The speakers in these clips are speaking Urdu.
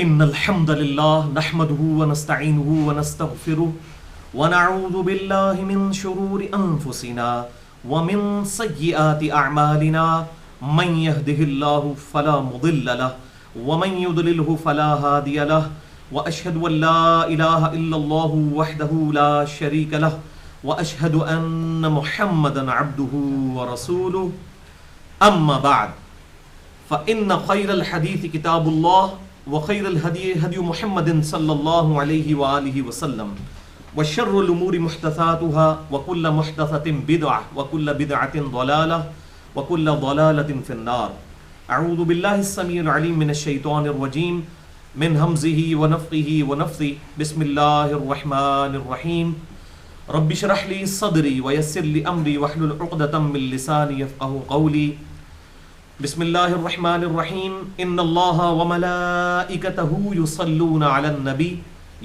إن الحمد لله نحمده ونستعينه ونستغفره ونعوذ بالله من شرور أنفسنا ومن سيئات أعمالنا من يهده الله فلا مضل له ومن يضلله فلا هادي له وأشهد أن لا إله إلا الله وحده لا شريك له وأشهد أن محمدا عبده ورسوله أما بعد فإن خير الحديث كتاب الله وخير الهدي هدي محمد صلى الله عليه وآله وسلم وشر الأمور محدثاتها وكل محدثة بدعة وكل بدعة ضلالة وكل ضلالة في النار. أعوذ بالله السميع العليم من الشيطان الرجيم من همزه ونفخه ونفثه. بسم الله الرحمن الرحيم. رب اشرح لي صدري ويسر لي أمري واحلل عقدة من لساني يفقهوا قولي. بسم الله الرحمن الرحيم. إن الله وملائكته يصلون على النبي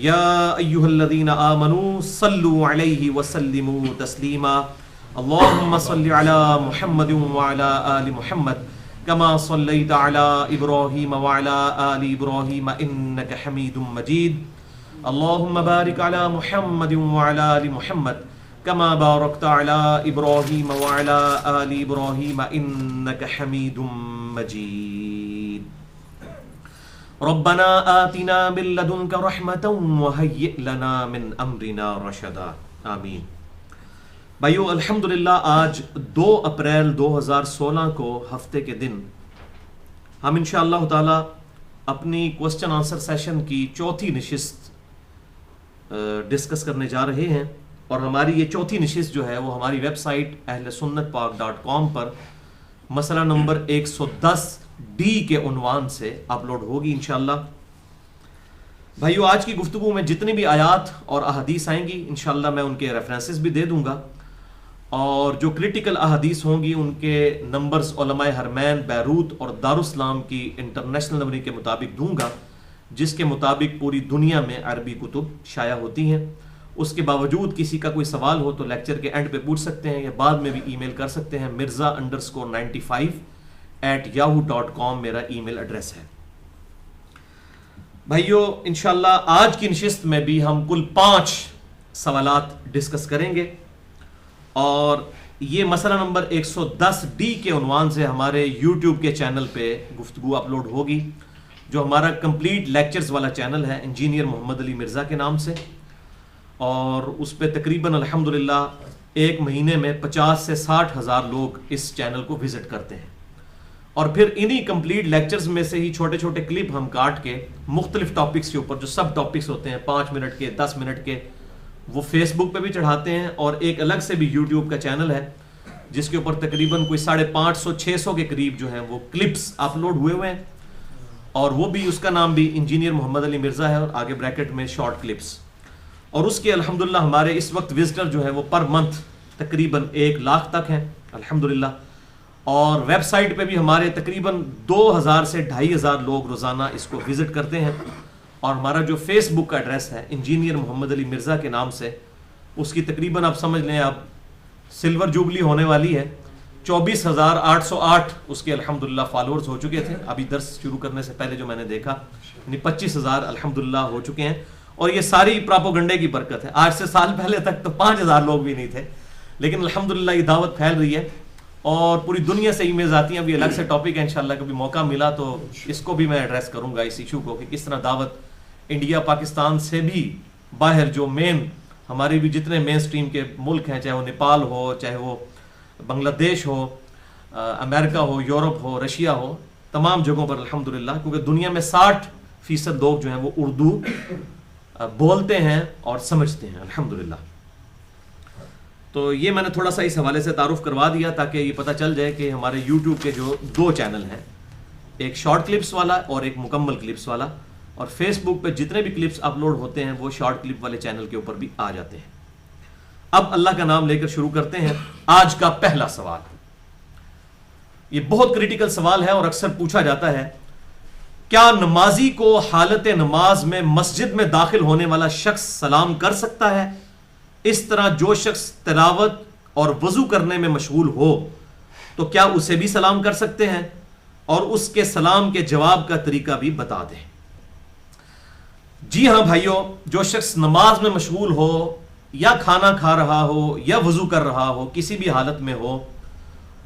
يا أيها الذين آمنوا صلوا عليه وسلموا تسليما. اللهم صل على محمد وعلى آل محمد كما صليت على إبراهيم وعلى آل إبراهيم إنك حميد مجيد. اللهم بارك على محمد وعلى آل محمد كما باركت على إبراهيم وعلى آل إبراهيم إنك حميد مجيد. ربنا آتنا من لدنك رحمة وهيئ لنا من أمرنا رشدا. آمین. بھائیو، الحمدللہ آج 2 اپریل 2016 کو ہفتے کے دن ہم انشاءاللہ تعالی اپنی کوسچن آنسر سیشن کی چوتھی نشست ڈسکس کرنے جا رہے ہیں، اور ہماری یہ چوتھی نشست جو ہے وہ ہماری ویب سائٹ ahlsunnatpak.com پر مسئلہ نمبر 110D کے عنوان سے اپلوڈ ہوگی انشاءاللہ. بھائیو، آج کی گفتگو میں جتنی بھی آیات اور احادیث آئیں گی انشاءاللہ میں ان کے ریفرنسز بھی دے دوں گا، اور جو کریٹیکل احادیث ہوں گی ان کے نمبرز علماء حرمین بیروت اور دارالاسلام کی انٹرنیشنل نمبر کے مطابق دوں گا، جس کے مطابق پوری دنیا میں عربی کتب شائع ہوتی ہیں. اس کے باوجود کسی کا کوئی سوال ہو تو لیکچر کے اینڈ پہ پوچھ سکتے ہیں یا بعد میں بھی ای میل کر سکتے ہیں. mirza_95@yahoo.com میرا ای میل ایڈریس ہے. بھائیو، انشاءاللہ آج کی نشست میں بھی ہم کل 5 سوالات ڈسکس کریں گے، اور یہ مسئلہ نمبر 110D کے عنوان سے ہمارے یوٹیوب کے چینل پہ گفتگو اپلوڈ ہوگی، جو ہمارا کمپلیٹ لیکچرز والا چینل ہے انجینئر محمد علی مرزا کے نام سے، اور اس پہ تقریباً الحمدللہ ایک مہینے میں 50 سے 60 ہزار لوگ اس چینل کو وزٹ کرتے ہیں. اور پھر انہی کمپلیٹ لیکچرز میں سے ہی چھوٹے چھوٹے کلپ ہم کاٹ کے مختلف ٹاپکس کے اوپر جو سب ٹاپکس ہوتے ہیں 5 منٹ کے 10 منٹ کے، وہ فیس بک پہ بھی چڑھاتے ہیں، اور ایک الگ سے بھی یوٹیوب کا چینل ہے جس کے اوپر تقریباً کوئی 550-600 کے قریب جو ہیں وہ کلپس اپلوڈ ہوئے ہیں، اور وہ بھی اس کا نام بھی انجینئر محمد علی مرزا ہے، اور آگے بریکٹ میں شارٹ کلپس. اور اس کے الحمدللہ ہمارے اس وقت وزٹر جو ہے وہ پر منتھ تقریباً 1 لاکھ تک ہیں الحمدللہ، اور ویب سائٹ پہ بھی ہمارے تقریباً 2000 سے 2500 لوگ روزانہ اس کو وزٹ کرتے ہیں. اور ہمارا جو فیس بک کا ایڈریس ہے انجینئر محمد علی مرزا کے نام سے، اس کی تقریباً آپ سمجھ لیں اب سلور جوبلی ہونے والی ہے. 24808 اس کے الحمدللہ فالورز ہو چکے تھے ابھی درس شروع کرنے سے پہلے جو میں نے دیکھا، یعنی 25000 الحمدللہ ہو چکے ہیں. اور یہ ساری پراپوگنڈے کی برکت ہے. آج سے سال پہلے تک تو 5000 لوگ بھی نہیں تھے، لیکن الحمدللہ یہ دعوت پھیل رہی ہے اور پوری دنیا سے ای میلز آتی ہیں. ابھی الگ سے ٹاپک ہے انشاءاللہ، کبھی موقع ملا تو اس کو بھی میں ایڈریس کروں گا، اس ایشو کو، کہ کس طرح دعوت انڈیا پاکستان سے بھی باہر جو مین ہمارے بھی جتنے مین سٹریم کے ملک ہیں، چاہے وہ نیپال ہو، چاہے وہ بنگلہ دیش ہو، امریکہ ہو، یورپ ہو، رشیا ہو، تمام جگہوں پر الحمدللہ، کیونکہ دنیا میں 60% لوگ جو ہیں وہ اردو بولتے ہیں اور سمجھتے ہیں الحمدللہ. تو یہ میں نے تھوڑا سا اس حوالے سے تعارف کروا دیا تاکہ یہ پتہ چل جائے کہ ہمارے یوٹیوب کے جو 2 چینل ہیں، ایک شارٹ کلپس والا اور ایک مکمل کلپس والا، اور فیس بک پہ جتنے بھی کلپس اپلوڈ ہوتے ہیں وہ شارٹ کلپ والے چینل کے اوپر بھی آ جاتے ہیں. اب اللہ کا نام لے کر شروع کرتے ہیں. آج کا پہلا سوال، یہ بہت کریٹیکل سوال ہے اور اکثر پوچھا جاتا ہے، کیا نمازی کو حالت نماز میں مسجد میں داخل ہونے والا شخص سلام کر سکتا ہے؟ اس طرح جو شخص تلاوت اور وضو کرنے میں مشغول ہو تو کیا اسے بھی سلام کر سکتے ہیں؟ اور اس کے سلام کے جواب کا طریقہ بھی بتا دیں. جی ہاں بھائیوں، جو شخص نماز میں مشغول ہو یا کھانا کھا رہا ہو یا وضو کر رہا ہو، کسی بھی حالت میں ہو،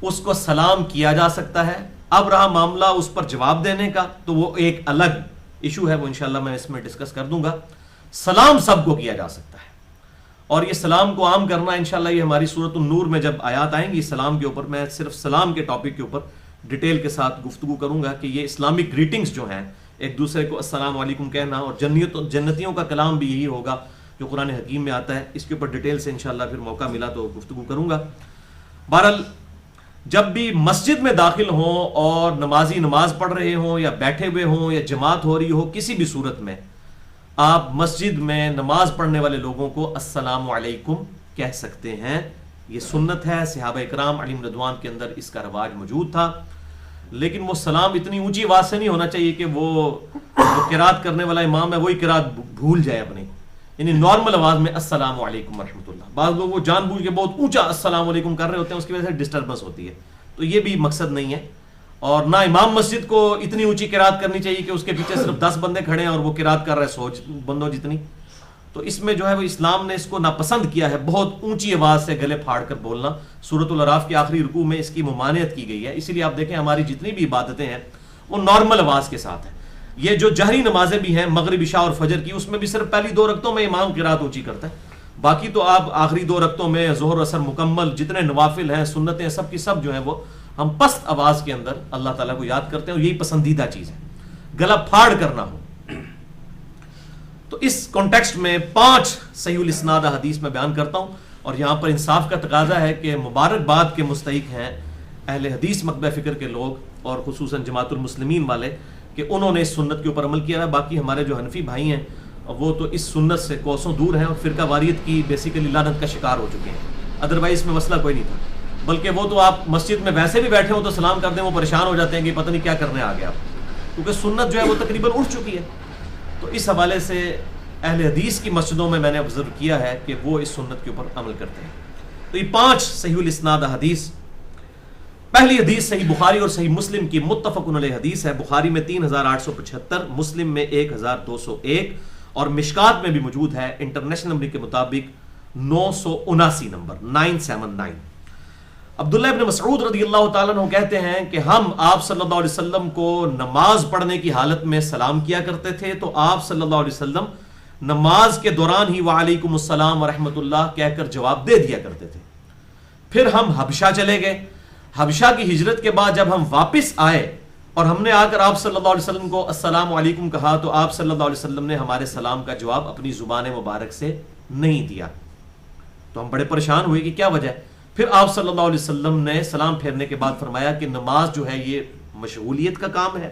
اس کو سلام کیا جا سکتا ہے۔ اب رہا معاملہ اس پر جواب دینے کا، تو وہ ایک الگ ایشو ہے، وہ انشاءاللہ میں اس میں ڈسکس کر دوں گا۔ سلام سب کو کیا جا سکتا ہے، اور یہ سلام کو عام کرنا انشاءاللہ یہ ہماری سورۃ النور میں جب آیات آئیں گی سلام کے اوپر، میں صرف سلام کے ٹاپک کے اوپر ڈیٹیل کے ساتھ گفتگو کروں گا کہ یہ اسلامک گریٹنگز جو ہیں، ایک دوسرے کو السلام علیکم کہنا، اور جنتیوں کا کلام بھی یہی ہوگا جو قرآن حکیم میں آتا ہے، اس کے اوپر ڈیٹیل سے انشاءاللہ پھر موقع ملا تو گفتگو کروں گا۔ بہرحال جب بھی مسجد میں داخل ہوں اور نمازی نماز پڑھ رہے ہوں یا بیٹھے ہوئے ہوں یا جماعت ہو رہی ہو، کسی بھی صورت میں آپ مسجد میں نماز پڑھنے والے لوگوں کو السلام علیکم کہہ سکتے ہیں۔ یہ سنت ہے، صحابہ اکرام علیہم رضوان کے اندر اس کا رواج موجود تھا، لیکن وہ سلام اتنی اونچی آواز سے نہیں ہونا چاہیے کہ وہ قرات کرنے والا امام ہے وہی قرات بھول جائے اپنی، یعنی نارمل آواز میں السلام علیکم ورحمۃ اللہ۔ بعض لوگ وہ جان بوجھ کے بہت اونچا السلام علیکم کر رہے ہوتے ہیں، اس کی وجہ سے ڈسٹربنس ہوتی ہے، تو یہ بھی مقصد نہیں ہے۔ اور نہ امام مسجد کو اتنی اونچی قرات کرنی چاہیے کہ اس کے پیچھے صرف 10 بندے کھڑے ہیں اور وہ قرات کر رہے 100 بندوں جتنی، تو اس میں جو ہے وہ اسلام نے اس کو ناپسند کیا ہے، بہت اونچی آواز سے گلے پھاڑ کر بولنا۔ سورۃ الاعراف کے آخری رکوع میں اس کی ممانعت کی گئی ہے، اسی لیے آپ دیکھیں ہماری جتنی بھی عبادتیں ہیں وہ نارمل آواز کے ساتھ ہیں۔ یہ جو جہری نمازیں بھی ہیں مغرب عشاء اور فجر کی، اس میں بھی صرف پہلی 2 رکعتوں میں امام قرات اونچی کرتا ہے، باقی تو آپ آخری 2 رکعتوں میں ظہر اثر مکمل جتنے نوافل ہیں سنتیں سب کی سب جو ہیں وہ ہم پست آواز کے اندر اللہ تعالیٰ کو یاد کرتے ہیں، اور یہی پسندیدہ چیز ہے، گلا پھاڑ کرنا ہو۔ تو اس کانٹیکسٹ میں 5 صحیح الاسناد حدیث میں بیان کرتا ہوں، اور یہاں پر انصاف کا تقاضا ہے کہ مبارکباد کے مستحق ہیں اہل حدیث مکتبہ فکر کے لوگ، اور خصوصاً جماعت المسلمین والے، کہ انہوں نے اس سنت کے اوپر عمل کیا ہے۔ باقی ہمارے جو حنفی بھائی ہیں وہ تو اس سنت سے کوسوں دور ہیں اور فرقہ واریت کی بیسیکلی لعنت کا شکار ہو چکے ہیں، ادروائز میں مسئلہ کوئی نہیں تھا، بلکہ وہ تو آپ مسجد میں ویسے بھی بیٹھے ہوں تو سلام کر دیں وہ پریشان ہو جاتے ہیں کہ پتہ نہیں کیا کرنے آ گیا آپ، کیونکہ سنت جو ہے وہ تقریباً اٹھ چکی ہے۔ تو اس حوالے سے اہل حدیث کی مسجدوں میں نے آبزرو کیا ہے کہ وہ اس سنت کے اوپر عمل کرتے ہیں۔ تو یہ 5 صحیح الاسناد حدیث۔ پہلی حدیث صحیح بخاری اور صحیح مسلم کی متفق علیہ حدیث ہے، بخاری میں 3875، مسلم میں 1201، اور مشکات میں بھی موجود ہے انٹرنیشنل نمبر کے مطابق 979 نمبر 979۔ عبداللہ ابن مسعود رضی اللہ تعالیٰ عنہ کہتے ہیں کہ ہم آپ صلی اللہ علیہ وسلم کو نماز پڑھنے کی حالت میں سلام کیا کرتے تھے، تو آپ صلی اللہ علیہ وسلم نماز کے دوران ہی وعلیکم السلام ورحمۃ اللہ کہہ کر جواب دے دیا کرتے تھے۔ پھر ہم حبشہ چلے گئے، حبشہ کی ہجرت کے بعد جب ہم واپس آئے اور ہم نے آ کر آپ صلی اللہ علیہ وسلم کو السلام علیکم کہا، تو آپ صلی اللہ علیہ وسلم نے ہمارے سلام کا جواب اپنی زبان مبارک سے نہیں دیا، تو ہم بڑے پریشان ہوئے کہ کیا وجہ ہے۔ پھر آپ صلی اللہ علیہ وسلم نے سلام پھیرنے کے بعد فرمایا کہ نماز جو ہے یہ مشغولیت کا کام ہے،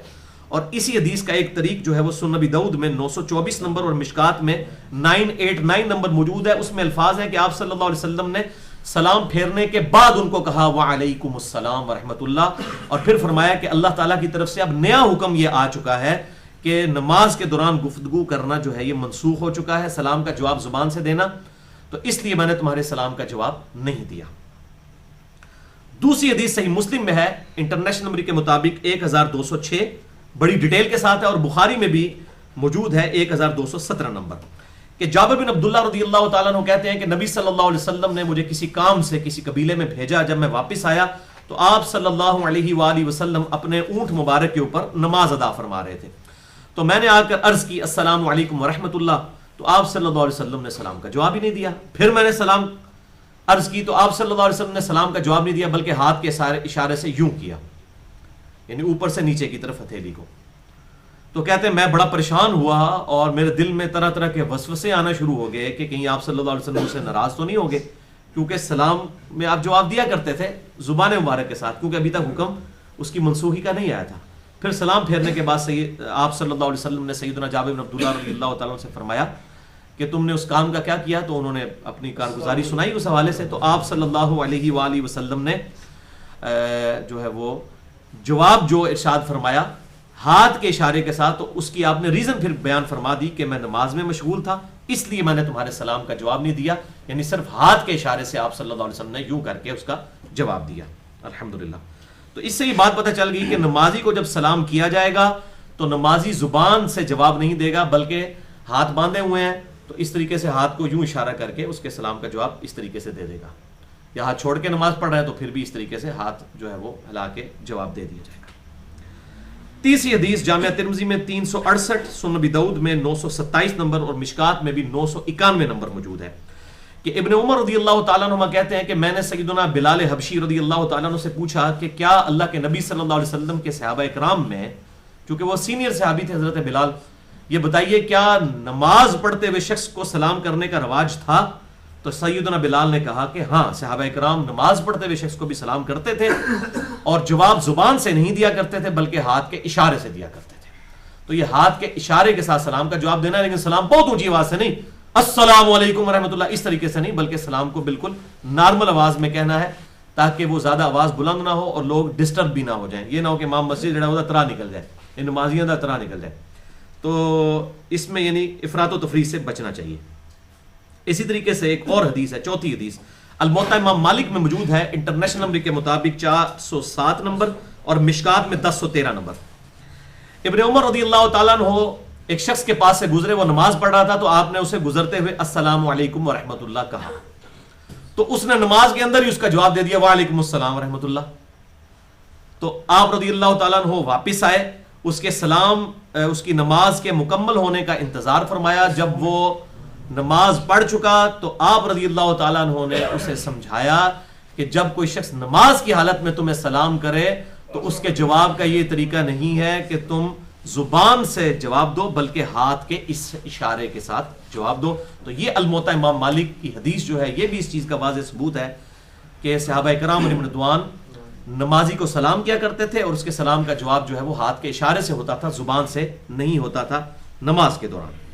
اور اسی حدیث کا ایک طریق جو ہے وہ سنن نبی داؤد میں 924 نمبر اور مشکات میں 989 نمبر موجود ہے، اس میں الفاظ ہیں کہ آپ صلی اللہ علیہ وسلم نے سلام پھیرنے کے بعد ان کو کہا وعلیکم السلام ورحمۃ اللہ، اور پھر فرمایا کہ اللہ تعالیٰ کی طرف سے اب نیا حکم یہ آ چکا ہے کہ نماز کے دوران گفتگو کرنا جو ہے یہ منسوخ ہو چکا ہے، سلام کا جواب زبان سے دینا، تو اس لیے میں نے تمہارے سلام کا جواب نہیں دیا۔ دوسری حدیث صحیح مسلم میں ہے انٹرنیشنل نمبر کے مطابق 1206، بڑی ڈیٹیل کے ساتھ ہے، اور بخاری میں بھی موجود ہے 1217 نمبر، کہ جابر بن عبداللہ رضی اللہ تعالیٰ عنہ کہتے ہیں کہ نبی صلی اللہ علیہ وسلم نے مجھے کسی کام سے کسی قبیلے میں بھیجا، جب میں واپس آیا تو آپ صلی اللہ علیہ وآلہ وسلم اپنے اونٹ مبارک کے اوپر نماز ادا فرما رہے تھے، تو میں نے آ کر عرض کی السلام علیکم ورحمۃ اللہ، تو آپ صلی اللہ علیہ وسلم نے سلام کا جواب ہی نہیں دیا۔ پھر میں نے سلام عرض کی تو آپ صلی اللہ علیہ وسلم نے سلام کا جواب نہیں دیا، بلکہ ہاتھ کے اشارے سے یوں کیا، یعنی اوپر سے نیچے کی طرف ہتھیلی کو۔ تو کہتے ہیں میں بڑا پریشان ہوا اور میرے دل میں طرح طرح کے وسوسے آنا شروع ہو گئے کہ کہیں آپ صلی اللہ علیہ وسلم سے ناراض تو نہیں ہو گئے، کیونکہ سلام میں آپ جواب دیا کرتے تھے زبان مبارک کے ساتھ، کیونکہ ابھی تک حکم اس کی منسوخی کا نہیں آیا تھا۔ پھر سلام پھیرنے کے بعد آپ صلی اللہ علیہ وسلم نے سیدنا جابر بن عبداللہ رضی اللہ تعالیٰ عنہ سے فرمایا کہ تم نے اس کام کا کیا کیا، تو انہوں نے اپنی کارگزاری سنائی اس حوالے سے، تو آپ صلی اللہ علیہ وآلہ وسلم نے جو ہے وہ جواب جو ارشاد فرمایا ہاتھ کے اشارے کے ساتھ، تو اس کی آپ نے ریزن پھر بیان فرما دی کہ میں نماز میں مشغول تھا اس لیے میں نے تمہارے سلام کا جواب نہیں دیا، یعنی صرف ہاتھ کے اشارے سے آپ صلی اللہ علیہ وسلم نے یوں کر کے اس کا جواب دیا۔ الحمدللہ، تو اس سے یہ بات پتہ چل گئی کہ نمازی کو جب سلام کیا جائے گا تو نمازی زبان سے جواب نہیں دے گا، بلکہ ہاتھ باندھے ہوئے ہیں تو اس طریقے سے ہاتھ کو یوں اشارہ کر کے اس کے سلام کا جواب اس طریقے سے دے دے گا، یا ہاتھ چھوڑ کے نماز پڑھ رہا ہے تو پھر بھی اس طریقے سے ہاتھ جو ہے وہ ہلا کے جواب دے دیا جائے گا۔ تیسری حدیث جامعہ ترمذی میں 368، سنن ابی داؤد میں 927 نمبر اور مشکات میں بھی 991 نمبر موجود ہے کہ ابن عمر رضی اللہ تعالیٰ عنہ کہتے ہیں کہ میں نے سیدنا بلال حبشی رضی اللہ تعالیٰ عنہ سے پوچھا کہ کیا اللہ کے نبی صلی اللہ علیہ وسلم کے صحابہ کرام میں، چونکہ وہ سینئر صحابی تھے حضرت بلال، یہ بتائیے کیا نماز پڑھتے ہوئے شخص کو سلام کرنے کا رواج تھا؟ تو سیدنا بلال نے کہا کہ ہاں، صحابہ کرام نماز پڑھتے ہوئے شخص کو بھی سلام کرتے تھے اور جواب زبان سے نہیں دیا کرتے تھے بلکہ ہاتھ کے اشارے سے دیا کرتے تھے۔ تو یہ ہاتھ کے اشارے کے ساتھ سلام کا جواب دینا ہے، لیکن سلام بہت اونچی آواز سے نہیں، السلام علیکم ورحمۃ اللہ، اس طریقے سے نہیں، بلکہ سلام کو بالکل نارمل آواز میں کہنا ہے تاکہ وہ زیادہ آواز بلند نہ ہو اور لوگ ڈسٹرب بھی نہ ہو جائیں۔ یہ نہ ہو کہ امام مسجد جڑا وہ ترا نکل جائے، نمازیاں دا ترا نکل جائے، تو اس میں یعنی افراط و تفریط سے بچنا چاہیے۔ اسی طریقے سے ایک اور حدیث ہے، چوتھی حدیث الموطا امام مالک میں موجود ہے، انٹرنیشنل نمبر کے مطابق 407 نمبر اور مشکات میں 1013 نمبر۔ ابن عمر رضی اللہ تعالیٰ عنہ ایک شخص کے پاس سے گزرے، وہ نماز پڑھ رہا تھا تو آپ نے اسے گزرتے ہوئے السلام علیکم ورحمۃ اللہ کہا، تو اس نے نماز کے اندر ہی اس کا جواب دے دیا وعلیکم السلام ورحمۃ اللہ۔ تو آپ رضی اللہ تعالیٰ عنہ واپس آئے، اس کے سلام اس کی نماز کے مکمل ہونے کا انتظار فرمایا۔ جب وہ نماز پڑھ چکا تو آپ رضی اللہ تعالیٰ عنہ نے اسے سمجھایا کہ جب کوئی شخص نماز کی حالت میں تمہیں سلام کرے تو اس کے جواب کا یہ طریقہ نہیں ہے کہ تم زبان سے جواب دو بلکہ ہاتھ کے اس اشارے کے ساتھ جواب دو۔ تو یہ الموطا امام مالک کی حدیث جو ہے یہ بھی اس چیز کا واضح ثبوت ہے کہ صحابہ کرام علیہم رضوان نمازی کو سلام کیا کرتے تھے اور اس کے سلام کا جواب جو ہے وہ ہاتھ کے اشارے سے ہوتا تھا، زبان سے نہیں ہوتا تھا نماز کے دوران۔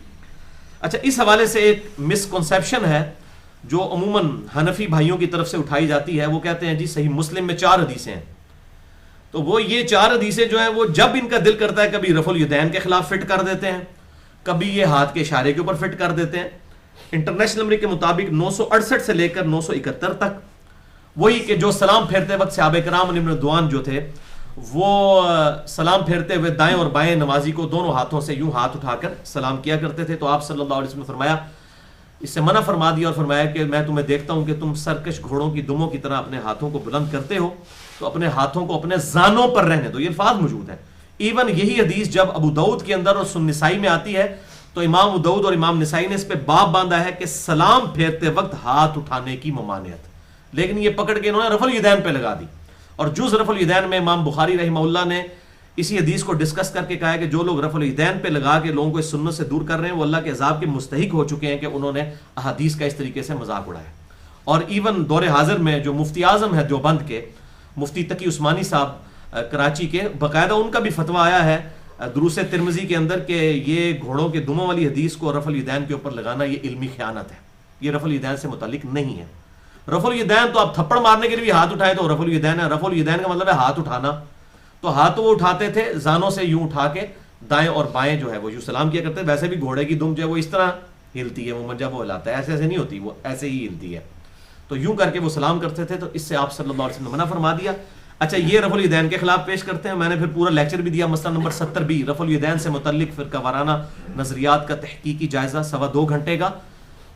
اچھا، اس حوالے سے ایک مسکنسیپشن ہے جو عموماً حنفی بھائیوں کی طرف سے اٹھائی جاتی ہے، وہ کہتے ہیں جی صحیح مسلم میں 4 حدیثیں ہیں، تو وہ یہ 4 حدیثیں جو ہیں وہ جب ان کا دل کرتا ہے کبھی رفع الیدین کے خلاف فٹ کر دیتے ہیں، کبھی یہ ہاتھ کے اشارے کے اوپر فٹ کر دیتے ہیں۔ انٹرنیشنل نمبر کے مطابق 968 سے لے کر 971 تک وہی کہ جو سلام پھیرتے وقت صحابہ کرام علیہم رضوان جو تھے وہ سلام پھیرتے ہوئے دائیں اور بائیں نمازی کو دونوں ہاتھوں سے یوں ہاتھ اٹھا کر سلام کیا کرتے تھے، تو آپ صلی اللہ علیہ وسلم نے فرمایا، اس سے منع فرما دیا اور فرمایا کہ میں تمہیں دیکھتا ہوں کہ تم سرکش گھوڑوں کی دموں کی طرح اپنے ہاتھوں کو بلند کرتے ہو، تو اپنے ہاتھوں کو اپنے زانوں پر رہنے دو۔ یہ الفاظ موجود ہیں۔ ایون یہی حدیث جب ابو داؤد کے اندر اور سنن نسائی میں آتی ہے تو امام ابو داؤد اور امام نسائی نے اس پہ باب باندھا ہے کہ سلام پھیرتے وقت ہاتھ اٹھانے کی ممانعت، لیکن یہ پکڑ کے انہوں نے رفع الیدین پہ لگا دی، اور جز رفع الیدین میں امام بخاری رحمہ اللہ نے اسی حدیث کو ڈسکس کر کے کہا ہے کہ جو لوگ رفع الیدین پہ لگا کے لوگوں کو اس سنت سے دور کر رہے ہیں وہ اللہ کے عذاب کے مستحق ہو چکے ہیں کہ انہوں نے احادیث کا اس طریقے سے مذاق اڑایا۔ اور ایون دور حاضر میں جو مفتی اعظم ہے دیوبند کے، مفتی تقی عثمانی صاحب کراچی کے، باقاعدہ ان کا بھی فتویٰ آیا ہے دروس ترمذی کے اندر کہ یہ گھوڑوں کے دموں والی حدیث کو رفع الیدین کے اوپر لگانا یہ علمی خیانت ہے، یہ رفع الیدین سے متعلق نہیں ہے۔ رفع الیدین تو آپ تھپڑ مارنے کے لیے بھی ہاتھ اٹھائے تو رفع الیدین ہے، رفع الیدین کا مطلب ہے ہاتھ اٹھانا، تو ہاتھ وہ اٹھاتے تھے زانوں سے یوں اٹھا کے دائیں اور بائیں جو ہے وہ یوں سلام کیا کرتے ہیں۔ ویسے بھی گھوڑے کی دم جو ہے وہ اس طرح ہلتی ہے، وہ جب وہ ہلاتا ہے ایسے ایسے نہیں ہوتی، وہ ایسے ہی ہلتی ہے، تو یوں کر کے وہ سلام کرتے تھے، تو اس سے آپ صلی اللہ علیہ وسلم نے منع فرما دیا۔ اچھا، یہ رفع الیدین کے خلاف پیش کرتے ہیں، میں نے پھر پورا لیکچر بھی دیا، مسئلہ نمبر 70 بھی رفع الیدین سے متعلق فرقہ وارانہ نظریات کا تحقیقی جائزہ 2.25 گھنٹے کا،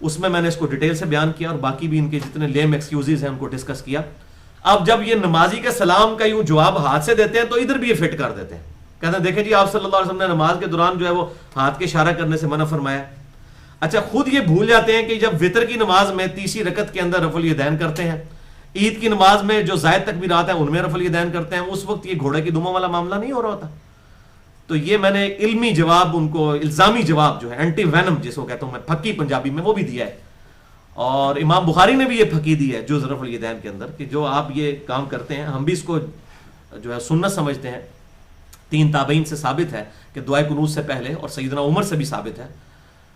اس میں نے اس کو ڈیٹیل سے بیان کیا اور باقی بھی ان کے جتنے لیم ایکسکیوزز ہیں ان کو ڈسکس کیا۔ اب جب یہ نمازی کے سلام کا یوں جواب ہاتھ سے دیتے ہیں تو ادھر بھی یہ فٹ کر دیتے ہیں، کہتے ہیں دیکھیں جی آپ صلی اللہ علیہ وسلم نے نماز کے دوران جو ہے وہ ہاتھ کے اشارہ کرنے سے منع فرمایا۔ اچھا، خود یہ بھول جاتے ہیں کہ جب وتر کی نماز میں تیسری رکعت کے اندر رفع الیدین کرتے ہیں، عید کی نماز میں جو زائد تکبیرات ہیں ان میں رفع الیدین کرتے ہیں، اس وقت یہ گھوڑے کی دموں والا معاملہ نہیں ہو رہا ہوتا۔ تو یہ میں نے ایک علمی جواب ان کو، الزامی جواب جو ہے اینٹی وینم جس کو کہتا ہوں میں، پھکی پنجابی میں، وہ بھی دیا ہے، اور امام بخاری نے بھی یہ پھکی دی ہے جو رفع الیدین کے اندر کہ جو آپ یہ کام کرتے ہیں، ہم بھی اس کو جو ہے سنت سمجھتے ہیں۔ 3 تابعین سے ثابت ہے کہ دعائے قنوت سے پہلے، اور سیدنا عمر سے بھی ثابت ہے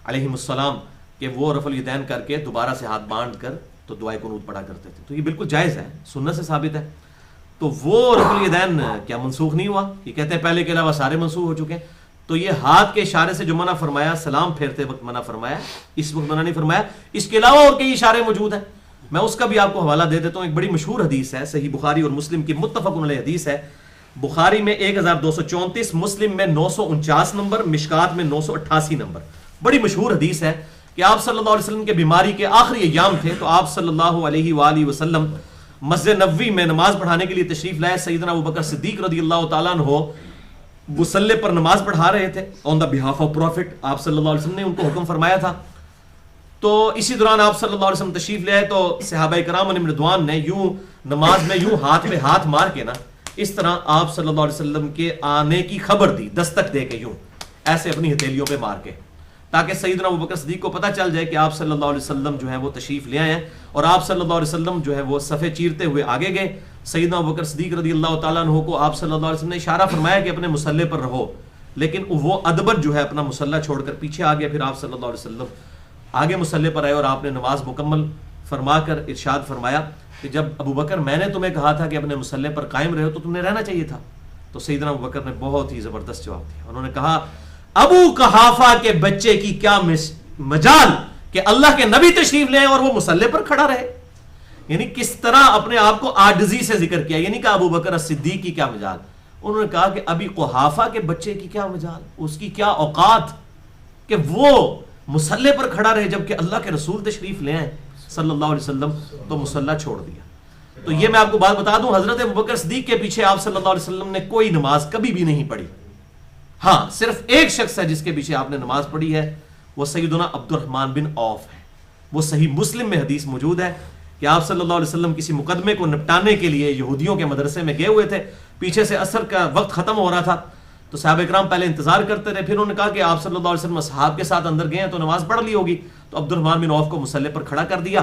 علیہم السلام کہ وہ رفع الیدین کر کے دوبارہ سے ہاتھ باندھ کر تو دعائے قنوت پڑھا کرتے تھے، تو یہ بالکل جائز ہے، سنت سے ثابت ہے۔ تو وہ رفع الیدین کیا منسوخ نہیں ہوا؟ یہ کہتے ہیں پہلے کے علاوہ سارے منسوخ ہو چکے ہیں۔ تو یہ ہاتھ کے اشارے سے جو منع فرمایا، سلام پھیرتے وقت منع فرمایا، اس وقت منع نہیں فرمایا، اس کے علاوہ اور کئی اشارے موجود ہیں، میں اس کا بھی آپ کو حوالہ دے دیتا ہوں۔ ایک بڑی مشہور حدیث ہے، صحیح بخاری اور مسلم کی متفق علیہ حدیث ہے، بخاری میں 1234، مسلم میں 949 نمبر، مشکات میں 988 نمبر۔ بڑی مشہور حدیث ہے کہ آپ صلی اللہ علیہ وسلم کے بیماری کے آخری ایام تھے، تو آپ صلی اللہ علیہ وآلہ وسلم مسجد نبوی میں نماز پڑھانے کے لیے تشریف لائے. سیدنا ابوبکر صدیق رضی اللہ تعالیٰ عنہ مصلی پر نماز پڑھا رہے تھے آن دا بہاف آف پروفٹ. آپ صلی اللہ علیہ وسلم نے ان کو حکم فرمایا تھا. تو اسی دوران آپ صلی اللہ علیہ وسلم تشریف لے آئے تو صحابہ کرام علیہم رضوان نے یوں نماز میں یوں ہاتھ میں ہاتھ مار کے نا اس طرح آپ صلی اللہ علیہ وسلم کے آنے کی خبر دی، دستک دے کے یوں ایسے اپنی ہتھیلیوں پہ مار کے، تاکہ سیدنا ابوبکر صدیق کو پتہ چل جائے کہ آپ صلی اللہ علیہ وسلم جو ہے وہ تشریف لے آئے ہیں. اور آپ صلی اللہ علیہ وسلم جو ہے وہ صفے چیرتے ہوئے آگے گئے. سیدنا ابوبکر صدیق رضی اللہ تعالیٰ عنہ کو آپ صلی اللہ علیہ وسلم نے اشارہ فرمایا کہ اپنے مصلی پر رہو، لیکن وہ ادبر جو ہے اپنا مصلی چھوڑ کر پیچھے آ گیا. پھر آپ صلی اللہ علیہ وسلم آگے مصلی پر آئے اور آپ نے نماز مکمل فرما کر ارشاد فرمایا کہ جب ابوبکر میں نے تمہیں کہا تھا کہ اپنے مصلی پر قائم رہو تو تم نے رہنا چاہیے تھا. تو سیدنا ابوبکر نے بہت ہی زبردست جواب دیا. انہوں نے کہا ابو قحافہ کے بچے کی کیا مجال کہ اللہ کے نبی تشریف لے اور وہ مصلی پر کھڑا رہے. یعنی کس طرح اپنے آپ کو عاجزی سے ذکر کیا. یعنی کہا ابوبکر صدیق کی کیا مجال. انہوں نے کہا کہ ابی قحافہ کے بچے کی کیا مجال، اس کی کیا اوقات کہ وہ مصلی پر کھڑا رہے جبکہ اللہ کے رسول تشریف لے آئے صلی اللہ علیہ وسلم. تو مصلی چھوڑ دیا. تو یہ میں آپ کو بات بتا دوں، حضرت ابوبکر صدیق کے پیچھے آپ صلی اللہ علیہ وسلم نے کوئی نماز کبھی بھی نہیں پڑھی. ہاں صرف ایک شخص ہے جس کے پیچھے آپ نے نماز پڑھی ہے، وہ سیدنا عبد الرحمن بن عوف ہے. وہ صحیح مسلم میں حدیث موجود ہے کہ آپ صلی اللہ علیہ وسلم کسی مقدمے کو نپٹانے کے لیے یہودیوں کے مدرسے میں گئے ہوئے تھے. پیچھے سے عصر کا وقت ختم ہو رہا تھا تو صحابہ کرام پہلے انتظار کرتے رہے. پھر انہوں نے کہا کہ آپ صلی اللہ علیہ وسلم اصحاب کے ساتھ اندر گئے ہیں تو نماز پڑھ لی ہوگی. تو عبد الرحمن بن عوف کو مصلی پر کھڑا کر دیا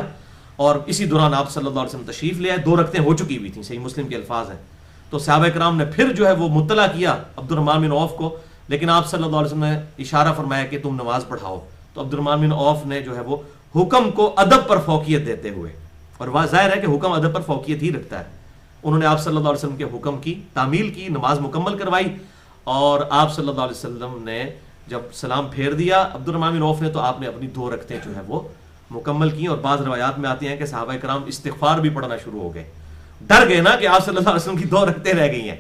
اور اسی دوران آپ صلی اللہ علیہ وسلم تشریف لے آئے. 2 رکعتیں ہو چکی ہوئی تھیں، صحیح مسلم کے الفاظ ہیں. تو صحابہ کرام نے پھر جو ہے وہ مطلع کیا عبد الرحمن بن عوف کو، لیکن آپ صلی اللہ علیہ وسلم نے اشارہ فرمایا کہ تم نماز پڑھاؤ. تو عبد الرحمن بن عوف نے جو ہے وہ حکم کو ادب پر فوقیت دیتے ہوئے، اور ظاہر ہے کہ حکم ادب پر فوقیت ہی رکھتا ہے، انہوں نے آپ صلی اللہ علیہ وسلم کے حکم کی تعمیل کی، نماز مکمل کروائی. اور آپ صلی اللہ علیہ وسلم نے جب سلام پھیر دیا عبد الرحمن بن عوف نے، تو آپ نے اپنی 2 رکعتیں جو ہے وہ مکمل کی. اور بعض روایات میں آتی ہیں کہ صحابہ کرام استغفار بھی پڑھنا شروع ہو گئے، ڈر گئے نا کہ آپ صلی اللہ علیہ وسلم کی 2 رکعتیں رہ گئی ہیں،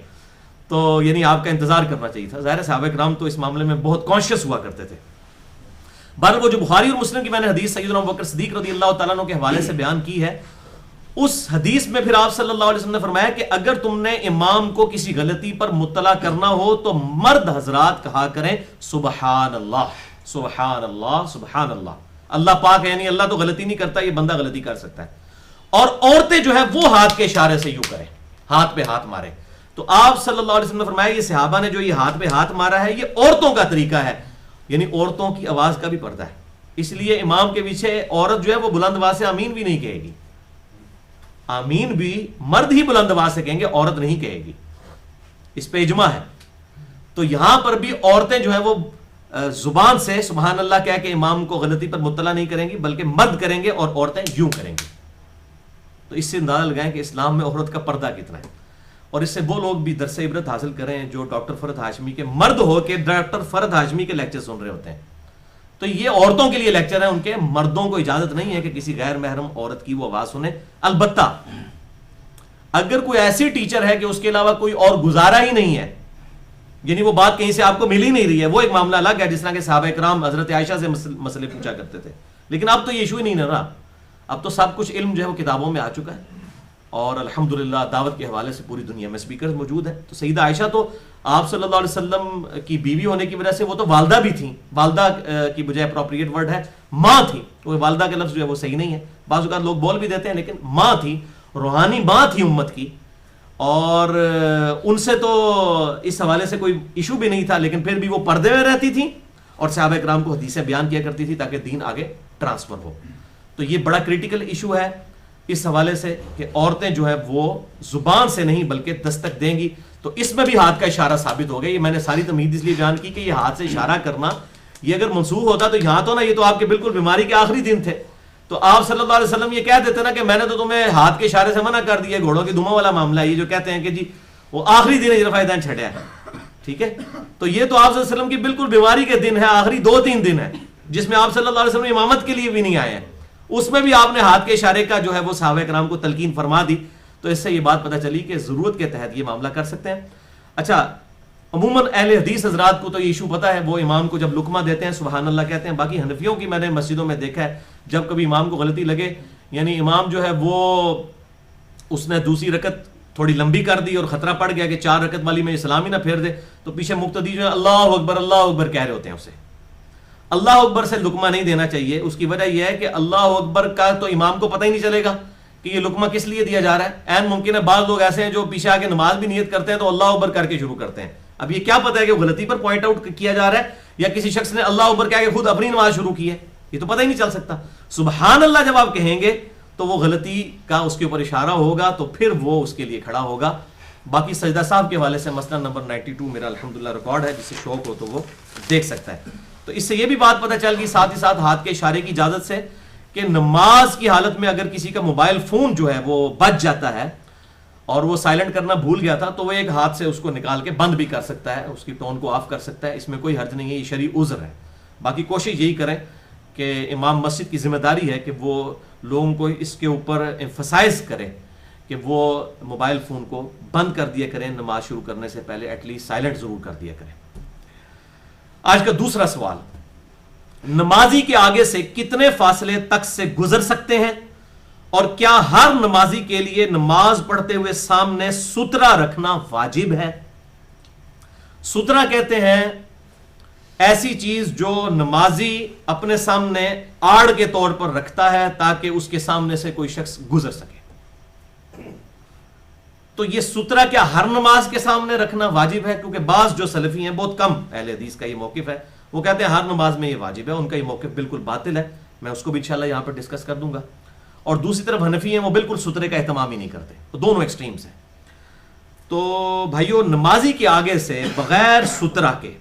تو یعنی آپ کا انتظار کرنا چاہیے تھا. ظاہر صحابہ کرام تو اس معاملے میں بہت کانشیس ہوا کرتے تھے. بہرحال وہ جو بخاری اور مسلم کی میں نے حدیث سیدنا ابوبکر صدیق رضی اللہ تعالیٰ عنہ کے حوالے سے بیان کی ہے، اس حدیث میں پھر آپ صلی اللہ علیہ وسلم نے فرمایا کہ اگر تم نے امام کو کسی غلطی پر مطلع کرنا ہو تو مرد حضرات کہا کریں سبحان اللہ سبحان اللہ سبحان اللہ. اللہ پاک ہے، یعنی اللہ تو غلطی نہیں کرتا، یہ بندہ غلطی کر سکتا ہے. اور عورتیں جو ہے وہ ہاتھ کے اشارے سے یوں کریں، ہاتھ پہ ہاتھ مارے. تو آپ صلی اللہ علیہ وسلم نے فرمایا یہ صحابہ نے جو یہ ہاتھ پہ ہاتھ مارا ہے یہ عورتوں کا طریقہ ہے، یعنی عورتوں کی آواز کا بھی پردہ ہے. اس لیے امام کے پیچھے عورت جو ہے وہ بلند آواز سے آمین بھی نہیں کہے گی. آمین بھی مرد ہی بلند آواز سے کہیں گے، عورت نہیں کہے گی، اس پہ اجماع ہے. تو یہاں پر بھی عورتیں جو ہیں وہ زبان سے سبحان اللہ کہہ کے امام کو غلطی پر مطلع نہیں کریں گی، بلکہ مد کریں گے اور عورتیں یوں کریں گی. تو اس سے اندازہ لگائیں کہ اسلام میں عورت کا پردہ کتنا ہے. اور اس سے وہ لوگ بھی درس عبرت حاصل کریں جو ڈاکٹر فرحت ہاشمی کے مرد ہو کے ڈاکٹر فرحت ہاشمی کے لیکچر سن رہے ہوتے ہیں. تو یہ عورتوں کے لیے لیکچر ہے، ان کے مردوں کو اجازت نہیں ہے کہ کسی غیر محرم عورت کی وہ آواز سنیں. البتہ اگر کوئی ایسی ٹیچر ہے کہ اس کے علاوہ کوئی اور گزارا ہی نہیں ہے، یعنی وہ بات کہیں سے آپ کو مل ہی نہیں رہی ہے، وہ ایک معاملہ الگ ہے. جس طرح کہ صحابہ کرام حضرت عائشہ سے مسئلے پوچھا کرتے تھے، لیکن اب تو یہ ایشو ہی نہیں رہا. اب تو سب کچھ علم جو ہے وہ کتابوں میں آ چکا ہے، اور الحمدللہ دعوت کے حوالے سے پوری دنیا میں سپیکرز موجود ہیں. تو سیدہ عائشہ تو آپ صلی اللہ علیہ وسلم کی بیوی ہونے کی وجہ سے وہ تو والدہ بھی تھیں، والدہ کی بجائے اپروپریٹ ورڈ ہے ماں تھی. وہ والدہ کا لفظ جو ہے وہ صحیح نہیں ہے، بعض اوقات لوگ بول بھی دیتے ہیں، لیکن ماں تھی، روحانی ماں تھی امت کی. اور ان سے تو اس حوالے سے کوئی ایشو بھی نہیں تھا، لیکن پھر بھی وہ پردے میں رہتی تھیں اور صحابہ کرام کو حدیثیں بیان کیا کرتی تھی تاکہ دین آگے ٹرانسفر ہو. تو یہ بڑا کریٹیکل ایشو ہے اس حوالے سے کہ عورتیں جو ہے وہ زبان سے نہیں بلکہ دستک دیں گی. تو اس میں بھی ہاتھ کا اشارہ ثابت ہو گیا. یہ میں نے ساری تمہید اس لیے بیان کی کہ یہ ہاتھ سے اشارہ کرنا یہ اگر منسوخ ہوتا تو یہاں تو نا، یہ تو آپ کے بالکل بیماری کے آخری دن تھے، تو آپ صلی اللہ علیہ وسلم یہ کہہ دیتے نا کہ میں نے تو تمہیں ہاتھ کے اشارے سے منع کر دیا. گھوڑوں کی دموں والا معاملہ ہے یہ جو کہتے ہیں کہ جی وہ آخری دن اجرفہ دین چھڑیا ہے، ٹھیک ہے. تو یہ تو آپ صلی اللہ علیہ وسلم کی بالکل بیماری کے دن ہے، آخری 2-3 دن ہے جس میں آپ صلی اللہ علیہ وسلم امامت کے لیے بھی نہیں آئے ہیں. اس میں بھی آپ نے ہاتھ کے اشارے کا جو ہے وہ صحابہ کرام کو تلقین فرما دی. تو اس سے یہ بات پتہ چلی کہ ضرورت کے تحت یہ معاملہ کر سکتے ہیں. اچھا عموماً اہل حدیث حضرات کو تو یہ ایشو پتا ہے، وہ امام کو جب لقمہ دیتے ہیں سبحان اللہ کہتے ہیں. باقی حنفیوں کی میں نے مسجدوں میں دیکھا ہے جب کبھی امام کو غلطی لگے، یعنی امام جو ہے وہ اس نے دوسری رکعت تھوڑی لمبی کر دی اور خطرہ پڑ گیا کہ 4 رکعت والی میں اسلام ہی نہ پھیر دے، تو پیچھے مقتدی جو ہے اللہ اکبر کہہ رہے ہوتے ہیں. اسے اللہ اکبر سے لقمہ نہیں دینا چاہیے. اس کی وجہ یہ ہے کہ اللہ اکبر کا تو امام کو پتہ ہی نہیں چلے گا کہ یہ لقمہ کس لیے دیا جا رہا ہے. عین ممکن ہے بعض لوگ ایسے ہیں جو پیچھے آ کے نماز بھی نیت کرتے ہیں تو اللہ اکبر کر کے شروع کرتے ہیں. اب یہ کیا پتہ ہے کہ وہ غلطی پر پوائنٹ آؤٹ کیا جا رہا ہے یا کسی شخص نے اللہ اکبر کہہ کے خود اپنی نماز شروع کی ہے، یہ تو پتہ ہی نہیں چل سکتا. سبحان اللہ جب آپ کہیں گے تو وہ غلطی کا اس کے اوپر اشارہ ہوگا تو پھر وہ اس کے لیے کھڑا ہوگا. باقی سجدہ صاحب کے حوالے سے مسئلہ نمبر 92 میرا الحمدللہ ریکارڈ ہے، جسے شوق ہو تو وہ دیکھ سکتا ہے. تو اس سے یہ بھی بات پتہ چل گئی ساتھ ہی ساتھ ہاتھ کے اشارے کی اجازت سے کہ نماز کی حالت میں اگر کسی کا موبائل فون جو ہے وہ بج جاتا ہے اور وہ سائلنٹ کرنا بھول گیا تھا تو وہ ایک ہاتھ سے اس کو نکال کے بند بھی کر سکتا ہے، اس کی ٹون کو آف کر سکتا ہے. اس میں کوئی حرج نہیں ہے، یہ شرعی عذر ہے. باقی کوشش یہی کریں کہ امام مسجد کی ذمہ داری ہے کہ وہ لوگوں کو اس کے اوپر ایمفسائز کریں کہ وہ موبائل فون کو بند کر دیا کریں، نماز شروع کرنے سے پہلے ایٹ لیسٹ سائلنٹ ضرور کر دیا کریں. آج کا دوسرا سوال، نمازی کے آگے سے کتنے فاصلے تک سے گزر سکتے ہیں اور کیا ہر نمازی کے لیے نماز پڑھتے ہوئے سامنے سترہ رکھنا واجب ہے؟ سترہ کہتے ہیں ایسی چیز جو نمازی اپنے سامنے آڑ کے طور پر رکھتا ہے تاکہ اس کے سامنے سے کوئی شخص گزر سکے. تو یہ سترہ کیا ہر نماز کے سامنے رکھنا واجب ہے؟ کیونکہ بعض جو سلفی ہیں، بہت کم اہل حدیث کا یہ موقف ہے، وہ کہتے ہیں ہر نماز میں یہ واجب ہے. ان کا یہ موقف بالکل باطل ہے، میں اس کو بھی انشاءاللہ یہاں پر ڈسکس کر دوں گا. اور دوسری طرف حنفی ہیں، وہ بالکل سترے کا اہتمام ہی نہیں کرتے. تو دونوں ایکسٹریمز ہیں. تو بھائیو، نمازی کے آگے سے بغیر سترہ کے،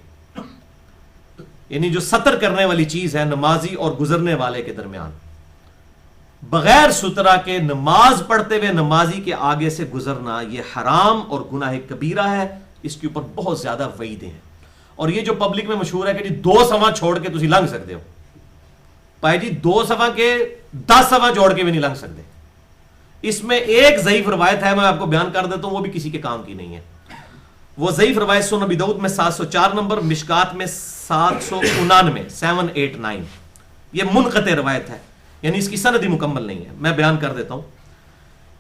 یعنی جو ستر کرنے والی چیز ہے نمازی اور گزرنے والے کے درمیان، بغیر سترہ کے نماز پڑھتے ہوئے نمازی کے آگے سے گزرنا یہ حرام اور گناہ کبیرہ ہے. اس کے اوپر بہت زیادہ وعیدیں ہیں. اور یہ جو پبلک میں مشہور ہے کہ جی 2 صفحہ چھوڑ کے تسی لنگ سکتے ہو، بھائی جی 2 صفحہ کے 10 صفحہ جوڑ کے بھی نہیں لنگ سکتے. اس میں ایک ضعیف روایت ہے، میں آپ کو بیان کر دیتا ہوں، وہ بھی کسی کے کام کی نہیں ہے. وہ ضعیف روایت سنن ابی داؤد میں 704 نمبر، مشکات میں 799 789. یہ منقطع روایت ہے، یعنی اس کی سند ہی مکمل نہیں ہے. میں بیان کر دیتا ہوں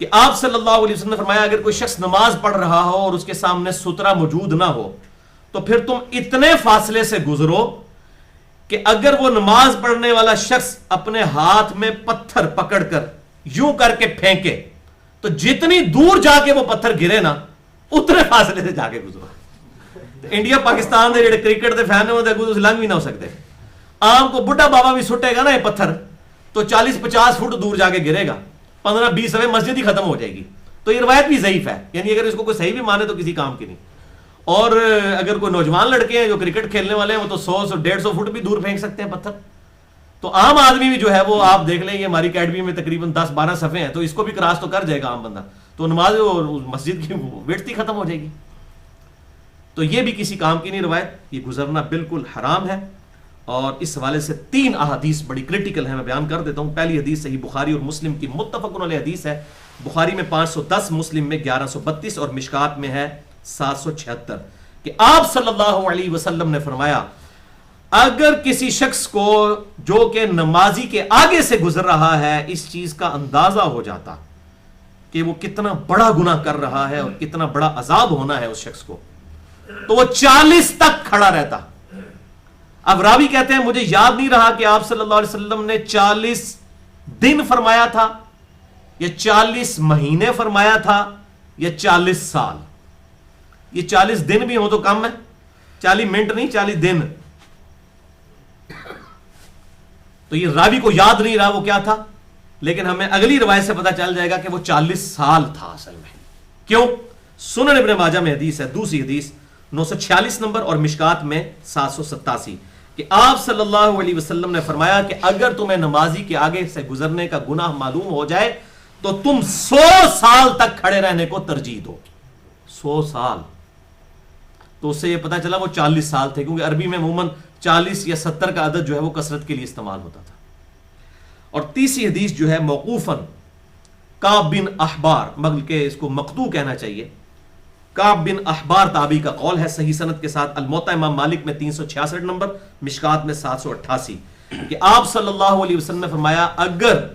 کہ آپ صلی اللہ علیہ وسلم نے فرمایا اگر کوئی شخص نماز پڑھ رہا ہو اور اس کے سامنے سترہ موجود نہ ہو تو پھر تم اتنے فاصلے سے گزرو کہ اگر وہ نماز پڑھنے والا شخص اپنے ہاتھ میں پتھر پکڑ کر یوں کر کے پھینکے تو جتنی دور جا کے وہ پتھر گرے نا اتنے فاصلے سے جا کے گزرو. انڈیا پاکستان دے جڑے کرکٹ دے فین ہوندے کوئی لنگ بھی نہ ہو سکتے. عام کو بڈھا بابا بھی سٹے گا نا یہ پتھر تو 40-50 فٹ دور جا کے گرے گا، 15-20 صفحے مسجد ہی ختم ہو جائے گی. تو یہ روایت بھی ضعیف ہے، یعنی اگر اس کو کوئی صحیح بھی مانے تو کسی کام کی نہیں. اور اگر کوئی نوجوان لڑکے ہیں جو کرکٹ کھیلنے والے ہیں وہ تو 100-150 فٹ بھی دور پھینک سکتے ہیں پتھر. تو عام آدمی بھی جو ہے وہ آپ دیکھ لیں، یہ ہماری اکیڈمی میں تقریباً 10-12 صفحے ہیں، تو اس کو بھی کراس تو کر جائے گا عام بندہ، تو نماز مسجد کی ویٹتی ختم ہو جائے گی. تو یہ بھی کسی کام کی نہیں روایت، یہ گزرنا بالکل حرام ہے. اور اس حوالے سے 3 احادیث بڑی کرٹیکل ہیں، میں بیان کر دیتا ہوں. پہلی حدیث صحیح بخاری اور مسلم کی متفق علیہ حدیث ہے. بخاری میں 510، مسلم میں 1132 اور مشکات میں ہے 776 کہ آپ صلی اللہ علیہ وسلم نے فرمایا اگر کسی شخص کو جو کہ نمازی کے آگے سے گزر رہا ہے اس چیز کا اندازہ ہو جاتا کہ وہ کتنا بڑا گناہ کر رہا ہے اور کتنا بڑا عذاب ہونا ہے اس شخص کو، تو وہ 40 تک کھڑا رہتا. اب راوی کہتے ہیں مجھے یاد نہیں رہا کہ آپ صلی اللہ علیہ وسلم نے 40 دن فرمایا تھا یا 40 مہینے فرمایا تھا یا 40 سال. یہ 40 دن بھی ہو تو کم ہے، 40 منٹ نہیں 40 دن. تو یہ راوی کو یاد نہیں رہا وہ کیا تھا، لیکن ہمیں اگلی روایت سے پتا چل جائے گا کہ وہ 40 سال تھا اصل میں. کیوں؟ سنن ابن ماجہ میں حدیث ہے، دوسری حدیث 946 نمبر اور مشکات میں 787 کہ آپ صلی اللہ علیہ وسلم نے فرمایا کہ اگر تمہیں نمازی کے آگے سے گزرنے کا گناہ معلوم ہو جائے تو تم 100 سال تک کھڑے رہنے کو ترجیح دو. 100 سال. تو اس سے یہ پتا چلا وہ 40 سال تھے، کیونکہ عربی میں عموماً 40 یا 70 کا عدد جو ہے وہ کثرت کے لیے استعمال ہوتا تھا. اور تیسری حدیث جو ہے موقوفاً کعب بن احبار، بلکہ اس کو مقطوع کہنا چاہیے، کعب بن احبار تابعی کا قول ہے صحیح سند کے ساتھ، الموطا امام مالک میں 366 نمبر، مشکات میں 788، کہ آپ صلی اللہ علیہ وسلم نے فرمایا اگر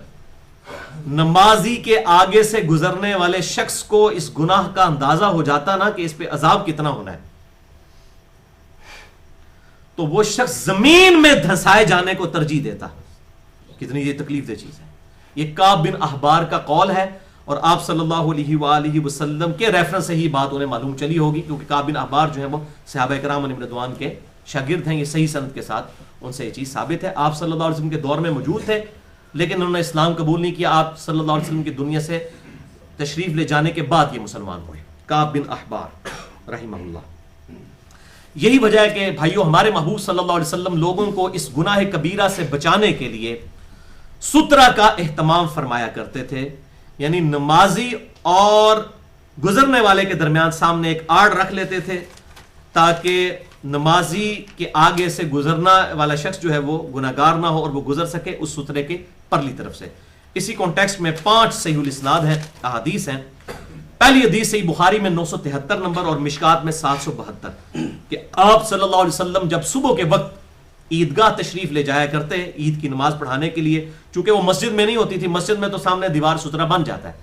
نمازی کے آگے سے گزرنے والے شخص کو اس گناہ کا اندازہ ہو جاتا نا کہ اس پہ عذاب کتنا ہونا ہے، تو وہ شخص زمین میں دھسائے جانے کو ترجیح دیتا۔ کتنی یہ تکلیف دہ چیز ہے۔ یہ کعب بن احبار کا قول ہے، اور آپ صلی اللہ علیہ وآلہ وسلم کے ریفرنس سے ہی بات انہیں معلوم چلی ہوگی، کیونکہ کعب بن احبار جو ہیں وہ صحابہ کرام علیہم رضوان کے شاگرد ہیں۔ یہ صحیح سند کے ساتھ ان سے یہ چیز ثابت ہے۔ آپ صلی اللہ علیہ وسلم کے دور میں موجود تھے، لیکن انہوں نے اسلام قبول نہیں کیا۔ آپ صلی اللہ علیہ وسلم کی دنیا سے تشریف لے جانے کے بعد یہ مسلمان ہوئے، کعب بن احبار رحمہ اللہ۔ یہی وجہ ہے کہ بھائیو ہمارے محبوب صلی اللہ علیہ وسلم لوگوں کو اس گناہ کبیرہ سے بچانے کے لیے سترہ کا اہتمام فرمایا کرتے تھے، یعنی نمازی اور گزرنے والے کے درمیان سامنے ایک آڑ رکھ لیتے تھے تاکہ نمازی کے آگے سے گزرنا والا شخص جو ہے وہ گناہگار نہ ہو اور وہ گزر سکے اس سترے کے پرلی طرف سے۔ اسی کانٹیکسٹ میں 5 صحیح الاسناد ہیں، احادیث ہیں۔ پہلی حدیث صحیح بخاری میں 973 نمبر اور مشکات میں 772، کہ آپ صلی اللہ علیہ وسلم جب صبح کے وقت عیدگاہ تشریف لے جایا کرتے عید کی نماز پڑھانے کے لیے، چونکہ وہ مسجد میں نہیں ہوتی تھی، مسجد میں تو سامنے دیوار سترہ بن جاتا ہے،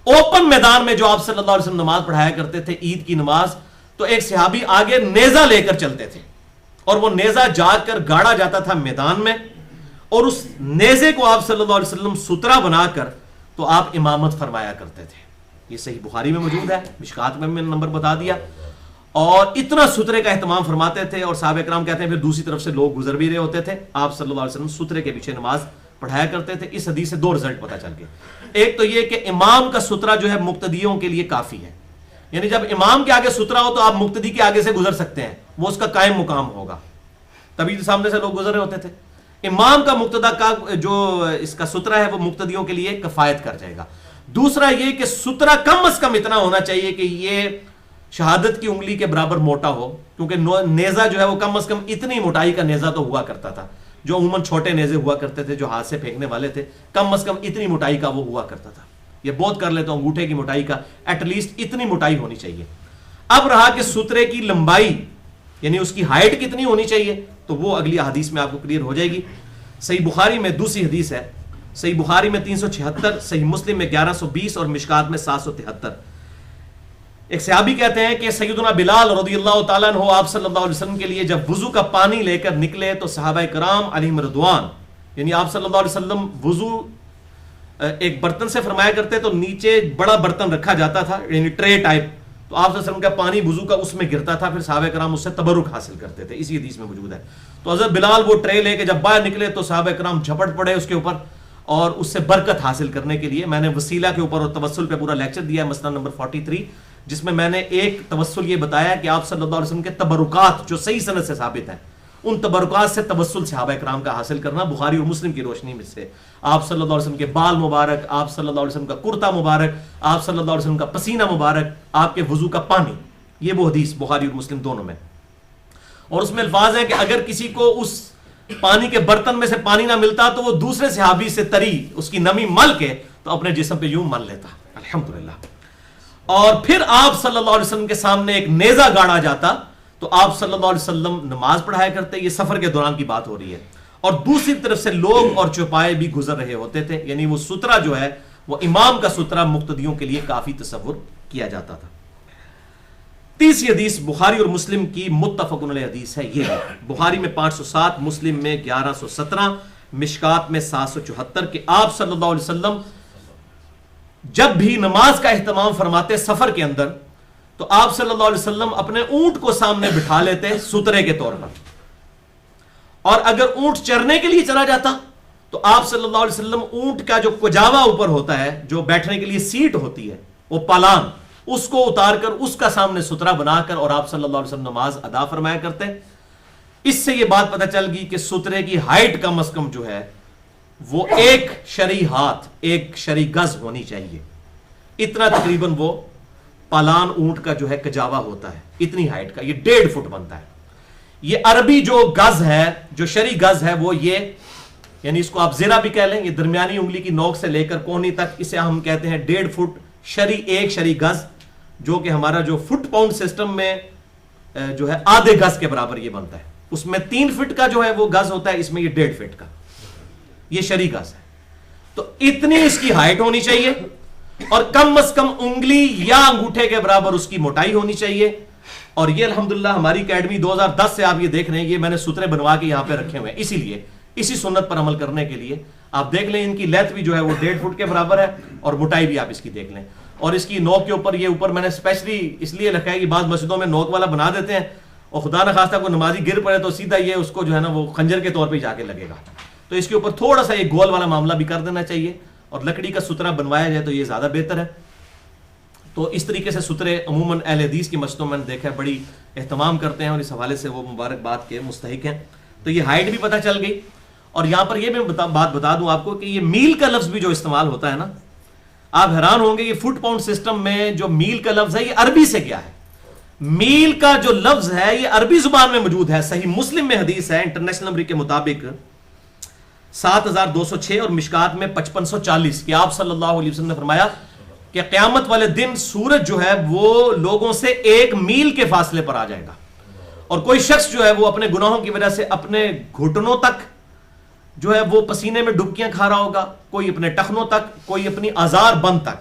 اوپن میدان میں جو آپ صلی اللہ علیہ وسلم نماز پڑھایا کرتے تھے عید کی نماز، تو ایک صحابی آگے نیزہ لے کر چلتے تھے، اور وہ نیزہ جا کر گاڑا جاتا تھا میدان میں، اور اس نیزے کو آپ صلی اللہ علیہ وسلم سترہ بنا کر تو آپ امامت فرمایا کرتے تھے۔ یہ صحیح بخاری میں موجود ہے، مشکات میں میں نے نمبر بتا دیا، اور اتنا سترے کا اہتمام فرماتے تھے، اور صحابہ کرام کہتے ہیں پھر دوسری طرف سے لوگ گزر بھی رہے ہوتے تھے، آپ صلی اللہ علیہ وسلم سترے کے پیچھے نماز پڑھایا کرتے تھے۔ اس حدیث سے 2 رزلٹ پتہ چل گئے۔ ایک تو یہ کہ امام کا سترہ جو ہے مقتدیوں کے لیے کافی ہے، یعنی جب امام کے آگے سترہ ہو تو آپ مقتدی کے آگے سے گزر سکتے ہیں، وہ اس کا قائم مقام ہوگا، تبھی تو سامنے سے لوگ گزر رہے ہوتے تھے۔ امام کا مقتدا کا جو اس کا سترہ ہے وہ مقتدیوں کے لیے کفایت کر جائے گا۔ دوسرا یہ کہ سترہ کم از کم اتنا ہونا چاہیے کہ یہ شہادت کی انگلی کے برابر موٹا ہو، کیونکہ نیزہ جو ہے وہ کم از کم اتنی موٹائی کا نیزہ تو ہوا کرتا تھا، جو عموماً چھوٹے نیزے ہوا کرتے تھے جو ہاتھ سے پھینکنے والے تھے، کم از کم اتنی موٹائی کا وہ ہوا کرتا تھا۔ یہ بہت کر لیتا ہوں انگوٹھے کی موٹائی کا، ایٹ لیسٹ اتنی موٹائی ہونی چاہیے۔ اب رہا کہ سترے کی لمبائی یعنی اس کی ہائٹ کتنی ہونی چاہیے، تو وہ اگلی حدیث میں آپ کو کلیئر ہو جائے گی۔ صحیح بخاری میں دوسری حدیث ہے، صحیح بخاری میں 376، صحیح مسلم میں 1120 اور مشکات میں 773۔ ایک صحابی کہتے ہیں کہ سیدنا بلال رضی اللہ تعالیٰ عنہ آپ صلی اللہ علیہ وسلم کے لیے جب وضو کا پانی لے کر نکلے تو صحابہ کرام علیہم رضوان، یعنی آپ صلی اللہ علیہ وسلم وضو ایک برتن سے فرمایا کرتے تو نیچے بڑا برتن رکھا جاتا تھا، یعنی ٹرے ٹائپ، تو آپ صلی اللہ علیہ وسلم کا پانی وضو کا اس میں گرتا تھا، پھر صحابہ کرام اس سے تبرک حاصل کرتے تھے، اسی حدیث میں موجود ہے۔ تو حضرت بلال وہ ٹرے لے کے جب باہر نکلے تو صحابہ کرام جھپٹ پڑے اس کے اوپر، اور اس سے برکت حاصل کرنے کے لیے۔ میں نے وسیلہ کے اوپر اور توسل پہ پورا لیکچر دیا ہے، مسئلہ نمبر 43، جس میں نے ایک توسل یہ بتایا کہ آپ صلی اللہ علیہ وسلم کے تبرکات جو صحیح سند سے ثابت ہیں، ان تبرکات سے توسل صحابہ کرام کا حاصل کرنا، بخاری اور مسلم کی روشنی میں سے آپ صلی اللہ علیہ وسلم کے بال مبارک، آپ صلی اللہ علیہ وسلم کا کرتا مبارک، آپ صلی اللہ علیہ وسلم کا پسینہ مبارک، آپ کے وضو کا پانی، یہ وہ حدیث بخاری اور مسلم دونوں میں۔ اور اس میں الفاظ ہیں کہ اگر کسی کو اس پانی کے برتن میں سے پانی نہ ملتا تو وہ دوسرے صحابی سے تری اس کی نمی مل کے تو اپنے جسم پہ یوں مل لیتا، الحمدللہ۔ اور پھر آپ صلی اللہ علیہ وسلم کے سامنے ایک نیزہ گاڑا جاتا تو آپ صلی اللہ علیہ وسلم نماز پڑھایا کرتے، یہ سفر کے دوران کی بات ہو رہی ہے، اور دوسری طرف سے لوگ اور چوپائے بھی گزر رہے ہوتے تھے، یعنی وہ سترہ جو ہے وہ امام کا سترہ مقتدیوں کے لیے کافی تصور کیا جاتا تھا۔ تیسری حدیث بخاری اور مسلم کی متفق علیہ حدیث ہے، یہ بخاری میں 507، مسلم میں 1117، مشکات میں 774، کہ آپ صلی اللہ علیہ وسلم جب بھی نماز کا اہتمام فرماتے سفر کے اندر تو آپ صلی اللہ علیہ وسلم اپنے اونٹ کو سامنے بٹھا لیتے سترے کے طور پر، اور اگر اونٹ چرنے کے لیے چلا جاتا تو آپ صلی اللہ علیہ وسلم اونٹ کا جو کجاوا اوپر ہوتا ہے، جو بیٹھنے کے لیے سیٹ ہوتی ہے، وہ پالان، اس کو اتار کر اس کا سامنے سترہ بنا کر اور آپ صلی اللہ علیہ وسلم نماز ادا فرمایا کرتے۔ اس سے یہ بات پتہ چل گئی کہ سترے کی ہائٹ کم از کم جو ہے وہ 1 شرعی ہاتھ، 1 شرعی گز ہونی چاہیے، اتنا تقریباً وہ پالان اونٹ کا جو ہے کجاوا ہوتا ہے، اتنی ہائٹ کا، یہ 1.5 فٹ بنتا ہے۔ یہ عربی جو گز ہے، جو شرعی گز ہے، وہ یہ، یعنی اس کو آپ زیرہ بھی کہہ لیں، یہ درمیانی انگلی کی نوک سے لے کر کونی تک، اسے ہم کہتے ہیں 1.5 فٹ شرعی، 1 شرعی گز جو کہ ہمارا جو فٹ پاؤنڈ سسٹم میں جو ہے آدھے گز کے برابر یہ بنتا ہے. اس میں 3 فٹ کا جو ہے وہ گز ہوتا ہے, اس میں یہ 1.5 فٹ کا, یہ شرعی گز ہے. تو اتنی اس کی ہائٹ ہونی چاہیے اور کم از کم انگلی یا انگوٹھے کے برابر اس کی موٹائی ہونی چاہیے. اور یہ الحمدللہ ہماری اکیڈمی 2010 سے آپ یہ دیکھ رہے ہیں, یہ میں نے سترے بنوا کے یہاں پہ رکھے ہوئے ہیں, اسی لیے اسی سنت پر عمل کرنے کے لیے. آپ دیکھ لیں ان کی لیتھ بھی جو ہے وہ 1.5 فٹ کے برابر ہے اور موٹائی بھی آپ اس کی دیکھ لیں. اور اس کی نوک کے اوپر, یہ اوپر میں نے اسپیشلی اس لیے رکھا ہے کہ بعض مسجدوں میں نوک والا بنا دیتے ہیں اور خدا نخواستہ کوئی نمازی گر پڑے تو سیدھا یہ اس کو جو ہے نا وہ خنجر کے طور پہ جا کے لگے گا. تو اس کے اوپر تھوڑا سا یہ گول والا معاملہ بھی کر دینا چاہیے اور لکڑی کا سترا بنوایا جائے تو یہ زیادہ بہتر ہے. تو اس طریقے سے سترے عموماً اہل حدیث کی مسجدوں میں نے دیکھا ہے بڑی اہتمام کرتے ہیں اور اس حوالے سے وہ مبارکباد کے مستحق ہیں. تو یہ ہائٹ بھی پتہ چل گئی. اور یہاں پر یہ میں بات بتا دوں آپ کو کہ یہ میل کا لفظ بھی جو استعمال ہوتا ہے نا, آپ حیران ہوں گے یہ فٹ پاؤنڈ سسٹم میں جو میل کا لفظ ہے یہ عربی سے کیا ہے. میل کا جو لفظ ہے یہ عربی زبان میں موجود ہے. صحیح مسلم میں حدیث ہے انٹرنیشنل نمبر کے مطابق 7206 اور مشکات میں 5540 کہ آپ صلی اللہ علیہ وسلم نے فرمایا کہ قیامت والے دن سورج جو ہے وہ لوگوں سے 1 میل کے فاصلے پر آ جائے گا اور کوئی شخص جو ہے وہ اپنے گناہوں کی وجہ سے اپنے گھٹنوں تک جو ہے وہ پسینے میں ڈبکیاں کھا رہا ہوگا, کوئی اپنے ٹخنوں تک, کوئی اپنی آزار بند تک.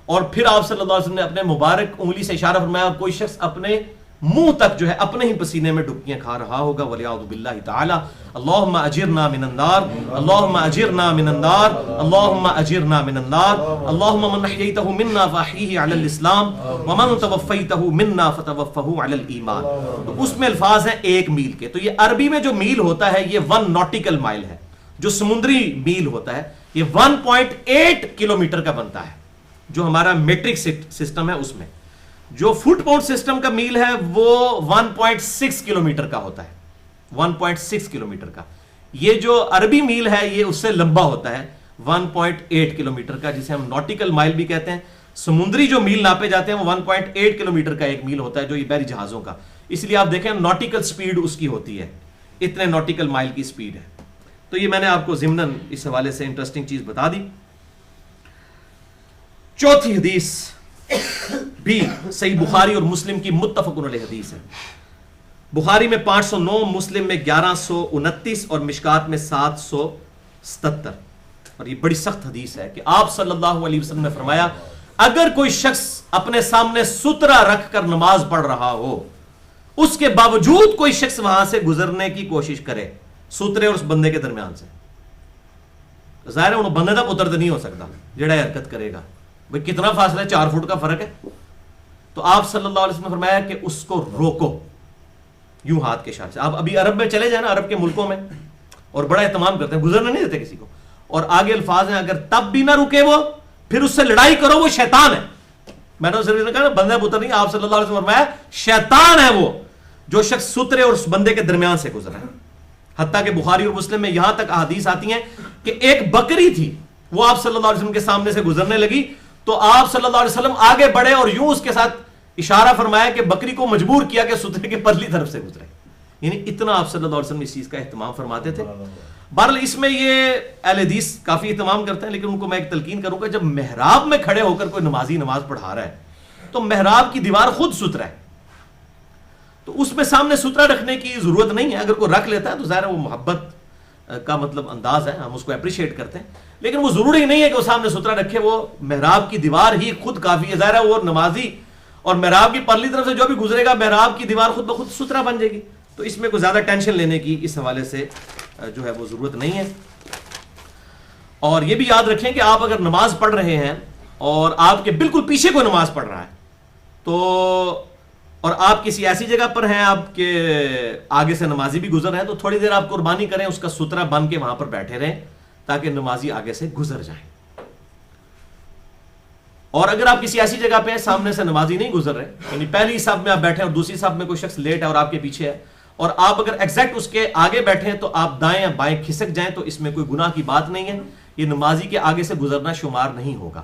اور پھر آپ صلی اللہ علیہ وسلم نے اپنے مبارک انگلی سے اشارہ فرمایا اور کوئی شخص اپنے منہ تک جو ہے اپنے ہی پسینے میں ڈبکیاں کھا رہا ہوگا. وَلِعَوْذُ بِاللَّهِ تَعَالَى اللہم اجرنا من النار اللہم اجرنا من النار اللہم اجرنا من النار اللہم من احییتہ منا فاحیہ علی الاسلام ومن توفیتہ منا فتوفہ علی الایمان. تو اس میں الفاظ ہیں 1 میل کے. تو یہ عربی میں جو میل ہوتا ہے یہ 1 نوٹیکل مائل ہے. جو سمندری میل ہوتا ہے یہ 1.8 کلومیٹر کا بنتا ہے جو ہمارا میٹرک سسٹم ہے اس میں. جو فٹ پاؤنڈ سسٹم کا میل ہے وہ 1.6 کلومیٹر کا ہوتا ہے, 1.6 کلومیٹر کا. یہ جو عربی میل ہے یہ اس سے لمبا ہوتا ہے 1.8 کلومیٹر کا, جسے ہم نوٹیکل مائل بھی کہتے ہیں. سمندری جو میل ناپے جاتے ہیں وہ 1.8 کلومیٹر کا ایک میل ہوتا ہے جو یہ بحری جہازوں کا. اس لیے آپ دیکھیں نوٹیکل سپیڈ اس کی ہوتی ہے, اتنے نوٹیکل مائل کی سپیڈ ہے. تو یہ میں نے آپ کو ضمناً اس حوالے سے انٹرسٹنگ چیز بتا دی. چوتھی حدیث بھی صحیح بخاری اور مسلم کی متفق علیہ حدیث ہے. بخاری میں 509, مسلم میں 1129 اور مشکات میں 777. اور یہ بڑی سخت حدیث ہے کہ آپ صلی اللہ علیہ وسلم نے فرمایا اگر کوئی شخص اپنے سامنے سترا رکھ کر نماز پڑھ رہا ہو, اس کے باوجود کوئی شخص وہاں سے گزرنے کی کوشش کرے سترے اور اس بندے کے درمیان سے, ظاہر ہے انہوں بندے کا پتر تو نہیں ہو سکتا جڑا حرکت کرے گا. بھئی کتنا فاصلہ ہے, 4 فٹ کا فرق ہے. تو آپ صلی اللہ علیہ وسلم نے فرمایا کہ اس کو روکو یوں ہاتھ کے اشارے سے. آپ ابھی عرب میں چلے جائیں نا, عرب کے ملکوں میں, اور بڑا اہتمام کرتے ہیں, گزرنے نہیں دیتے کسی کو. اور آگے الفاظ ہیں اگر تب بھی نہ رکے وہ, پھر اس سے لڑائی کرو, وہ شیطان ہے. میں نے صرف کہا بندہ پتر نہیں, آپ صلی اللہ علیہ وسلم نے فرمایا شیطان ہے وہ جو شخص سترے اور اس بندے کے درمیان سے گزرا ہے. حتیٰ کہ بخاری اور مسلم میں یہاں تک احادیث آتی ہیں کہ ایک بکری تھی وہ آپ صلی اللہ علیہ وسلم کے سامنے سے گزرنے لگی تو آپ صلی اللہ علیہ وسلم آگے بڑھے اور یوں اس کے ساتھ اشارہ فرمایا کہ بکری کو مجبور کیا کہ سترے کے پرلی طرف سے گزرے. یعنی اتنا آپ صلی اللہ علیہ وسلم اس چیز کا اہتمام فرماتے تھے. بہرحال اس میں یہ اہل حدیث کافی اہتمام کرتے ہیں, لیکن ان کو میں ایک تلقین کروں گا, جب محراب میں کھڑے ہو کر کوئی نمازی نماز پڑھا رہا ہے تو محراب کی دیوار خود سترا ہے, تو اس میں سامنے سترا رکھنے کی ضرورت نہیں ہے. اگر کوئی رکھ لیتا ہے تو ظاہر وہ محبت کا مطلب انداز ہے, ہم اس کو اپریشیٹ کرتے ہیں, لیکن وہ ضروری نہیں ہے کہ وہ سامنے سترا رکھے. وہ محراب کی دیوار ہی خود کافی ہے. ظاہر ہے وہ نمازی اور محراب کی پرلی طرف سے جو بھی گزرے گا محراب کی دیوار خود بخود سترا بن جائے گی. تو اس میں کوئی زیادہ ٹینشن لینے کی اس حوالے سے جو ہے وہ ضرورت نہیں ہے. اور یہ بھی یاد رکھیں کہ آپ اگر نماز پڑھ رہے ہیں اور آپ کے بالکل پیچھے کوئی نماز پڑھ رہا ہے تو, اور آپ کسی ایسی جگہ پر ہیں, آپ کے آگے سے نمازی بھی گزر رہے ہیں, تو تھوڑی دیر آپ قربانی کریں, اس کا سترا بن کے وہاں پر بیٹھے رہیں تاکہ نمازی آگے سے گزر جائیں. اور اگر آپ کسی ایسی جگہ پہ ہیں سامنے سے نمازی نہیں گزر رہے, یعنی پہلی صف میں آپ بیٹھے اور دوسری صف میں کوئی شخص لیٹ ہے اور آپ کے پیچھے ہے, اور آپ اگر ایگزیکٹ اس کے آگے بیٹھے ہیں تو آپ دائیں یا بائیں کھسک جائیں تو اس میں کوئی گناہ کی بات نہیں ہے. یہ نمازی کے آگے سے گزرنا شمار نہیں ہوگا.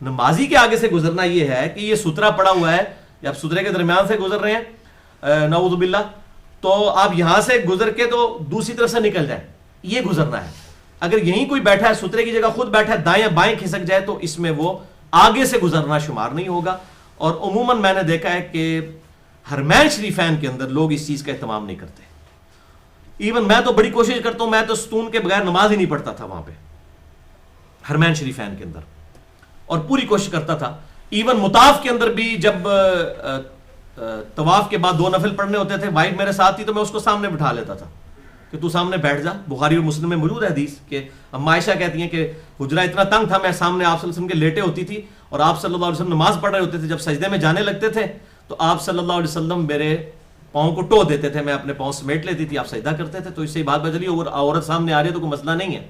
نمازی کے آگے سے گزرنا یہ ہے کہ یہ سترا پڑا ہوا ہے یا آپ سترے کے درمیان سے گزر رہے ہیں نعوذ باللہ, تو آپ یہاں سے گزر کے تو دوسری طرف سے نکل جائیں, یہ گزرنا ہے. اگر یہیں کوئی بیٹھا ہے سترے کی جگہ خود بیٹھا ہے, دائیں بائیں کھسک جائے تو اس میں وہ آگے سے گزرنا شمار نہیں ہوگا. اور عموماً میں نے دیکھا ہے کہ حرمین شریفین کے اندر لوگ اس چیز کا اہتمام نہیں کرتے. ایون میں تو بڑی کوشش کرتا ہوں, میں تو ستون کے بغیر نماز ہی نہیں پڑھتا تھا وہاں پہ حرمین شریفین کے اندر, اور پوری کوشش کرتا تھا. ایون مطاف کے اندر بھی جب طواف کے بعد 2 نفل پڑھنے ہوتے تھے, وائف میرے ساتھ تھی تو میں اس کو سامنے بٹھا لیتا تھا کہ تو سامنے بیٹھ جا. بخاری اور مسلم میں موجود ہے حدیث کہ اما عائشہ کہتی ہیں کہ حجرہ اتنا تنگ تھا, میں سامنے آپ صلی اللہ علیہ وسلم کے لیٹے ہوتی تھی اور آپ صلی اللہ علیہ وسلم نماز پڑھ رہے ہوتے تھے. جب سجدے میں جانے لگتے تھے تو آپ صلی اللہ علیہ وسلم میرے پاؤں کو ٹو دیتے تھے, میں اپنے پاؤں سمیٹ لیتی تھی, آپ سجدہ کرتے تھے. تو اس سے ہی بات بدلی, اور عورت سامنے آ رہی ہے تو کوئی مسئلہ نہیں ہے.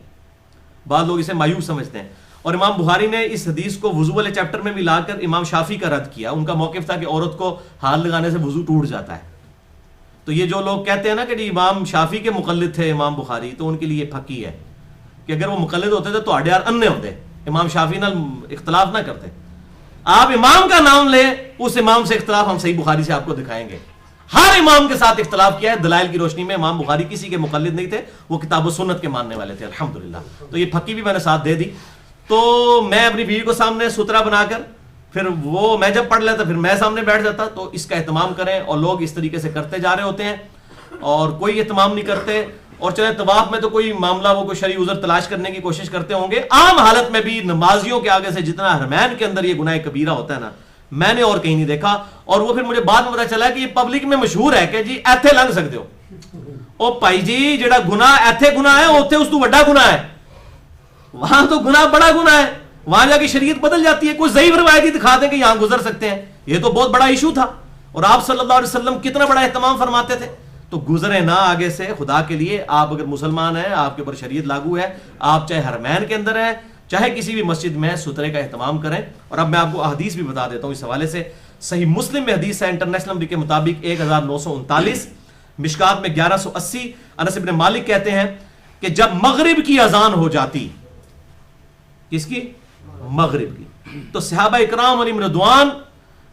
بعض لوگ اسے مایوس سمجھتے ہیں. اور امام بخاری نے اس حدیث کو وضو والے چیپٹر میں بھی لا کر امام شافعی کا رد کیا. ان کا موقف تھا کہ عورت کو ہاتھ لگانے سے وضو ٹوٹ جاتا ہے. تو یہ جو لوگ کہتے ہیں نا کہ امام شافعی کے مقلد تھے امام بخاری, تو ان کے لیے پھکی ہے کہ اگر وہ مقلد ہوتے تھے تو آڈے یار انے ہوتے, امام شافعی نال اختلاف نہ کرتے. آپ امام کا نام لیں, اس امام سے اختلاف ہم صحیح بخاری سے آپ کو دکھائیں گے. ہر امام کے ساتھ اختلاف کیا ہے دلائل کی روشنی میں. امام بخاری کسی کے مقلد نہیں تھے, وہ کتاب و سنت کے ماننے والے تھے الحمدللہ. تو یہ پھکی بھی میں نے ساتھ دے دی. تو میں اپنی بیوی کو سامنے سترا بنا کر, پھر وہ میں جب پڑھ لیتا پھر میں سامنے بیٹھ جاتا. تو اس کا اہتمام کریں, اور لوگ اس طریقے سے کرتے جا رہے ہوتے ہیں اور کوئی اہتمام نہیں کرتے. اور چلے طواف میں تو کوئی معاملہ وہ کوئی شرعی عذر تلاش کرنے کی کوشش کرتے ہوں گے. عام حالت میں بھی نمازیوں کے آگے سے جتنا حرمین کے اندر یہ گناہ کبیرہ ہوتا ہے نا, میں نے اور کہیں نہیں دیکھا. اور وہ پھر مجھے بعد میں پتا چلا کہ یہ پبلک میں مشہور ہے کہ جی ایتھے لنگ سکتے ہو. او بھائی جی جڑا گناہ ایتھے گناہ ہے اوتھے اس تو بڑا گناہ ہے, وہاں تو گناہ بڑا گناہ ہے, وہاں جا کے شریعت بدل جاتی ہے. کوئی ضعیف روایت ہی دکھا دیں کہ یہاں گزر سکتے ہیں. یہ تو بہت بڑا ایشو تھا, اور آپ صلی اللہ علیہ وسلم کتنا بڑا اہتمام فرماتے تھے. تو گزرے نہ آگے سے, خدا کے لیے. آپ اگر مسلمان ہیں, آپ کے اوپر شریعت لاگو ہے, آپ چاہے حرمین کے اندر ہیں چاہے کسی بھی مسجد میں, سترے کا اہتمام کریں. اور اب میں آپ کو احادیث بھی بتا دیتا ہوں اس حوالے سے. صحیح مسلم میں حدیث ہے انٹرنیشنل نمبر کے مطابق 1939, مشکات میں 1180. انس بن مالک کہتے ہیں کہ جب مغرب کی اذان ہو جاتی, کس کی؟ مغرب کی, تو صحابہ اکرام علیہم رضوان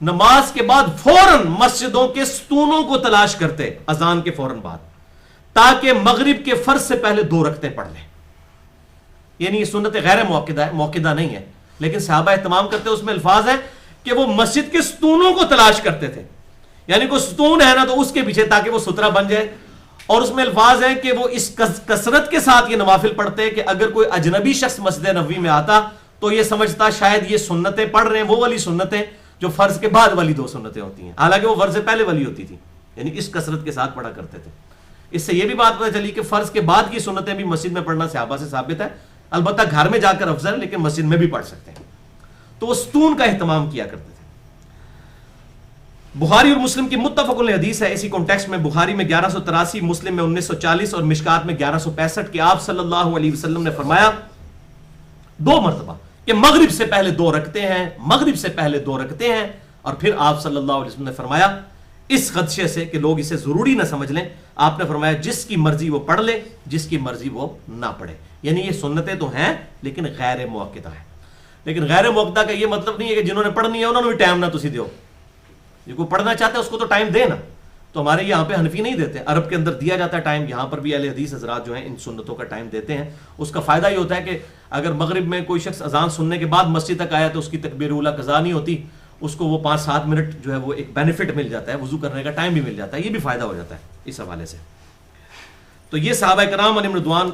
نماز کے بعد فوراً مسجدوں کے ستونوں کو تلاش کرتے اذان کے فوراً بعد, تاکہ مغرب کے فرض سے پہلے 2 رکعتیں پڑھ لیں. یعنی یہ سنت غیر موقدہ ہے, موقدہ نہیں ہے, لیکن صحابہ اہتمام کرتے. اس میں الفاظ ہے کہ وہ مسجد کے ستونوں کو تلاش کرتے تھے, یعنی کوئی ستون ہے نا تو اس کے پیچھے تاکہ وہ سترا بن جائے. اور اس میں الفاظ ہے کہ وہ اس کثرت کے ساتھ یہ نوافل پڑھتے کہ اگر کوئی اجنبی شخص مسجد نبوی میں آتا تو یہ سمجھتا شاید یہ سنتیں پڑھ رہے ہیں, وہ والی سنتیں جو فرض کے بعد والی 2 سنتیں ہوتی ہیں, حالانکہ وہ فرض سے پہلے والی ہوتی تھی. یعنی اس کثرت کے ساتھ پڑھا کرتے تھے. اس سے یہ بھی بات پتہ چلی کہ فرض کے بعد کی سنتیں بھی مسجد میں پڑھنا صحابہ سے ثابت ہے. البتہ گھر میں جا کر افضل ہے, لیکن مسجد میں بھی پڑھ سکتے ہیں. تو وہ ستون کا اہتمام کیا کرتے تھے. بخاری اور مسلم کی متفق علیہ حدیث ہے اسی کانٹیکسٹ میں. بخاری میں 1183, مسلم میں 1940 اور مشکات میں 1165 کہ آپ صلی اللہ علیہ وسلم نے فرمایا 2 مرتبہ کہ مغرب سے پہلے 2 رکعتیں ہیں, مغرب سے پہلے 2 رکعتیں ہیں. اور پھر آپ صلی اللہ علیہ وسلم نے فرمایا اس خدشے سے کہ لوگ اسے ضروری نہ سمجھ لیں, آپ نے فرمایا جس کی مرضی وہ پڑھ لے, جس کی مرضی وہ نہ پڑھے. یعنی یہ سنتیں تو ہیں لیکن غیر موقدہ ہیں. لیکن غیر موقدہ کا یہ مطلب نہیں ہے کہ جنہوں نے پڑھنی ہے انہوں نے بھی ٹائم نہ تسی دیو. جو کوئی پڑھنا چاہتا ہے اس کو تو ٹائم دے نا. تو ہمارے یہاں پہ حنفی نہیں دیتے, عرب کے اندر دیا جاتا ہے ٹائم. یہاں پر بھی اہل حدیث حضرات جو ہیں ان سنتوں کا ٹائم دیتے ہیں. اس کا فائدہ یہ ہوتا ہے کہ اگر مغرب میں کوئی شخص اذان سننے کے بعد مسجد تک آیا تو اس کی تکبیر اولیٰ قضا نہیں ہوتی, اس کو وہ 5-7 منٹ جو ہے وہ ایک بینیفٹ مل جاتا ہے, وضو کرنے کا ٹائم بھی مل جاتا ہے. یہ بھی فائدہ ہو جاتا ہے اس حوالے سے. تو یہ صحابہ کرام علیہم رضوان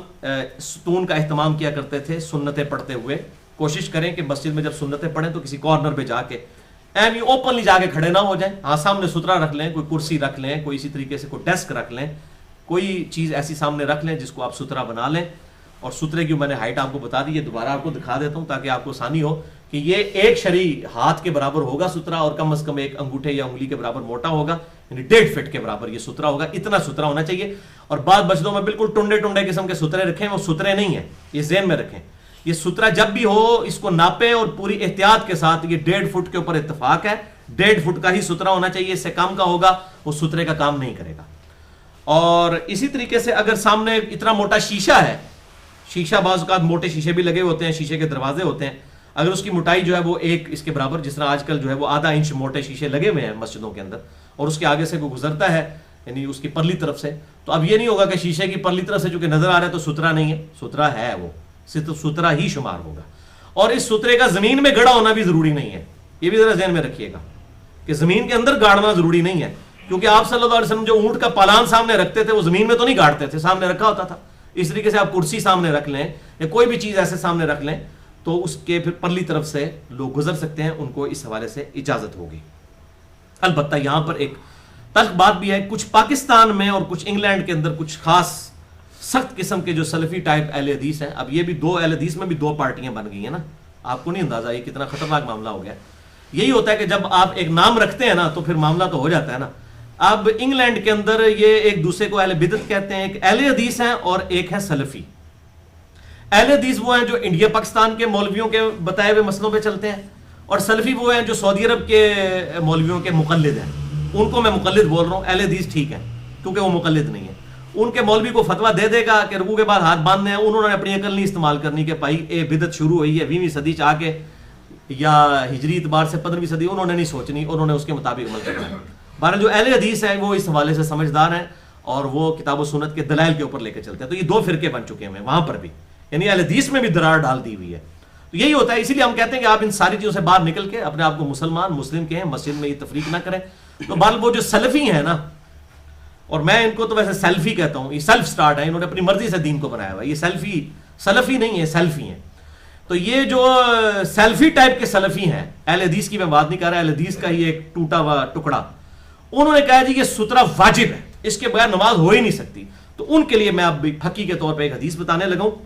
ستون کا اہتمام کیا کرتے تھے سنتیں پڑھتے ہوئے. کوشش کریں کہ مسجد میں جب سنتیں پڑھیں تو کسی کارنر پہ جا کے ایم اوپنلی جا کے کھڑے نہ ہو جائیں. ہاں سامنے سترا رکھ لیں, کوئی کرسی رکھ لیں, کوئی اسی طریقے سے کوئی ڈیسک رکھ لیں, کوئی چیز ایسی سامنے رکھ لیں جس کو آپ سترا بنا لیں. اور سترے کی میں نے ہائٹ آپ کو بتا دی, یہ دوبارہ آپ کو دکھا دیتا ہوں تاکہ آپ کو آسانی ہو کہ یہ ایک شرعی ہاتھ کے برابر ہوگا سترا, اور کم از کم ایک انگوٹھے یا انگلی کے برابر موٹا ہوگا, یعنی 1.5 فٹ کے برابر یہ سترا ہوگا. اتنا سترا ہونا چاہیے. اور بعض مسجدوں میں بالکل ٹنڈے ٹنڈے قسم کے سترے رکھیں, وہ سترے نہیں ہیں, یہ ذہن میں رکھیں. یہ سترا جب بھی ہو اس کو ناپیں اور پوری احتیاط کے ساتھ. یہ 1.5 فٹ کے اوپر اتفاق ہے, 1.5 فٹ کا ہی سترا ہونا چاہیے. اس سے کم کا ہوگا وہ سترے کا کام نہیں کرے گا. اور اسی طریقے سے اگر سامنے اتنا موٹا شیشہ ہے, شیشہ بعض اوقات موٹے شیشے بھی لگے ہوتے ہیں, شیشے کے دروازے ہوتے ہیں, اگر اس کی موٹائی جو ہے وہ ایک اس کے برابر, جس طرح آج کل جو ہے وہ ½ انچ موٹے شیشے لگے ہوئے ہیں مسجدوں کے اندر, اور اس کے آگے سے کوئی گزرتا ہے یعنی اس کی پرلی طرف سے, تو اب یہ نہیں ہوگا کہ شیشے کی پرلی طرف سے چونکہ نظر آ رہا ہے تو سترا نہیں ہے, سترا ہے, وہ سترا ہی شمار ہوگا. اور اس سترے کا زمین میں گڑا ہونا بھی ضروری نہیں ہے, یہ بھی ذرا ذہن میں رکھیے گا. کہ زمین کے اندر گاڑنا ضروری نہیں ہے، کیونکہ آپ صلی اللہ علیہ وسلم جو اونٹ کا پالان سامنے رکھتے تھے وہ زمین میں تو نہیں گاڑتے تھے، سامنے رکھا ہوتا تھا. اس طریقے سے آپ کرسی سامنے رکھ لیں یا کوئی بھی چیز ایسے سامنے رکھ لیں تو اس کے پھر پرلی طرف سے لوگ گزر سکتے ہیں، ان کو اس حوالے سے اجازت ہوگی. البتہ یہاں پر ایک تلخ بات بھی ہے، کچھ پاکستان میں اور کچھ انگلینڈ کے اندر کچھ خاص سخت قسم کے جو سلفی ٹائپ اہل حدیث ہیں. اب یہ بھی دو اہل حدیث میں بھی دو پارٹیاں بن گئی ہیں نا، آپ کو نہیں اندازہ یہ کتنا خطرناک معاملہ ہو گیا. یہی ہوتا ہے کہ جب آپ ایک نام رکھتے ہیں نا تو پھر معاملہ تو ہو جاتا ہے نا. اب انگلینڈ کے اندر یہ ایک دوسرے کو اہل بدعت کہتے ہیں، ایک اہل حدیث ہیں اور ایک ہے سلفی. اہل حدیث وہ ہیں جو انڈیا پاکستان کے مولویوں کے بتائے ہوئے مسئلوں پہ چلتے ہیں، اور سلفی وہ ہیں جو سعودی عرب کے مولویوں کے مقلد ہیں. ان کو میں مقلد بول رہا ہوں، اہل حدیث ٹھیک ہے کیونکہ وہ مقلد نہیں ہے. ان کے مولوی کو فتویٰ دے دے گا کہ رکوع کے بعد ہاتھ باندھنے ہیں، انہوں نے اپنی عقل نہیں استعمال کرنی کہ بھائی اے بدعت شروع ہوئی ہے 20ویں صدی آ کے یا ہجری اعتبار سے 15ویں صدی، انہوں نے نہیں سوچنی، انہوں نے اس کے مطابق عمل کرنا ہے. بہرحال جو اہل حدیث ہیں وہ اس حوالے سے سمجھدار ہیں اور وہ کتاب و سنت کے دلائل کے اوپر لے کے چلتے ہیں. تو یہ دو فرقے بن چکے ہیں وہاں پر بھی، یعنی اہل حدیث میں بھی درار ڈال دی ہوئی ہے. تو یہی ہوتا ہے، اسی لیے ہم کہتے ہیں کہ آپ ان ساری چیزوں سے باہر نکل کے اپنے آپ کو مسلم کہیں، مسجد میں یہ تفریق نہ کریں. تو بہرحال وہ جو سلفی ہیں نا، اور میں ان کو تو ویسے سیلفی کہتا ہوں، یہ سیلف سٹارٹ ہے، انہوں نے اپنی مرضی سے دین کو بنایا ہوا ہے. یہ سلفی نہیں ہے، سیلفی ہیں. تو یہ جو سیلفی ٹائپ کے سلفی ہیں، اہل حدیث کی میں بات نہیں کر رہا، اہل حدیث کا یہ ایک ٹوٹا ہوا ٹکڑا، انہوں نے کہا جی کہ سترہ واجب ہے، اس کے بغیر نماز ہو ہی نہیں سکتی. تو ان کے لیے میں اب حقیقی کے طور پہ ایک حدیث بتانے لگا ہوں.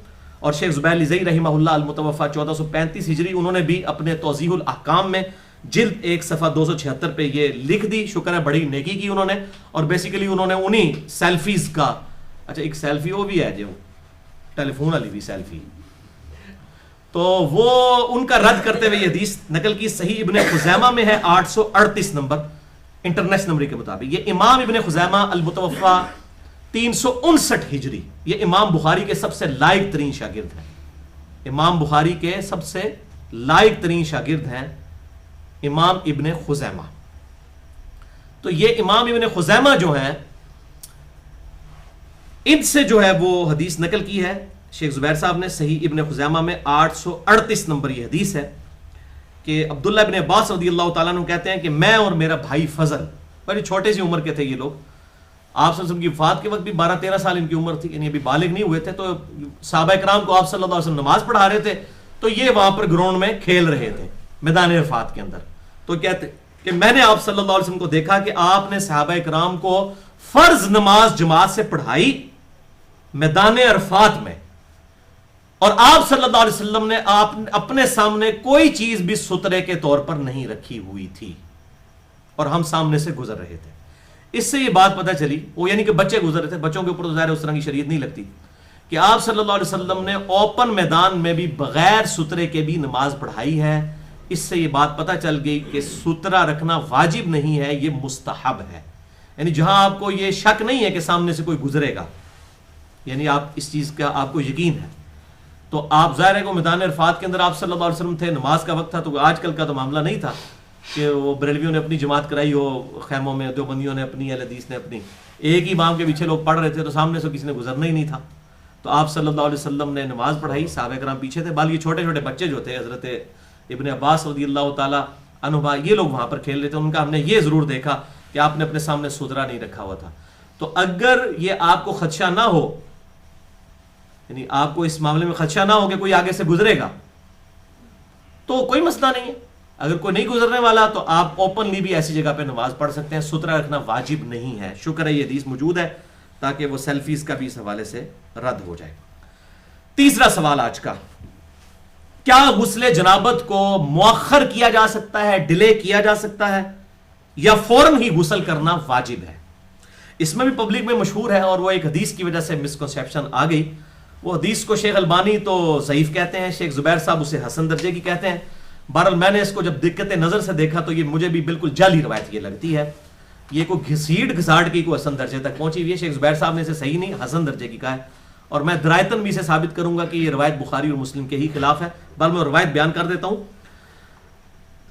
اور شیخ زبیر لزئی رحمہ اللہ المتوفا 1435 ہجری، انہوں نے بھی اپنے توضیح الاحکام میں جلد 1 صفحہ 276 پہ یہ لکھ دی. شکر ہے بڑی نیکی کی انہوں نے. اور بیسیکلی انہوں نے انہی سیلفیز کا، اچھا ایک سیلفی وہ بھی ہے جو ٹیلی فون والی بھی سیلفی، تو وہ ان کا رد کرتے ہوئے یہ حدیث نقل کی. صحیح ابن خزیمہ میں ہے 838 نمبر انٹرنیشنل نمبر کے مطابق. یہ امام ابن خزیمہ المتوفا 359 ہجری، یہ امام بخاری کے سب سے لائق ترین شاگرد ہیں. امام بخاری کے سب سے لائق ترین شاگرد ہیں امام ابن خزیمہ. تو یہ امام ابن خزیمہ جو ہیں، ان سے جو ہے وہ حدیث نقل کی ہے شیخ زبیر صاحب نے. صحیح ابن خزیمہ میں 838 نمبر یہ حدیث ہے کہ عبداللہ ابن عباس رضی اللہ تعالیٰ عنہ کہتے ہیں کہ میں اور میرا بھائی فضل، بڑی چھوٹے سی عمر کے تھے یہ لوگ، آپ صلی اللہ علیہ وسلم کی وفات کے وقت بھی 12-13 سال ان کی عمر تھی، یعنی ابھی بالغ نہیں ہوئے تھے. تو صحابہ کرام کو آپ صلی اللہ علیہ وسلم نماز پڑھا رہے تھے، تو یہ وہاں پر گراؤنڈ میں کھیل رہے تھے میدان عرفات کے اندر. تو کہتے کہ میں نے آپ صلی اللہ علیہ وسلم کو دیکھا کہ آپ نے صحابہ کرام کو فرض نماز جماعت سے پڑھائی میدان عرفات میں، اور آپ صلی اللہ علیہ وسلم نے آپ اپنے سامنے کوئی چیز بھی سترے کے طور پر نہیں رکھی ہوئی تھی، اور ہم سامنے سے گزر رہے تھے. اس سے یہ بات پتہ چلی، وہ یعنی کہ بچے گزر رہے تھے، بچوں کے اوپر تو ظاہر اس طرح کی شریعت نہیں لگتی، کہ آپ صلی اللہ علیہ وسلم نے اوپن میدان میں بھی بغیر سترے کے بھی نماز پڑھائی ہے. اس سے یہ بات پتہ چل گئی کہ سترہ رکھنا واجب نہیں ہے، یہ مستحب ہے. یعنی جہاں آپ کو یہ شک نہیں ہے کہ سامنے سے کوئی گزرے گا، یعنی آپ اس چیز کا آپ کو یقین ہے، تو آپ ظاہر ہے کہ میدان عرفات کے اندر آپ صلی اللہ علیہ وسلم تھے، نماز کا وقت تھا. تو آج کل کا تو معاملہ نہیں تھا کہ وہ بریلویوں نے اپنی جماعت کرائی ہو خیموں میں، دیوبندیوں نے اپنی، اہل حدیث نے اپنی، ایک ہی امام کے پیچھے لوگ پڑھ رہے تھے تو سامنے سے کسی نے گزرنا ہی نہیں تھا. تو آپ صلی اللہ علیہ وسلم نے نماز پڑھائی، صحابہ کرام پیچھے تھے. بال یہ چھوٹے چھوٹے بچے جو تھے، حضرت ابن عباس رضی اللہ تعالیٰ عنہ، یہ لوگ وہاں پر کھیل رہے تھے. ان کا ہم نے یہ ضرور دیکھا کہ آپ نے اپنے سامنے سترہ نہیں رکھا ہوا تھا. تو اگر یہ آپ کو خدشہ نہ ہو، یعنی آپ کو اس معاملے میں خدشہ نہ ہو کہ کوئی آگے سے گزرے گا، تو کوئی مسئلہ نہیں ہے. اگر کوئی نہیں گزرنے والا تو آپ اوپنلی بھی ایسی جگہ پہ نماز پڑھ سکتے ہیں، سترہ رکھنا واجب نہیں ہے. شکر ہے یہ حدیث موجود ہے تاکہ وہ سیلفیز کا بھی اس حوالے سے رد ہو جائے. تیسرا سوال آج کا، کیا غسل جنابت کو مؤخر کیا جا سکتا ہے، ڈیلے کیا جا سکتا ہے، یا فوراً ہی غسل کرنا واجب ہے؟ اس میں بھی پبلک میں مشہور ہے، اور وہ ایک حدیث کی وجہ سے مسکنسیپشن آ گئی. وہ حدیث کو شیخ البانی تو ضعیف کہتے ہیں، شیخ زبیر صاحب اسے حسن درجے کی کہتے ہیں. بہرحال میں نے اس کو جب دقت نظر سے دیکھا تو یہ مجھے بھی بالکل جعلی روایت یہ لگتی ہے. یہ کوئی گھساڑ کی کوئی حسن درجے تک پہنچی ہوئی ہے. شیخ زبیر صاحب نے اسے صحیح نہیں، حسن درجے کی کہا ہے، اور میں درایتن بھی اسے ثابت کروں گا کہ یہ روایت بخاری اور مسلم کے ہی خلاف ہے. بہرحال میں روایت بیان کر دیتا ہوں.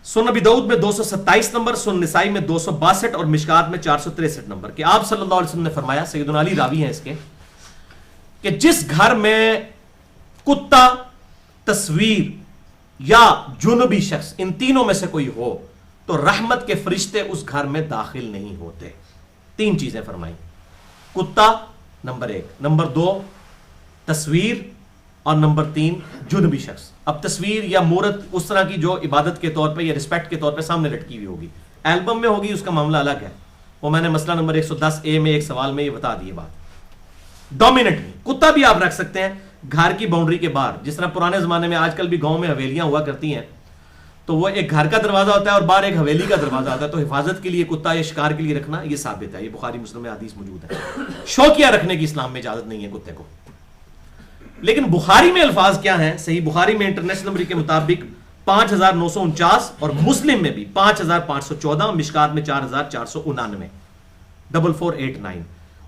سنن ابی داؤد میں 227 نمبر، سنن نسائی میں 262 اور مشکات میں 463 نمبر کہ آپ صلی اللہ علیہ وسلم نے فرمایا، سیدنا علی راوی ہیں اس کے، کہ جس گھر میں کتا، تصویر یا جنبی شخص، ان تینوں میں سے کوئی ہو، تو رحمت کے فرشتے اس گھر میں داخل نہیں ہوتے. 3 چیزیں فرمائی. کتا نمبر 1، نمبر 2 تصویر، اور نمبر 3 جنبی شخص. اب تصویر یا مورت اس طرح کی جو عبادت کے طور پہ یا رسپیکٹ کے طور پہ سامنے لٹکی ہوئی ہوگی، البم میں ہوگی اس کا معاملہ الگ ہے. وہ میں نے مسئلہ نمبر 110A میں ایک سوال میں یہ بتا دی بات. ڈومیننٹ کتا بھی آپ رکھ سکتے ہیں گھر کی باؤنڈری کے باہر، جس طرح پرانے زمانے میں آج کل بھی گاؤں میں حویلیاں ہوا کرتی ہیں، تو وہ ایک گھر کا دروازہ ہوتا ہے اور باہر ایک حویلی کا دروازہ ہوتا ہے، تو حفاظت کے لیے کتا یا شکار کے لیے رکھنا یہ ثابت ہے. یہ بخاری مسلم میں حدیث موجود ہے. شوقیہ رکھنے کی اسلام میں اجازت نہیں ہے کتے کو. لیکن بخاری میں الفاظ کیا ہیں؟ صحیح بخاری میں انٹرنیشنل نمبر کے مطابق 5949 اور مسلم میں بھی 5514، مشکات میں 4499، 4489.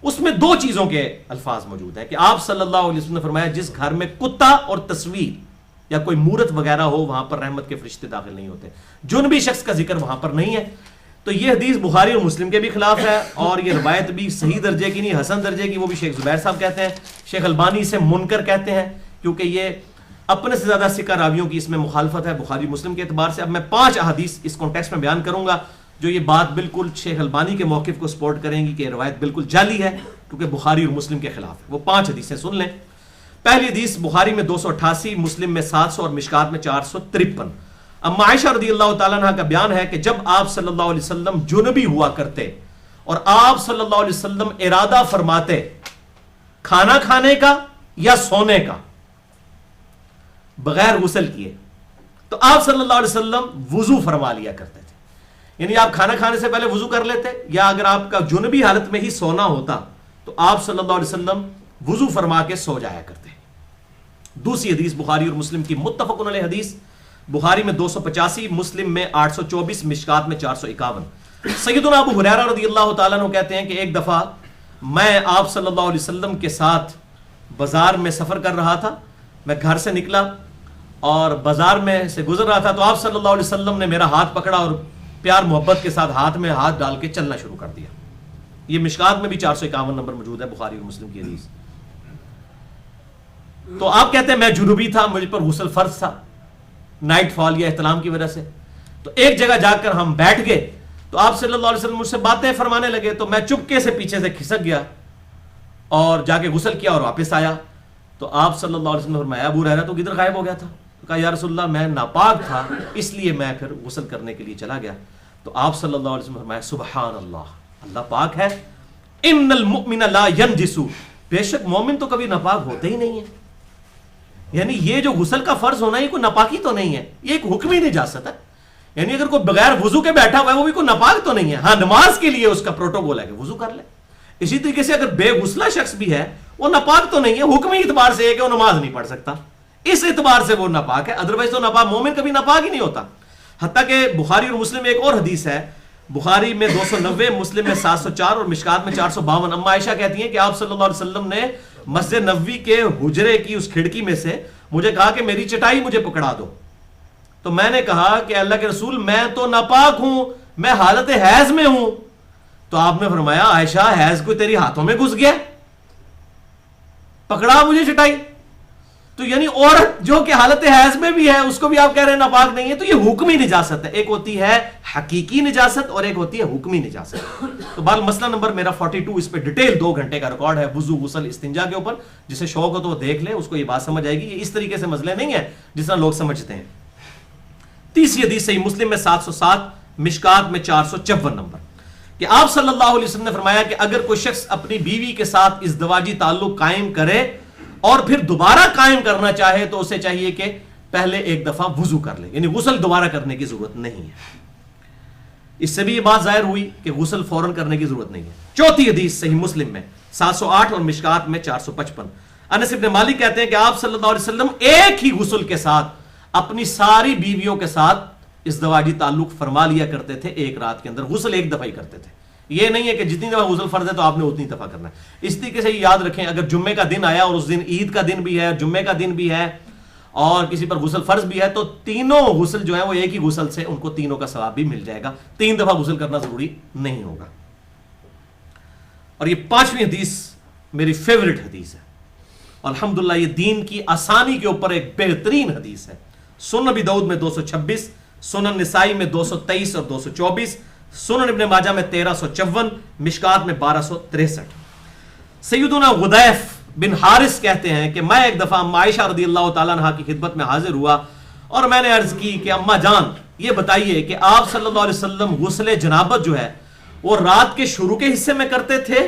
اس میں 2 چیزوں کے الفاظ موجود ہیں کہ آپ صلی اللہ علیہ وسلم نے فرمایا جس گھر میں کتا اور تصویر یا کوئی مورت وغیرہ ہو وہاں پر رحمت کے فرشتے داخل نہیں ہوتے. جنبی شخص کا ذکر وہاں پر نہیں ہے. تو یہ حدیث بخاری اور مسلم کے بھی خلاف ہے، اور یہ روایت بھی صحیح درجے کی نہیں، حسن درجے کی. وہ بھی شیخ زبیر صاحب کہتے ہیں، شیخ البانی اسے منکر کہتے ہیں، کیونکہ یہ اپنے سے زیادہ سکہ راویوں کی اس میں مخالفت ہے بخاری مسلم کے اعتبار سے. اب میں 5 احادیث اس کانٹیکسٹ میں بیان کروں گا جو یہ بات بالکل شیخ البانی کے موقف کو سپورٹ کریں گی کہ یہ روایت بالکل جعلی ہے کیونکہ بخاری اور مسلم کے خلاف ہے. وہ 5 حدیثیں سن لیں. پہلی حدیث بخاری میں 288، مسلم میں 700 اور مشکات میں 453. اما عائشہ رضی اللہ تعالیٰ عنہ کا بیان ہے کہ جب آپ صلی اللہ علیہ وسلم جنبی ہوا کرتے اور آپ صلی اللہ علیہ وسلم ارادہ فرماتے کھانا کھانے کا یا سونے کا بغیر غسل کیے، تو آپ صلی اللہ علیہ وسلم وضو فرما لیا کرتے تھے. یعنی آپ کھانا کھانے سے پہلے وضو کر لیتے، یا اگر آپ کا جنبی حالت میں ہی سونا ہوتا تو آپ صلی اللہ علیہ وسلم وضو فرما کے سو جایا کرتے. دوسری حدیث بخاری اور مسلم کی متفق علیہ حدیث، بخاری میں 285، مسلم میں 824، مشکات میں 451. سیدنا ابو ہریرہ رضی اللہ تعالیٰ عنہ کہتے ہیں کہ ایک دفعہ میں آپ صلی اللہ علیہ وسلم کے ساتھ بازار میں سفر کر رہا تھا. میں گھر سے نکلا اور بازار میں سے گزر رہا تھا تو آپ صلی اللہ علیہ وسلم نے میرا ہاتھ پکڑا اور پیار محبت کے ساتھ ہاتھ میں ہاتھ ڈال کے چلنا شروع کر دیا. یہ مشکات میں بھی 451 نمبر موجود ہے بخاری اور مسلم کی حدیث. تو آپ کہتے ہیں میں جنوبی تھا، مجھ پر غسل فرض تھا نائٹ فال یا احتلام کی وجہ سے. تو ایک جگہ جا کر ہم بیٹھ گئے تو آپ صلی اللہ علیہ وسلم مجھ سے باتیں فرمانے لگے، تو میں چپکے سے پیچھے سے کھسک گیا اور جا کے غسل کیا اور واپس آیا. تو آپ صلی اللہ علیہ وسلم نے فرمایا ابو ہریرہ تو کدھر غائب ہو گیا تھا؟ تو کہا یا رسول اللہ میں ناپاک تھا اس لیے میں پھر غسل کرنے کے لیے چلا گیا. تو آپ صلی اللہ علیہ وسلم نے فرمایا سبحان اللہ، اللہ پاک ہے. ان المؤمن لا ينجس، بے شک مومن تو کبھی ناپاک ہوتے ہی نہیں ہے. یعنی یہ جو غسل کا فرض ہونا یہ کوئی ناپاکی تو نہیں ہے، یہ ایک حکمی نجاست ہے. یعنی اگر کوئی بغیر وضو کے بیٹھا ہوا ہے وہ بھی کوئی ناپاک تو نہیں ہے. ہاں نماز کے لیے اس کا پروٹوکول ہے کہ وضو کر لے. اسی طریقے سے اگر بے غسلہ شخص بھی ہے وہ ناپاک تو نہیں ہے، حکمی اعتبار سے ہے کہ وہ نماز نہیں پڑھ سکتا، اس اعتبار سے وہ ناپاک ہے. ادروائز تو ناپاک مومن کبھی ناپاک ہی نہیں ہوتا. حتیٰ کہ بخاری اور مسلم میں ایک اور حدیث ہے، بخاری میں 290، مسلم میں 704 اور مشکات میں 452. اما عائشہ کہتی ہیں کہ آپ صلی اللہ علیہ وسلم نے مسجد نبوی کے حجرے کی اس کھڑکی میں سے مجھے کہا کہ میری چٹائی مجھے پکڑا دو. تو میں نے کہا کہ اللہ کے رسول میں تو ناپاک ہوں، میں حالت حیض میں ہوں. تو آپ نے فرمایا عائشہ حیض کوئی تیری ہاتھوں میں گھس گیا، پکڑا مجھے چٹائی. تو یعنی عورت جو کہ حالت حیض میں بھی ہے اس کو بھی آپ کہہ رہے ہیں ناپاک نہیں ہے. تو یہ حکمی نجاست ہے، ایک ہوتی ہے حقیقی نجاست اور ایک ہوتی ہے حکمی نجاست. تو بال مسئلہ نمبر میرا 42، اس پہ ڈیٹیل 2 گھنٹے کا ریکارڈ ہے وضو غسل استنجا کے اوپر. جسے شوق ہو تو وہ دیکھ لے، اس کو یہ بات سمجھ آئے گی. یہ اس طریقے سے مسئلے نہیں ہے جس طرح لوگ سمجھتے ہیں. تیسری حدیث صحیح مسلم میں 707، مشکات میں 454 نمبر، کہ آپ صلی اللہ علیہ وسلم نے فرمایا کہ اگر کوئی شخص اپنی بیوی کے ساتھ ازدواجی تعلق قائم کرے اور پھر دوبارہ قائم کرنا چاہے تو اسے چاہیے کہ پہلے ایک دفعہ وضو کر لے، یعنی غسل دوبارہ کرنے کی ضرورت نہیں ہے. اس سے بھی یہ بات ظاہر ہوئی کہ غسل فوراً کرنے کی ضرورت نہیں ہے. چوتھی حدیث صحیح مسلم میں 708 اور مشکات میں 455، انس بن مالک کہتے ہیں کہ آپ صلی اللہ علیہ وسلم ایک ہی غسل کے ساتھ اپنی ساری بیویوں کے ساتھ ازدواجی تعلق فرما لیا کرتے تھے ایک رات کے اندر. غسل ایک دفعہ ہی کرتے تھے، یہ نہیں ہے کہ جتنی دفعہ غسل فرض ہے تو آپ نے اتنی دفعہ کرنا ہے. اس طریقے سے یاد رکھیں اگر جمعے کا دن آیا اور اس دن عید کا دن بھی ہے، جمعے کا دن بھی ہے اور کسی پر غسل فرض بھی ہے تو تینوں غسل جو ہے وہ ایک ہی غسل سے ان کو تینوں کا ثواب بھی مل جائے گا. 3 دفعہ غسل کرنا ضروری نہیں ہوگا. اور یہ 5ویں حدیث میری فیورٹ حدیث ہے، الحمدللہ یہ دین کی آسانی کے اوپر ایک بہترین حدیث ہے. سنن ابی داؤد میں 226، سنن نسائی میں 223 اور 224، سنن ابن ماجہ میں 1354، مشکات میں 1263۔ سیدنا غدیف بن حارث کہتے ہیں کہ میں ایک دفعہ اما عائشہ رضی اللہ تعالیٰ عنہ کی خدمت میں حاضر ہوا اور میں نے عرض کی کہ اما جان یہ بتائیے کہ آپ صلی اللہ علیہ وسلم غسل جنابت جو ہے وہ رات کے شروع کے حصے میں کرتے تھے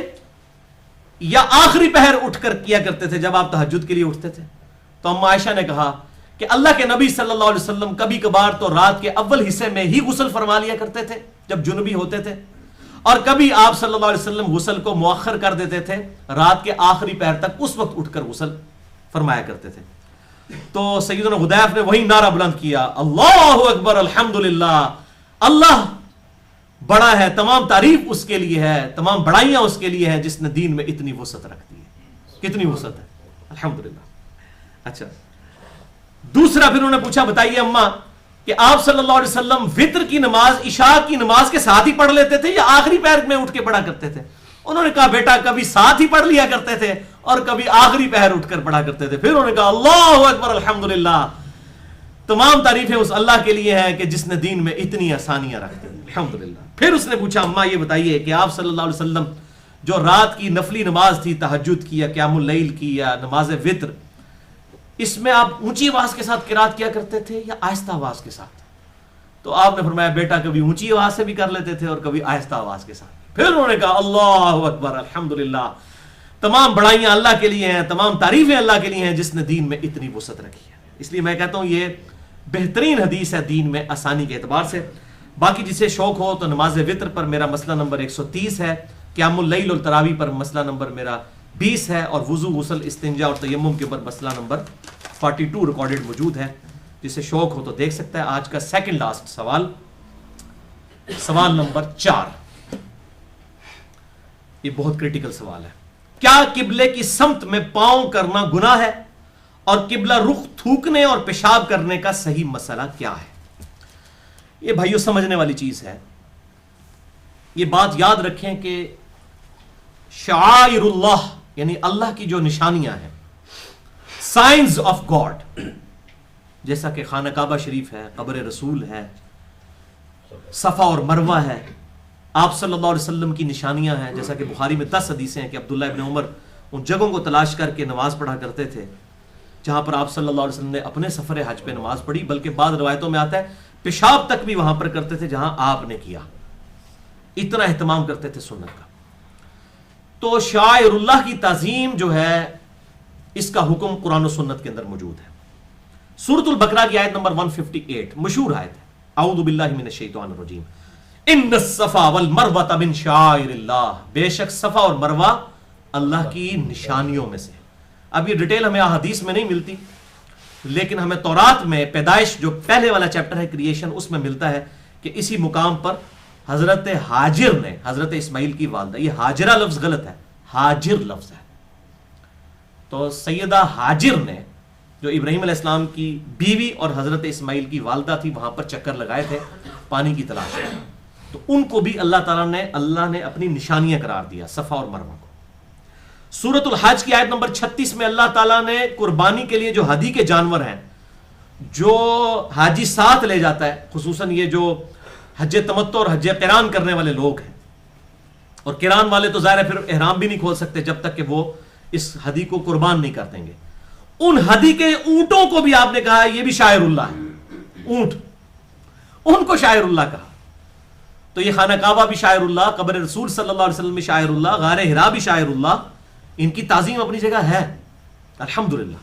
یا آخری پہر اٹھ کر کیا کرتے تھے جب آپ تہجد کے لیے اٹھتے تھے؟ تو اما عائشہ نے کہا کہ اللہ کے نبی صلی اللہ علیہ وسلم کبھی کبھار تو رات کے اول حصے میں ہی غسل فرما لیا کرتے تھے جب جنبی ہوتے تھے، اور کبھی آپ صلی اللہ علیہ وسلم غسل کو مؤخر کر دیتے تھے رات کے آخری پہر تک، اس وقت اٹھ کر غسل فرمایا کرتے تھے۔ تو سیدنا غدیف نے وہی نعرہ بلند کیا، اللہ اکبر الحمدللہ، اللہ بڑا ہے، تمام تعریف اس کے لیے ہے، تمام بڑائیاں اس کے لیے ہیں جس نے دین میں اتنی وسعت رکھ دی ہے۔ کتنی وسعت ہے، الحمدللہ۔ اچھا دوسرا پھر انہوں نے پوچھا بتائیے اماں کہ آپ صلی اللہ علیہ وسلم وتر کی نماز عشاء کی نماز کے ساتھ ہی پڑھ لیتے تھے یا آخری پہر میں اٹھ کے پڑھا کرتے تھے؟ انہوں نے کہا بیٹا کبھی ساتھ ہی پڑھ لیا کرتے تھے اور کبھی آخری پہر اٹھ کر پڑھا کرتے تھے۔ پھر انہوں نے کہا اللہ اکبر الحمدللہ، تمام تعریفیں اس اللہ کے لیے ہیں کہ جس نے دین میں اتنی آسانیاں رکھ دی، الحمدللہ۔ پھر اس نے پوچھا اماں یہ بتائیے کہ آپ صلی اللہ علیہ وسلم جو رات کی نفلی نماز تھی، تہجد کی یا قیام اللیل کی یا نماز وتر، اس میں آپ اونچی آواز کے ساتھ قرات کیا کرتے تھے یا آہستہ آواز کے ساتھ؟ تو آپ نے فرمایا بیٹا کبھی اونچی آواز سے بھی کر لیتے تھے اور کبھی آہستہ آواز کے ساتھ۔ پھر انہوں نے کہا اللہ اکبر الحمدللہ، تمام بڑائیاں اللہ کے لیے ہیں، تمام تعریفیں اللہ کے لیے ہیں جس نے دین میں اتنی وسعت رکھی ہے۔ اس لیے میں کہتا ہوں یہ بہترین حدیث ہے دین میں آسانی کے اعتبار سے۔ باقی جسے شوق ہو تو نماز وتر پر میرا مسئلہ نمبر 130 ہے، قیام اللیل اور تراویح پر مسئلہ نمبر میرا 20 ہے، اور وضو غسل استنجا اور تیمم کے اوپر مسئلہ نمبر 42 ریکارڈڈ موجود ہے، جسے شوق ہو تو دیکھ سکتا ہے۔ آج کا سیکنڈ لاسٹ سوال، سوال نمبر 4، یہ بہت کریٹیکل سوال ہے۔ کیا قبلے کی سمت میں پاؤں کرنا گناہ ہے؟ اور قبلہ رخ تھوکنے اور پیشاب کرنے کا صحیح مسئلہ کیا ہے؟ یہ بھائیو سمجھنے والی چیز ہے۔ یہ بات یاد رکھیں کہ شعائر اللہ یعنی اللہ کی جو نشانیاں ہیں، سائنز آف گاڈ، جیسا کہ خانہ کعبہ شریف ہے، قبر رسول ہے، صفا اور مروہ ہے، آپ صلی اللہ علیہ وسلم کی نشانیاں ہیں، جیسا کہ بخاری میں 10 حدیثیں ہیں کہ عبداللہ ابن عمر ان جگہوں کو تلاش کر کے نماز پڑھا کرتے تھے جہاں پر آپ صلی اللہ علیہ وسلم نے اپنے سفر حج پہ نماز پڑھی، بلکہ بعض روایتوں میں آتا ہے پیشاب تک بھی وہاں پر کرتے تھے جہاں آپ نے کیا، اتنا اہتمام کرتے تھے سنت کا۔ تو شاعر اللہ کی تعظیم جو ہے اس کا حکم قرآن و سنت کے اندر موجود ہے۔ سورۃ البقرہ کی آیت نمبر 158 مشہور آیت ہے، اعوذ باللہ من الشیطان الرجیم، ان الصفا والمروہ من شعائر اللہ، بے شک صفا اور مروہ اللہ کی نشانیوں میں سے۔ اب یہ ڈیٹیل ہمیں احادیث میں نہیں ملتی، لیکن ہمیں تورات میں پیدائش جو پہلے والا چیپٹر ہے کریشن، اس میں ملتا ہے کہ اسی مقام پر حضرت ہاجر نے، حضرت اسماعیل کی والدہ، یہ ہاجرہ لفظ غلط ہے، ہاجر لفظ ہے، تو سیدہ ہاجر نے جو ابراہیم علیہ السلام کی بیوی اور حضرت اسماعیل کی والدہ تھی، وہاں پر چکر لگائے تھے پانی کی تلاش میں، تو ان کو بھی اللہ نے اپنی نشانیاں قرار دیا، صفا اور مروہ کو۔ سورۃ الحج کی آیت نمبر 36 میں اللہ تعالیٰ نے قربانی کے لیے جو ہدی کے جانور ہیں جو حاجی ساتھ لے جاتا ہے، خصوصاً یہ جو حج تمتع اور حج قران کرنے والے لوگ ہیں، اور قران والے تو ظاہر ہے پھر احرام بھی نہیں کھول سکتے جب تک کہ وہ اس ہدی کو قربان نہیں کر دیں گے، ان ہدی کے اونٹوں کو بھی آپ نے کہا یہ بھی شاعر اللہ ہے، اونٹ، ان کو شاعر اللہ کہا۔ تو یہ خانہ کعبہ بھی شاعر اللہ، قبر رسول صلی اللہ علیہ وسلم بھی شاعر اللہ، غار حرا بھی شاعر اللہ، ان کی تعظیم اپنی جگہ ہے الحمدللہ۔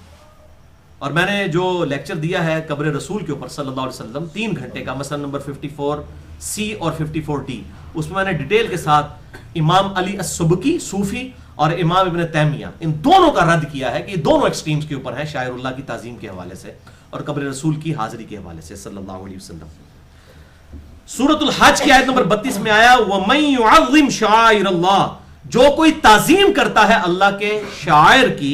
اور میں نے جو لیکچر دیا ہے قبر رسول کے اوپر صلی اللہ علیہ وسلم 3 گھنٹے کا، مثلا نمبر 54C اور 54D، اس میں نے ڈیٹیل کے ساتھ امام علی السبکی صوفی اور امام ابن تیمیہ ان دونوں کا رد کیا ہے کہ یہ دونوں ایکسٹریمز کے اوپر ہیں، شاعر اللہ کی تعظیم کے حوالے سے اور قبر رسول کی حاضری کے حوالے سے صلی اللہ علیہ وسلم۔ سورۃ الحج کی آیت نمبر 32 میں آیا وَمَن يُعَظِّمْ شَعَائِرَ اللَّهِ، جو کوئی تعظیم کرتا ہے اللہ کے شاعر کی،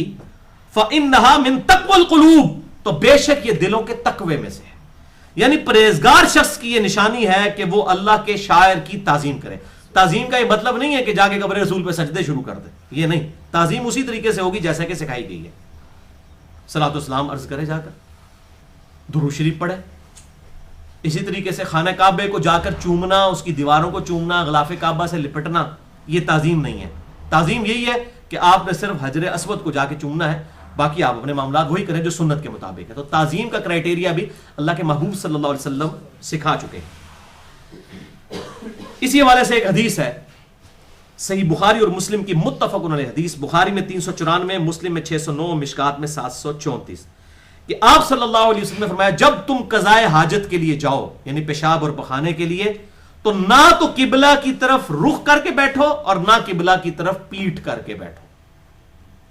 فَإِنَّهَا مِن تَقْوَى الْقُلُوبِ، تو بے شک یہ دلوں کے تقوی میں سے ہے، یعنی پرہیزگار شخص کی یہ نشانی ہے کہ وہ اللہ کے شاعر کی تعظیم کرے۔ تعظیم کا یہ مطلب نہیں ہے کہ جا کے قبر رسول پہ سجدے شروع کر دے، یہ نہیں، تعظیم اسی طریقے سے ہوگی جیسا کہ سکھائی گئی ہے، صلاۃ و سلام عرض کرے، جا کر درود شریف پڑھے، اسی طریقے سے خانہ کعبے کو جا کر چومنا، اس کی دیواروں کو چومنا، غلاف کعبہ سے لپٹنا، یہ تعظیم نہیں ہے. تعظیم یہی ہے کہ آپ نے صرف حجر اسود کو جا کے چومنا ہے، باقی آپ اپنے معاملات وہی کریں جو سنت کے مطابق ہے. تو تعظیم کا کرائٹیریا بھی اللہ کے محبوب صلی اللہ علیہ وسلم سکھا چکے ہیں. اسی حوالے سے ایک حدیث ہے صحیح بخاری اور مسلم کی متفق علیہ حدیث، بخاری میں 394، مسلم میں 609، مشکات میں 734، کہ آپ صلی اللہ علیہ وسلم نے فرمایا جب تم قضائے حاجت کے لیے جاؤ، یعنی پیشاب اور پخانے کے لیے، تو نہ تو قبلہ کی طرف رخ کر کے بیٹھو اور نہ قبلہ کی طرف پیٹ کر کے بیٹھو.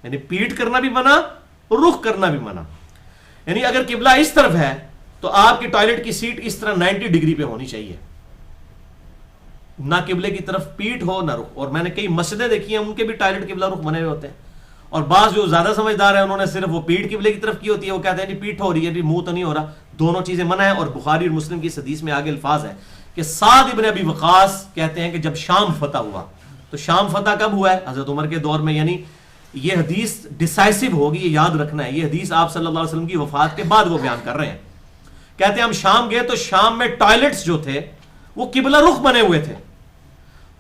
یعنی پیٹ کرنا بھی منع اور رخ کرنا بھی منع. یعنی اگر قبلہ اس طرف ہے تو آپ کی ٹوائلٹ کی سیٹ اس طرح 90 ڈگری پہ ہونی چاہیے، نہ قبلے کی طرف پیٹ ہو نہ رخ. اور میں نے کئی مسجدیں دیکھی ہیں ان کے بھی ٹوائلٹ قبلہ رخ بنے ہوئے ہوتے ہیں، اور بعض جو زیادہ سمجھدار ہیں انہوں نے صرف وہ پیٹ قبلے کی طرف کی ہوتی ہے، وہ کہتے ہیں جی پیٹ ہو رہی ہے جی منہ تو نہیں ہو رہا. دونوں چیزیں منع ہیں. اور بخاری اور مسلم کی اس حدیث میں آگے الفاظ ہے کہ سعد ابن ابی وقاص کہتے ہیں کہ جب شام فتح ہوا، تو شام فتح کب ہوا ہے؟ حضرت عمر کے دور میں. یعنی یہ حدیث ڈیسائسو ہوگی، یہ یاد رکھنا ہے. یہ حدیث آپ صلی اللہ علیہ وسلم کی وفات کے بعد وہ بیان کر رہے ہیں. کہتے ہیں ہم شام گئے تو شام میں ٹوائلٹس جو تھے وہ قبلہ رخ بنے ہوئے تھے،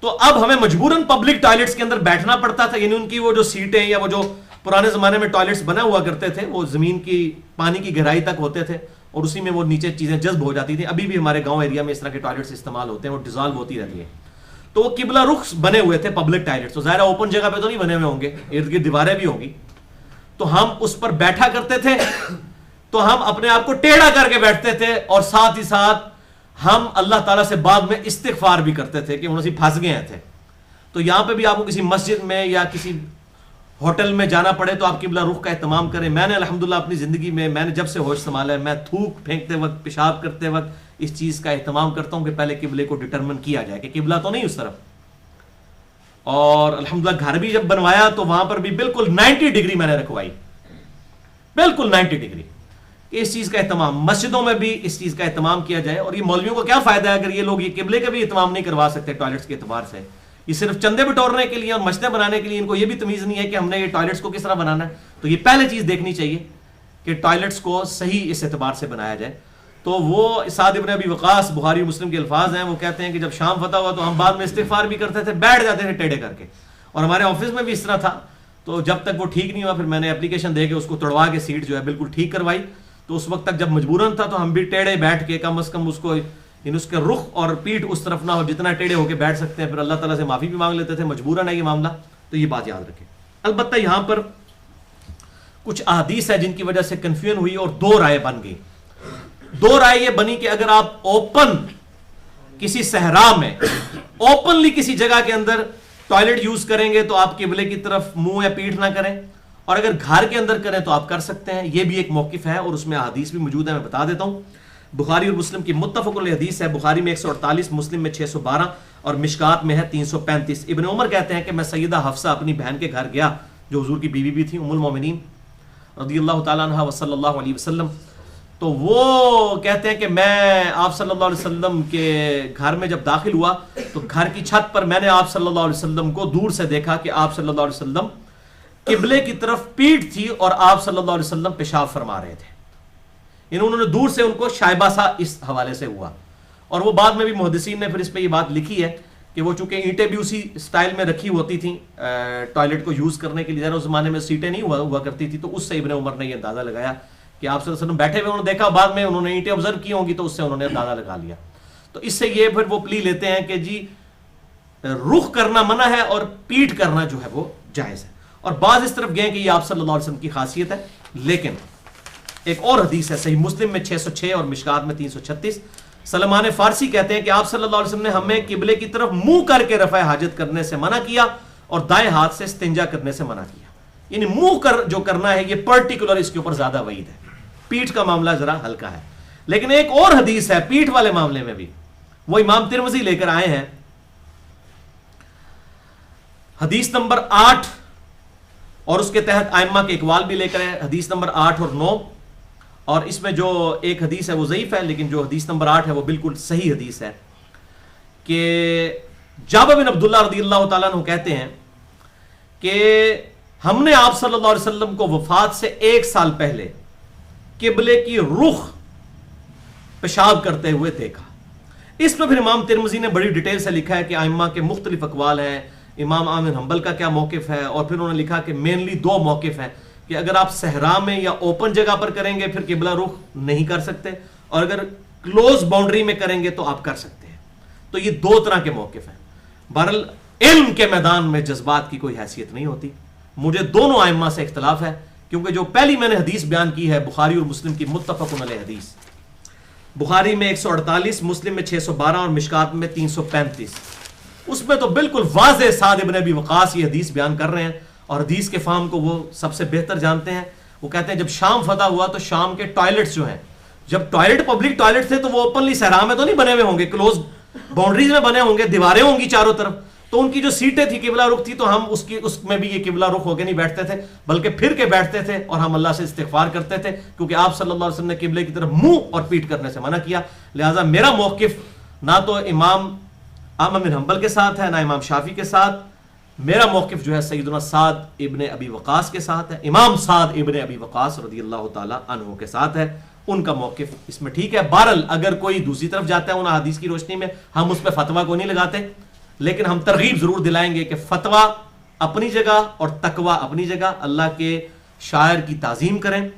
تو اب ہمیں مجبوراً پبلک ٹوائلٹس کے اندر بیٹھنا پڑتا تھا. یعنی ان کی وہ جو سیٹیں یا وہ جو پرانے زمانے میں ٹوائلٹس بنا ہوا کرتے تھے وہ زمین کی پانی کی گہرائی تک ہوتے تھے اور اسی میں وہ نیچے چیزیں جذب ہو جاتی تھیں. ابھی بھی ہمارے گاؤں ایریا میں اس طرح کے ٹوائلٹس استعمال ہوتے ہیں، وہ ڈیزالو ہوتی رہتی ہے. تو وہ قبلہ رخ بنے ہوئے تھے پبلک ٹوائلٹس. تو ظاہر اوپن جگہ پہ تو نہیں بنے ہوئے ہوں گے، ارد گرد دیواریں بھی ہوں گی. تو ہم اس پر بیٹھا کرتے تھے، تو ہم اپنے آپ کو ٹیڑھا کر کے بیٹھتے تھے اور ساتھ ہی ساتھ ہم اللہ تعالیٰ سے بعد میں استغفار بھی کرتے تھے کہ انہوں سے پھنس گئے تھے. تو یہاں پہ بھی آپ کو کسی مسجد میں یا کسی ہوٹل میں جانا پڑے تو آپ قبلہ رخ کا اہتمام کریں. میں نے الحمدللہ اپنی زندگی میں نے جب سے ہوش سنبھالا ہے، میں تھوک پھینکتے وقت، پیشاب کرتے وقت اس چیز کا اہتمام کرتا ہوں کہ پہلے قبلے کو ڈٹرمن کیا جائے کہ قبلہ تو نہیں اس طرف. اور الحمدللہ گھر بھی جب بنوایا تو وہاں پر بھی بالکل 90 ڈگری میں نے رکھوائی، بالکل 90 ڈگری. اس چیز کا اہتمام مسجدوں میں بھی اس چیز کا اہتمام کیا جائے. اور یہ مولویوں کو کیا فائدہ ہے اگر یہ لوگ یہ قبلے کا بھی اہتمام نہیں کروا سکتے ٹوائلٹس کے اعتبار سے. یہ صرف چندے بٹورنے کے لیے اور مسجدیں بنانے کے لیے ان کو یہ بھی تمیز نہیں ہے کہ ہم نے یہ ٹوائلٹس کو کس طرح بنانا ہے. تو یہ پہلے چیز دیکھنی چاہیے کہ ٹوائلٹس کو صحیح اس اعتبار سے بنایا جائے. تو وہ سعد ابن ابی وقاص، بخاری مسلم کے الفاظ ہیں، وہ کہتے ہیں کہ جب شام فتح ہوا تو ہم بعد میں استغفار بھی کرتے تھے، بیٹھ جاتے تھے ٹیڑھے کر کے. اور ہمارے آفس میں بھی اس طرح تھا. تو جب تک وہ ٹھیک نہیں ہوا پھر میں نے اپلیکیشن دے کے اس کو توڑوا کے سیٹ جو ہے بالکل ٹھیک کروائی. تو اس وقت تک جب مجبوراً تھا تو ہم بھی ٹیڑھے بیٹھ کے کم از کم اس کو اس کے رخ اور پیٹ اس طرف نہ ہو، جتنا ٹیڑھے ہو کے بیٹھ سکتے ہیں. پھر اللہ تعالیٰ سے معافی بھی مانگ لیتے تھے، مجبوراً ہے یہ معاملہ. تو یہ بات یاد رکھیں. البتہ یہاں پر کچھ احادیث ہے جن کی وجہ سے کنفیوژن ہوئی اور دو رائے بن گئی. دو رائے یہ بنی کہ اگر آپ اوپن کسی صحرا میں اوپنلی کسی جگہ کے اندر ٹوائلٹ یوز کریں گے تو آپ قبلے کی طرف منہ یا پیٹھ نہ کریں، اور اگر گھر کے اندر کریں تو آپ کر سکتے ہیں. یہ بھی ایک موقف ہے اور اس میں احادیث بھی موجود ہے، میں بتا دیتا ہوں. بخاری اور مسلم کی متفق علیہ حدیث ہے، بخاری میں 148، مسلم میں 612 اور مشکات میں ہے 335. ابن عمر کہتے ہیں کہ میں سیدہ حفصہ اپنی بہن کے گھر گیا جو حضور کی بیوی بھی تھی، ام المومنین رضی اللہ تعالیٰ عنہ وصلی اللہ علیہ وسلم. تو وہ کہتے ہیں کہ میں آپ صلی اللہ علیہ وسلم کے گھر میں جب داخل ہوا تو گھر کی چھت پر میں نے آپ صلی اللہ علیہ وسلم کو دور سے دیکھا کہ آپ صلی اللہ علیہ وسلم قبلے کی طرف پیٹھ تھی اور آپ صلی اللہ علیہ وسلم پیشاب فرما رہے تھے. انہوں نے دور سے ان کو شائبہ سا اس حوالے سے ہوا. اور وہ بعد میں بھی محدثین نے پھر اس پہ یہ بات لکھی ہے کہ وہ چونکہ اینٹیں بھی اسی سٹائل میں رکھی ہوتی تھیں ٹوائلٹ کو یوز کرنے کے لیے، اس زمانے میں سیٹیں نہیں ہوا کرتی تھی، تو اس سے ابن عمر نے یہ اندازہ لگایا کہ آپ صلی اللہ علیہ وسلم بیٹھے ہوئے انہوں نے دیکھا، بعد میں انہوں نے اینٹیں آبزرو کی ہوں گی تو اس سے انہوں نے اندازہ لگا لیا. تو اس سے یہ پھر وہ پلی لیتے ہیں کہ جی رخ کرنا منع ہے اور پیٹ کرنا جو ہے وہ جائز ہے. اور بعض اس طرف گئے کہ یہ آپ صلی اللہ علیہ وسلم کی خاصیت ہے. لیکن ایک اور حدیث ہے صحیح مسلم میں 606 اور مشکات میں 336. سلمان فارسی کہتے ہیں کہ آپ صلی اللہ علیہ وسلم نے ہمیں قبلے کی طرف منہ کر کے رفع حاجت کرنے سے منع کیا اور دائیں ہاتھ سے استنجا کرنے سے منع کیا. یعنی منہ کر جو کرنا ہے یہ پرٹیکولر اس کے اوپر زیادہ وعید ہے. پیٹھ کا معاملہ ذرا ہلکا ہے. لیکن ایک اور حدیث ہے پیٹھ والے معاملے میں بھی، وہ امام ترمذی لے کر آئے ہیں، حدیث نمبر 8 اور اس کے تحت ائمہ کے اقوال بھی لے کر آئے، حدیث نمبر 8 اور 9. اور اس میں جو ایک حدیث ہے وہ ضعیف ہے، لیکن جو حدیث نمبر 8 ہے وہ بالکل صحیح حدیث ہے کہ جابر بن عبداللہ رضی اللہ تعالیٰ عنہ کہتے ہیں کہ ہم نے آپ صلی اللہ علیہ وسلم کو وفات سے 1 سال پہلے قبلے کی رخ پیشاب کرتے ہوئے دیکھا. اس میں پھر امام ترمذی نے بڑی ڈیٹیل سے لکھا ہے کہ ائمہ کے مختلف اقوال ہیں, امام احمد بن حنبل کا کیا موقف ہے, اور پھر انہوں نے لکھا کہ مینلی 2 موقف ہیں کہ اگر آپ صحرا میں یا اوپن جگہ پر کریں گے پھر قبلہ رخ نہیں کر سکتے, اور اگر کلوز باؤنڈری میں کریں گے تو آپ کر سکتے ہیں. تو یہ 2 طرح کے موقف ہیں. بہرحال علم کے میدان میں جذبات کی کوئی حیثیت نہیں ہوتی. مجھے دونوں ائمہ سے اختلاف ہے, کیونکہ جو پہلی میں نے حدیث بیان کی ہے بخاری اور مسلم کی متفق علیہ حدیث, بخاری میں 148, مسلم میں 612 اور مشکات میں 335, اس میں تو بالکل واضح سعد ابن ابی وقاص یہ حدیث بیان کر رہے ہیں, اور حدیث کے فہم کو وہ سب سے بہتر جانتے ہیں. وہ کہتے ہیں جب شام فتح ہوا تو شام کے ٹوائلٹس جو ہیں, جب ٹوائلٹ پبلک ٹوائلٹ تھے تو وہ اوپنلی صحرا میں تو نہیں بنے ہوئے ہوں گے, کلوز باؤنڈریز میں بنے ہوں گے, دیواریں ہوں گی چاروں طرف, تو ان کی جو سیٹیں تھی قبلہ رخ تھی, تو ہم اس میں بھی یہ قبلہ رخ ہو کے نہیں بیٹھتے تھے بلکہ پھر کے بیٹھتے تھے, اور ہم اللہ سے استغفار کرتے تھے, کیونکہ آپ صلی اللہ علیہ وسلم نے قبلے کی طرف منہ اور پیٹ کرنے سے منع کیا. لہٰذا میرا موقف نہ تو امام احمد بن حنبل کے ساتھ ہے نہ امام شافعی کے ساتھ, میرا موقف جو ہے سیدنا سعد ابن ابی وقاص کے ساتھ ہے, امام سعد ابن ابی وقاص رضی اللہ تعالی عنہ کے ساتھ ہے. ان کا موقف اس میں ٹھیک ہے. بہرحال اگر کوئی دوسری طرف جاتا ہے ان حدیث کی روشنی میں, ہم اس پہ فتویٰ کو نہیں لگاتے, لیکن ہم ترغیب ضرور دلائیں گے کہ فتویٰ اپنی جگہ اور تقویٰ اپنی جگہ, اللہ کے شاعر کی تعظیم کریں.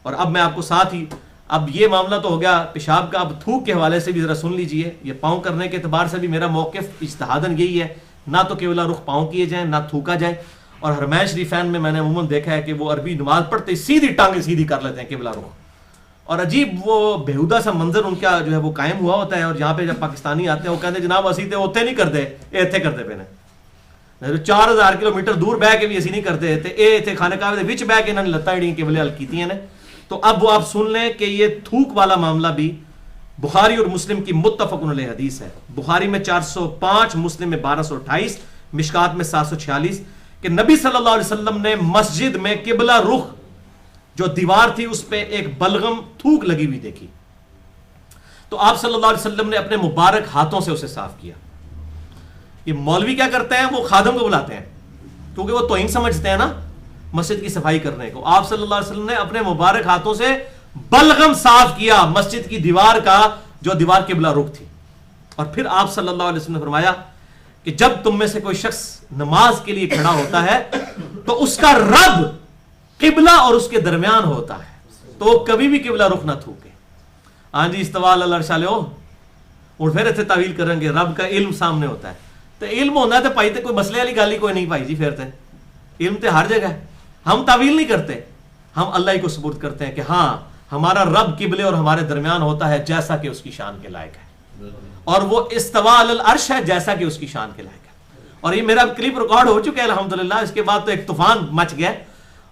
اور اب میں آپ کو ساتھ ہی, اب یہ معاملہ تو ہو گیا پیشاب کا, اب تھوک کے حوالے سے بھی ذرا سن لیجئے. یہ پاؤں کرنے کے اعتبار سے بھی میرا موقف اجتہاداً یہی ہے, نہ تو قبلہ رخ پاؤں کیے جائیں نہ تھوکا جائے. اور حرمین شریفین میں نے عموماً دیکھا ہے کہ وہ عربی نماز پڑھتے سیدھی ٹانگیں سیدھی کر لیتے ہیں قبلہ رخ, اور عجیب وہ بےہودہ سا منظر ان کا جو ہے وہ قائم ہوا ہوتا ہے. اور یہاں پہ جب پاکستانی آتے ہیں وہ کہتے ہیں جناب اسی تے اوتے نہیں کرتے, ایتھے کرتے پے نے, 4000 کلومیٹر دور بہ کے بھی اسی نہیں کرتے تے اے ایتھے خانہ کعبے دے وچ بہ کے انہاں نے لتاں اڑی قبلے ال کیتیاں نے. تو اب وہ آپ سن لیں کہ یہ تھوک والا معاملہ بھی بخاری اور مسلم کی متفق علیہ حدیث ہے. بخاری میں 405, مسلم میں 1228, مشکات میں 746, کہ نبی صلی اللہ علیہ وسلم نے مسجد میں قبلہ رخ جو دیوار تھی اس پہ ایک بلغم تھوک لگی ہوئی دیکھی, تو آپ صلی اللہ علیہ وسلم نے اپنے مبارک ہاتھوں سے اسے صاف کیا. یہ مولوی کیا کرتے ہیں, وہ خادم کو بلاتے ہیں کیونکہ وہ توہین سمجھتے ہیں نا مسجد کی صفائی کرنے کو. آپ صلی اللہ علیہ وسلم نے اپنے مبارک ہاتھوں سے بلغم صاف کیا مسجد کی دیوار کا جو دیوار قبلہ رخ تھی. اور پھر آپ صلی اللہ علیہ وسلم نے فرمایا کہ جب تم میں سے کوئی شخص نماز کے لیے کھڑا ہوتا ہے تو اس کا رب قبلہ اور اس کے درمیان ہوتا ہے, تو وہ کبھی بھی قبلہ رخ نہ تھوکے. ہاں جی استوا اللہ عرش علیہ, اور پھر اتنے تعویل کریں گے رب کا علم سامنے ہوتا ہے. تو علم ہونا ہے تو پائی تے کوئی مسئلے والی گل ہی کوئی نہیں پائی جی, پھر تے علم تے ہر جگہ ہے. ہم تعویل نہیں کرتے, ہم اللہ ہی کو سپرد کرتے ہیں کہ ہاں ہمارا رب قبلے اور ہمارے درمیان ہوتا ہے جیسا کہ اس کی شان کے لائق ہے, اور وہ استوا علی العرش ہے جیسا کہ اس کی شان کے لائق ہے. اور یہ میرا کلپ ریکارڈ ہو چکا ہے الحمدللہ. اس کے بعد تو ایک طوفان مچ گیا,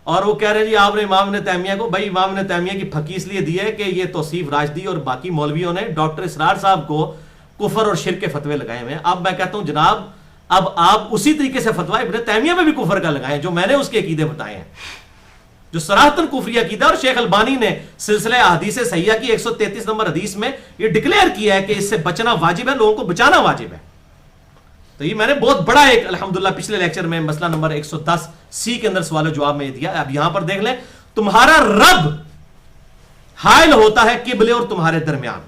اور وہ کہہ رہے جی آپ نے امام ابن تیمیہ کو, بھائی امام ابن تیمیہ کی پھکی اس لیے دی ہے کہ یہ توصیف راشدی اور باقی مولویوں نے ڈاکٹر اسرار صاحب کو کفر اور شرک کے فتوے لگائے ہوئے ہیں. اب میں کہتا ہوں جناب اب آپ اسی طریقے سے فتویٰ ابن تیمیہ میں بھی کفر کا لگائیں جو میں نے اس کے عقیدے بتائے ہیں, جو صراحتاً کفری عقیدہ. اور شیخ البانی نے سلسلہ احادیث صحیحہ کی 133 نمبر حدیث میں یہ ڈکلیئر کیا ہے کہ اس سے بچنا واجب ہے, لوگوں کو بچانا واجب ہے. تو یہ میں نے بہت بڑا ایک الحمدللہ پچھلے لیکچر میں مسئلہ نمبر 110 سی کے اندر سوال و جواب میں دیا. اب یہاں پر دیکھ لیں, تمہارا رب حائل ہوتا ہے قبلے اور تمہارے درمیان,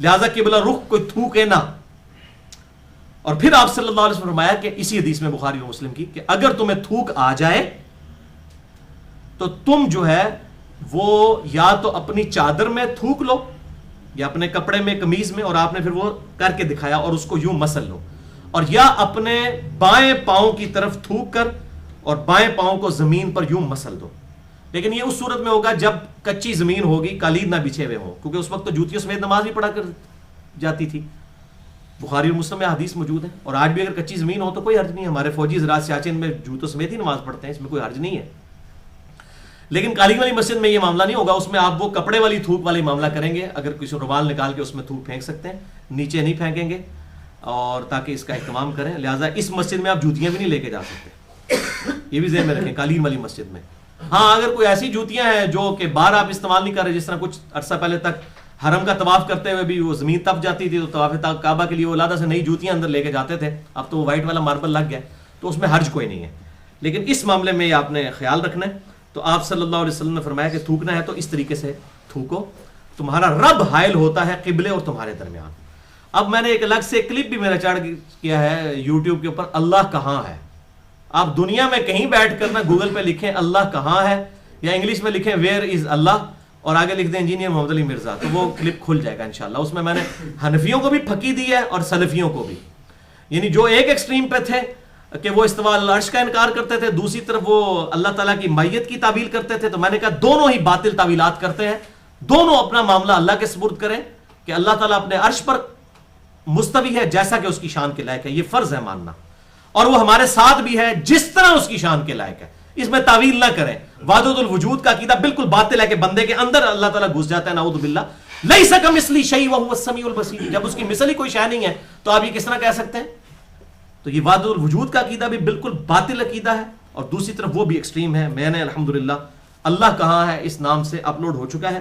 لہذا قبلہ رخ کوئی تھوکے نہ. اور پھر آپ صلی اللہ علیہ وسلم نے فرمایا کہ اسی حدیث میں بخاری و مسلم کی کہ اگر تمہیں تھوک آ جائے تو تم جو ہے وہ یا تو اپنی چادر میں تھوک لو یا اپنے کپڑے میں قمیض میں, اور آپ نے پھر وہ کر کے دکھایا, اور اس کو یوں مسل لو, اور یا اپنے بائیں پاؤں کی طرف تھوک کر اور بائیں پاؤں کو زمین پر یوں مسل دو. لیکن یہ اس صورت میں ہوگا جب کچی زمین ہوگی, قالین نہ بچھے ہوئے ہوں, کیونکہ اس وقت تو جوتیوں سمیت نماز بھی پڑھا کر جاتی تھی. بخاری اور مسلم میں حدیث موجود ہے, اور آج بھی اگر کچی زمین ہو تو کوئی حرج نہیں ہے. ہمارے فوجی حضرات سیاچن میں جوتوں سمیت ہی نماز پڑھتے ہیں, اس میں کوئی حرج نہیں ہے. لیکن قالین والی مسجد میں یہ معاملہ نہیں ہوگا, اس میں آپ وہ کپڑے والی تھوک والی معاملہ کریں گے. اگر کسی رومال نکال کے اس میں تھوک پھینک سکتے ہیں, نیچے نہیں پھینکیں گے, اور تاکہ اس کا اہتمام کریں. لہٰذا اس مسجد میں آپ جوتیاں بھی نہیں لے کے جا سکتے, یہ بھی ذہن میں رکھیں قالین والی مسجد میں. ہاں اگر کوئی ایسی جوتیاں ہیں جو کہ باہر آپ استعمال نہیں کر رہے, جس طرح کچھ عرصہ پہلے تک حرم کا طواف کرتے ہوئے بھی وہ زمین تپ جاتی تھی, تو طواف کعبہ کے لیے وہ علیحدہ سے نئی جوتیاں اندر لے کے جاتے تھے, اب تو وہ وائٹ والا ماربل لگ گیا, تو اس میں حرج کوئی نہیں ہے. لیکن اس معاملے میں آپ نے خیال رکھنا ہے. تو آپ صلی اللہ علیہ وسلم نے فرمایا کہ تھوکنا ہے تو اس طریقے سے تھوکو. تمہارا رب حائل ہوتا ہے قبلے اور تمہارے درمیان. اب میں نے ایک الگ سے کلپ بھی میرا چڑھ کیا ہے یوٹیوب کے اوپر, اللہ کہاں ہے. آپ دنیا میں کہیں بیٹھ کر نا گوگل پہ لکھیں اللہ کہاں ہے, یا انگلش میں لکھیں ویئر از اللہ, اور آگے لکھ دیں انجینئر محمد علی مرزا, تو وہ کلپ کھل جائے گا انشاءاللہ. اس میں نے حنفیوں کو بھی پھکی دی ہے اور سلفیوں کو بھی, یعنی جو ایک ایکسٹریم پہ تھے کہ وہ استواء العرش کا انکار کرتے تھے, دوسری طرف وہ اللہ تعالیٰ کی مائیت کی تعویل کرتے تھے, تو میں نے کہا دونوں ہی باطل تعویلات کرتے ہیں, دونوں اپنا معاملہ اللہ کے سپرد کریں کہ اللہ تعالیٰ اپنے عرش پر مستوی ہے جیسا کہ اس کی شان کے لائق ہے, یہ فرض ہے ماننا, اور وہ ہمارے ساتھ بھی ہے جس طرح اس کی شان کے لائق ہے, اس میں تعویل نہ کریں. وحدت الوجود کا عقیدہ بالکل باطل ہے کہ بندے کے اندر اللہ تعالیٰ گھس جاتا ہے, نعوذ باللہ. لیس کمثلہ شیء وہو السمیع البصیر, جب اس کی مثل ہی کوئی شے نہیں ہے تو آپ یہ کس طرح کہہ سکتے ہیں؟ تو یہ وحدت الوجود کا عقیدہ بھی بالکل باطل عقیدہ ہے, اور دوسری طرف وہ بھی ایکسٹریم ہے. میں نے الحمدللہ اللہ کہاں ہے اس نام سے اپلوڈ ہو چکا ہے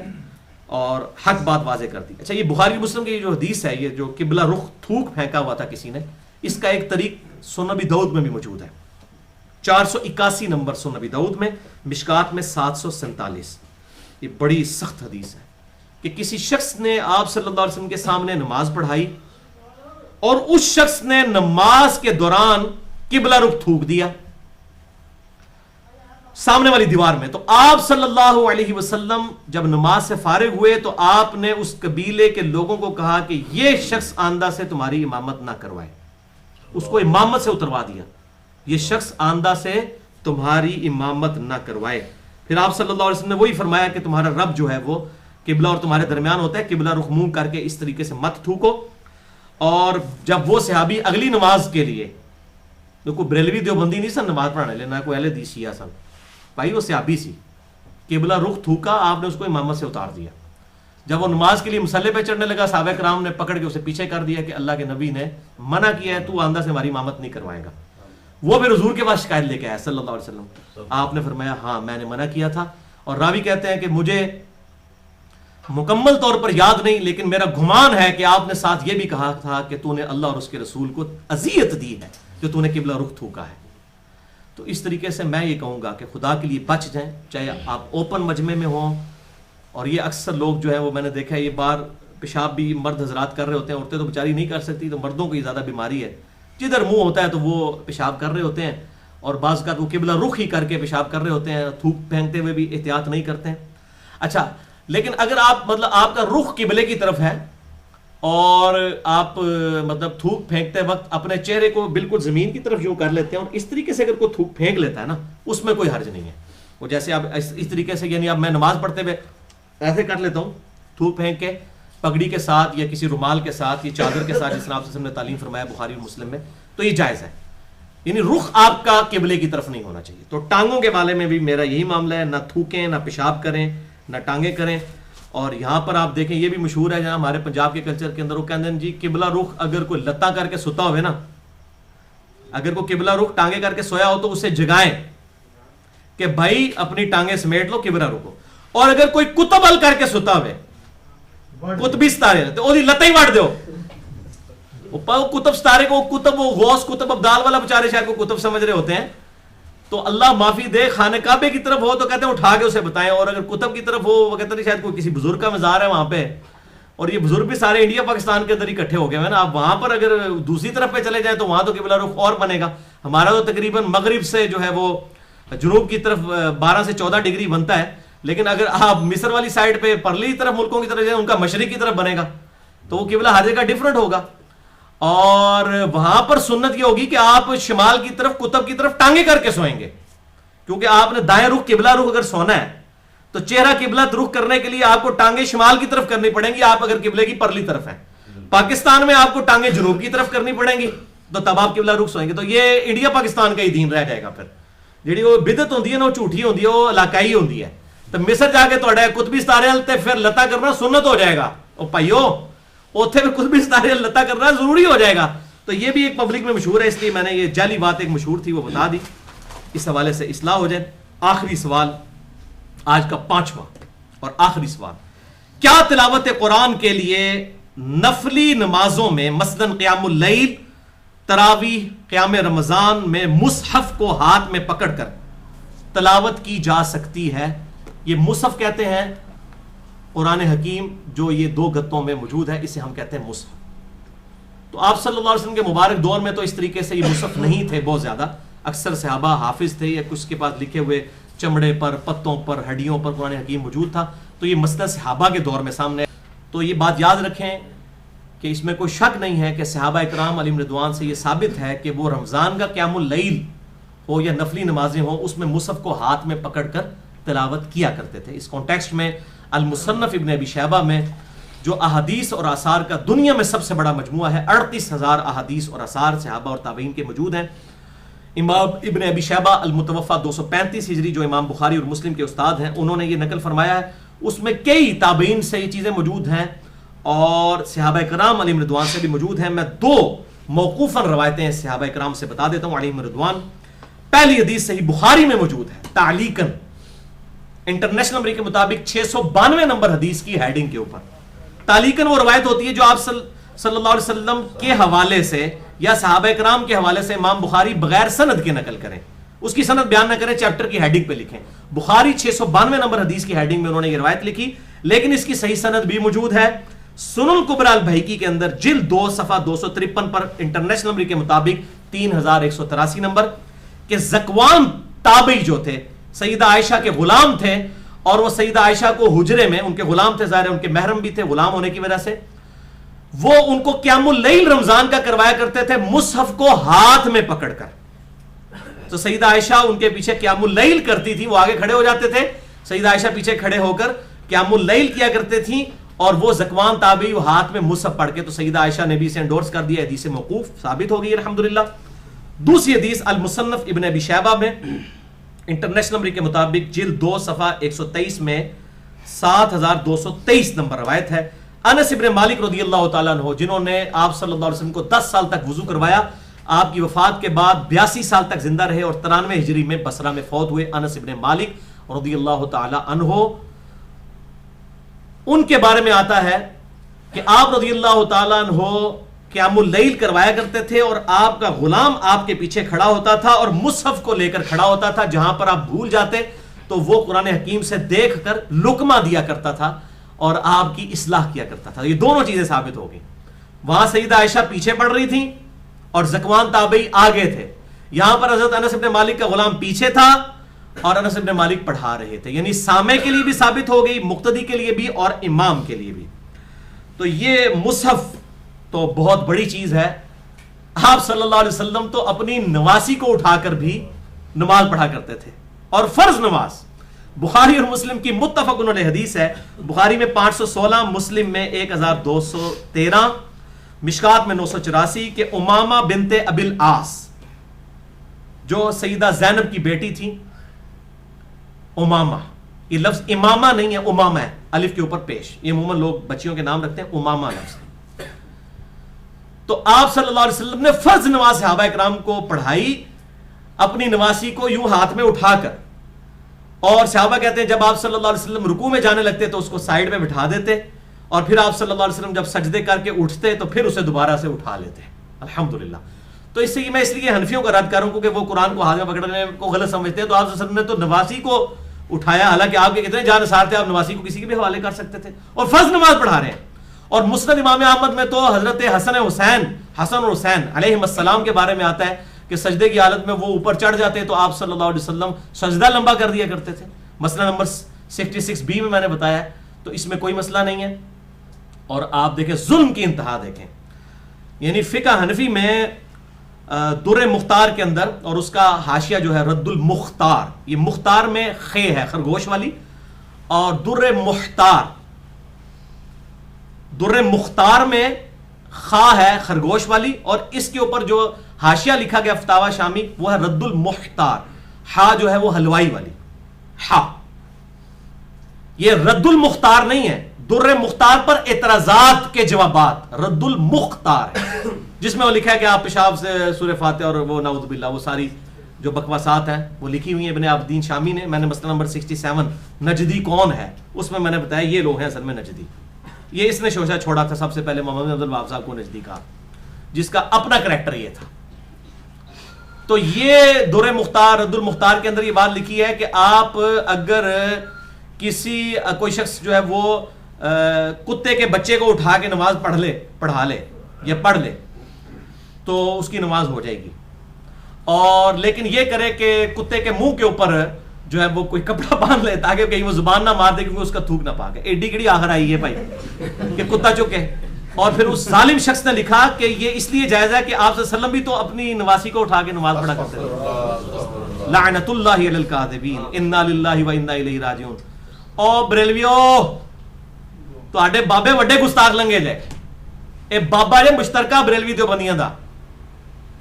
اور حق بات واضح کر دی. اچھا, یہ بخاری مسلم کی جو حدیث ہے, یہ جو قبلہ رخ تھوک پھینکا ہوا تھا کسی نے, اس کا ایک طریق سنن ابی داؤد میں بھی موجود ہے, 481 نمبر سنن ابی داؤد میں, مشکات میں 747. یہ بڑی سخت حدیث ہے کہ کسی شخص نے آپ صلی اللہ علیہ وسلم کے سامنے نماز پڑھائی اور اس شخص نے نماز کے دوران قبلہ رخ تھوک دیا سامنے والی دیوار میں. تو آپ صلی اللہ علیہ وسلم جب نماز سے فارغ ہوئے تو آپ نے اس قبیلے کے لوگوں کو کہا کہ یہ شخص آندہ سے تمہاری امامت نہ کروائے, اس کو امامت سے اتروا دیا, یہ شخص آندہ سے تمہاری امامت نہ کروائے. پھر آپ صلی اللہ علیہ وسلم نے وہی فرمایا کہ تمہارا رب جو ہے وہ قبلہ اور تمہارے درمیان ہوتا ہے, قبلہ رخ منہ کر کے اس طریقے سے مت تھوکو. اور جب وہ صحابی اگلی نماز کے لیے, دیکھو بریلوی دیوبندی نہیں سن نماز پڑھانے لے, نہ کوئی اہل حدیث شیعہ سن, بھائی وہ صحابی سی, قبلہ رخ تھوکا, آپ نے اس کو امامت سے اتار دیا. جب وہ نماز کے لیے مصلی پہ چڑھنے لگا, صحابہ کرام نے پکڑ کے اسے پیچھے کر دیا کہ اللہ کے نبی نے منع کیا ہے, تو آندہ سے ہماری امامت نہیں کروائے گا. وہ پھر حضور کے پاس شکایت لے کے آیا صلی اللہ علیہ وسلم. آپ نے فرمایا ہاں میں نے منع کیا تھا, اور راوی کہتے ہیں کہ مجھے مکمل طور پر یاد نہیں, لیکن میرا گمان ہے کہ آپ نے ساتھ یہ بھی کہا تھا کہ تو نے اللہ اور اس کے رسول کو اذیت دی ہے جو تو نے قبلہ رخ تھوکا ہے. تو اس طریقے سے میں یہ کہوں گا کہ خدا کے لیے بچ جائیں, چاہے آپ اوپن مجمع میں ہوں. اور یہ اکثر لوگ جو ہیں وہ میں نے دیکھا ہے, یہ بار پیشاب بھی مرد حضرات کر رہے ہوتے ہیں, عورتیں تو بیچاری نہیں کر سکتی, تو مردوں کو یہ زیادہ بیماری ہے, جدھر منہ ہوتا ہے تو وہ پیشاب کر رہے ہوتے ہیں, اور بعض کا وہ قبلہ رخ ہی کر کے پیشاب کر رہے ہوتے ہیں, تھوک پھینکتے ہوئے بھی احتیاط نہیں کرتے ہیں. اچھا, لیکن اگر آپ مطلب آپ کا رخ قبلے کی طرف ہے اور آپ مطلب تھوک پھینکتے وقت اپنے چہرے کو بالکل زمین کی طرف یوں کر لیتے ہیں, اور اس طریقے سے اگر کوئی تھوک پھینک لیتا ہے نا, اس میں کوئی حرج نہیں ہے. وہ جیسے آپ اس طریقے سے, یعنی اب میں نماز پڑھتے ہوئے ایسے کر لیتا ہوں تھوک پھینک کے, پگڑی کے ساتھ یا کسی رومال کے ساتھ یا چادر کے ساتھ, جس طرح آپ نے تعلیم فرمایا بخاری اور مسلم میں, تو یہ جائز ہے. یعنی رخ آپ کا قبلے کی طرف نہیں ہونا چاہیے. تو ٹانگوں کے بارے میں بھی میرا یہی معاملہ ہے, نہ تھوکیں, نہ پیشاب کریں, نہ ٹانگیں کریں. اور یہاں پر آپ دیکھیں یہ بھی مشہور ہے جہاں ہمارے پنجاب کے کلچر کے اندر, وہ کہتے ہیں جی قبلہ رخ اگر کوئی لتا کر کے سوتا ہوئے نا, اگر کوئی قبلہ رخ ٹانگیں کر کے سویا ہو تو اسے جگائیں کہ بھائی اپنی ٹانگیں سمیٹ لو, قبلہ رخو. اور اگر کوئی کتب ال کر کے سوتا ہوئے, کتبی ستارے, تو وہ لتیں ہی وڑ دو. کتب ستارے کو کتب, وہ غوث کتب ابدال والا بیچارے شاید کو کتب سمجھ رہے ہوتے ہیں, تو اللہ معافی دے, خانہ کعبے کی طرف ہو تو کہتے ہیں اٹھا کے اسے بتائیں, اور اگر کتب کی طرف ہو وہ کہتے ہیں شاید کوئی کسی بزرگ کا مزار ہے وہاں پہ, اور یہ بزرگ بھی سارے انڈیا پاکستان کے اندر اکٹھے ہو گئے ہیں نا. آپ وہاں پر اگر دوسری طرف پہ چلے جائیں تو وہاں تو قبلہ رخ اور بنے گا. ہمارا تو تقریباً مغرب سے جو ہے وہ جنوب کی طرف 12 سے 14 ڈگری بنتا ہے, لیکن اگر آپ مصر والی سائڈ پہ پرلی طرف ملکوں کی طرف جائیں, ان کا مشرق کی طرف بنے گا, تو وہ قبلہ ہر جگہ ڈفرنٹ ہوگا. اور وہاں پر سنت یہ ہوگی کہ آپ شمال کی طرف کتب کی طرف ٹانگیں کر کے سوئیں گے, کیونکہ آپ نے دائیں رخ قبلہ رخ اگر سونا ہے تو چہرہ قبلہ رخ کرنے کے لیے آپ کو ٹانگیں شمال کی طرف کرنی پڑیں گی, آپ اگر قبلے کی پرلی طرف ہیں. پاکستان میں آپ کو ٹانگیں جنوب کی طرف کرنی پڑیں گی, تو تب آپ قبلہ رخ سوئیں گے. تو یہ انڈیا پاکستان کا ہی دین رہ جائے گا. پھر جیڑی وہ بدعت ہوندی ہے نا, وہ جھوٹی ہوندی ہے, وہ علاقائی ہوندی ہے. تو مصر جا کے تھوڑا قطبی ستارے تے پھر لتا کرنا سنت ہو جائے گا. او بھائیو اوتھے بھی قطبی ستارے لتا کرنا ضروری ہو جائے گا. تو یہ بھی ایک پبلک میں مشہور ہے, اس لیے میں نے یہ جعلی بات ایک مشہور تھی وہ بتا دی, اس حوالے سے اصلاح ہو جائے. آخری سوال آج کا 5واں اور آخری سوال, کیا تلاوت قرآن کے لیے نفلی نمازوں میں مثلاً قیام اللیل, تراویح, قیام رمضان میں مصحف کو ہاتھ میں پکڑ کر تلاوت کی جا سکتی ہے؟ یہ مصحف کہتے ہیں قرآن حکیم جو یہ 2 گتوں میں موجود ہے، اسے ہم کہتے ہیں مصحف۔ تو آپ صلی اللہ علیہ وسلم کے مبارک دور میں تو اس طریقے سے یہ مصحف نہیں تھے بہت زیادہ، اکثر صحابہ حافظ تھے یا کچھ کے پاس لکھے ہوئے چمڑے پر، پتوں پر، ہڈیوں پر قرآن حکیم موجود تھا۔ تو یہ مسئلہ صحابہ کے دور میں سامنے، تو یہ بات یاد رکھیں کہ اس میں کوئی شک نہیں ہے کہ صحابہ اکرام علیہم رضوان سے یہ ثابت ہے کہ وہ رمضان کا قیام اللیل ہو یا نفلی نمازیں ہوں، اس میں مصحف کو ہاتھ میں پکڑ کر تلاوت کیا کرتے تھے۔ اس کانٹیکسٹ میں المصنف ابن ابی شیبہ میں جو احادیث اور آثار کا دنیا میں سب سے بڑا مجموعہ ہے، 38,000 احادیث اور آثار صحابہ اور تابعین کے موجود ہیں۔ امام ابن ابی شیبہ المتوفی 235 ہجری جو امام بخاری اور مسلم کے استاد ہیں، انہوں نے یہ نقل فرمایا ہے، اس میں کئی تابعین سے یہ چیزیں موجود ہیں اور صحابہ کرام علیہم رضوان سے بھی موجود ہیں۔ میں 2 موقوفاً روایتیں صحابہ کرام سے بتا دیتا ہوں علیہم رضوان۔ پہلی حدیث صحیح بخاری میں موجود ہے تعلیقاً، انٹرنیشنل نمبر کے مطابق 692 نمبر حدیث کی ہیڈنگ کے اوپر تعلیقاً وہ روایت ہوتی ہے جو آپ صلی اللہ علیہ وسلم کے حوالے سے یا صحابہ کرام کے حوالے سے امام بخاری بغیر سند کے نقل کریں، اس کی سند بیان نہ کریں، چیپٹر کی ہیڈنگ پہ لکھیں۔ بخاری 692 نمبر حدیث کی ہیڈنگ میں انہوں نے یہ روایت لکھی، لیکن اس کی صحیح سند بھی موجود ہے۔ سنن الکبریٰ البیہقی کے اندر جلد 2 صفحہ 253 پر انٹرنیشنل نمبر کے مطابق 3183 نمبر کہ زکوان تابعی جو تھے سیدہ عائشہ کے غلام تھے، اور وہ سیدہ عائشہ کو حجرے میں، ان کے غلام تھے، ظاہر ہے ان کے محرم بھی تھے غلام ہونے کی وجہ سے، وہ ان کو قیام اللیل رمضان کا کروایا کرتے تھے مصحف کو ہاتھ میں پکڑ کر۔ تو سیدہ عائشہ ان کے پیچھے قیام اللیل کرتی تھی، وہ آگے کھڑے ہو جاتے تھے، سیدہ عائشہ پیچھے کھڑے ہو کر قیام اللیل کیا کرتے تھیں، اور وہ زکوان تابعی وہ ہاتھ میں مصحف پڑھ کے، تو سیدہ عائشہ نے بھی اسے انڈورس کر دیا، حدیث موقوف ثابت ہو گئی الحمدللہ۔ دوسری حدیث المصنف ابن ابی شیبہ میں انٹرنیشنل نمبر کے مطابق جلد 2 صفحہ 123 میں 7223 نمبر روایت ہے۔ انس ابن مالک رضی اللہ تعالیٰ عنہ جنہوں نے آپ صلی اللہ علیہ وسلم کو 10 سال تک وضو کروایا، آپ کی وفات کے بعد 82 سال تک زندہ رہے اور 93 ہجری میں بصرہ میں فوت ہوئے۔ انس ابن مالک رضی اللہ تعالیٰ عنہ، ان کے بارے میں آتا ہے کہ آپ رضی اللہ تعالیٰ عنہ قیام اللیل کروایا کرتے تھے، اور آپ کا غلام آپ کے پیچھے کھڑا ہوتا تھا اور مصحف کو لے کر کھڑا ہوتا تھا، جہاں پر آپ بھول جاتے تو وہ قرآن حکیم سے دیکھ کر لقمہ دیا کرتا تھا اور آپ کی اصلاح کیا کرتا تھا۔ یہ دونوں چیزیں ثابت ہو گئی۔ وہاں سیدہ عائشہ پیچھے پڑ رہی تھیں اور زکوان تابعی آگے تھے، یہاں پر حضرت انس بن مالک کا غلام پیچھے تھا اور انس بن مالک پڑھا رہے تھے، یعنی سامع کے لیے بھی ثابت ہو گئی، مقتدی کے لیے بھی اور امام کے لیے بھی۔ تو یہ مصحف تو بہت بڑی چیز ہے۔ آپ صلی اللہ علیہ وسلم تو اپنی نواسی کو اٹھا کر بھی نماز پڑھا کرتے تھے، اور فرض نماز۔ بخاری اور مسلم کی متفق علیہ حدیث ہے، بخاری میں 516، مسلم میں 1213، مشکات میں 984 کہ امامہ بنت ابی العاص جو سیدہ زینب کی بیٹی تھی، امامہ، یہ لفظ امامہ نہیں ہے، امامہ ہے، الف کے اوپر پیش، یہ عموماً لوگ بچیوں کے نام رکھتے ہیں، امامہ لفظ۔ تو آپ صلی اللہ علیہ وسلم نے فرض نماز صحابہ اکرام کو پڑھائی اپنی نواسی کو یوں ہاتھ میں اٹھا کر، اور صحابہ کہتے ہیں جب آپ صلی اللہ علیہ وسلم رکوع میں جانے لگتے تو اس کو سائیڈ میں بٹھا دیتے، اور پھر آپ صلی اللہ علیہ وسلم جب سجدے کر کے اٹھتے تو پھر اسے دوبارہ سے اٹھا لیتے۔ الحمدللہ۔ تو اس سے میں اس لیے حنفیوں کا رد کروں کیونکہ وہ قرآن کو ہاتھ میں پکڑنے کو غلط سمجھتے ہیں، تو آپ صلی اللہ علیہ وسلم نے تو نواسی کو اٹھایا، حالانکہ آپ کے کتنے جانثار تھے، آپ نواسی کو کسی کے بھی حوالے کر سکتے تھے، اور فرض نماز پڑھا رہے ہیں۔ اور مسند امام احمد میں تو حضرت حسن اور حسین علیہم السلام کے بارے میں آتا ہے کہ سجدے کی حالت میں وہ اوپر چڑھ جاتے تو آپ صلی اللہ علیہ وسلم سجدہ لمبا کر دیا کرتے تھے، مسئلہ نمبر 66B میں نے بتایا ہے، تو اس میں کوئی مسئلہ نہیں ہے۔ اور آپ دیکھیں ظلم کی انتہا دیکھیں، یعنی فقہ حنفی میں در مختار کے اندر، اور اس کا حاشیہ جو ہے رد المختار، یہ مختار میں خے ہے خرگوش والی، اور در مختار میں خا ہے خرگوش والی، اور اس کے اوپر جو حاشیہ لکھا گیا فتاوی شامی وہ ہے رد المختار، ہا جو ہے وہ حلوائی والی ہا، یہ رد المختار نہیں ہے، در مختار پر اعتراضات کے جوابات رد المختار ہے، جس میں وہ لکھا ہے کہ آپ پیشاب سے سورہ فاتحہ اور وہ نعوذ باللہ وہ ساری جو بکواسات ہیں وہ لکھی ہوئی ہیں ابن عابدین شامی نے۔ میں نے مسئلہ نمبر 67 نجدی کون ہے اس میں نے بتایا یہ لوگ ہیں اصل میں نجدی، یہ اس نے شوشہ چھوڑا تھا سب سے پہلے محمد عبد الوہاب صاحب کو نجدی کہا، جس کا اپنا کریکٹر یہ تھا۔ تو یہ در مختار رد المختار کے اندر یہ بات لکھی ہے کہ آپ اگر کوئی شخص جو ہے وہ کتے کے بچے کو اٹھا کے نماز پڑھا لے یا پڑھ لے تو اس کی نماز ہو جائے گی. اور لیکن یہ کرے کہ کتے کے منہ کے اوپر جو ہے وہ کوئی کپڑا باندھ لے تاکہ کہیں وہ زبان نہ مار دے کیونکہ اس کا تھوک نہ پاک ہے. ایڈی گڑی آخر آئی ہے بھائی کہ کتا چکے. اور پھر اس ظالم شخص نے لکھا کہ یہ اس لیے جائز ہے کہ آپ صلی اللہ علیہ وسلم بھی تو اپنی نواسی کو اٹھا کے نماز پڑھا کرتے تھے. لعنت اللہ علی الکاذبین انا للہ و انا الیہ راجعون. او بریلویو تواڈے بابے وڈے گستاخ لنگے جے. اے بابا جے مشترکہ بریلوی دیوبندیاں دا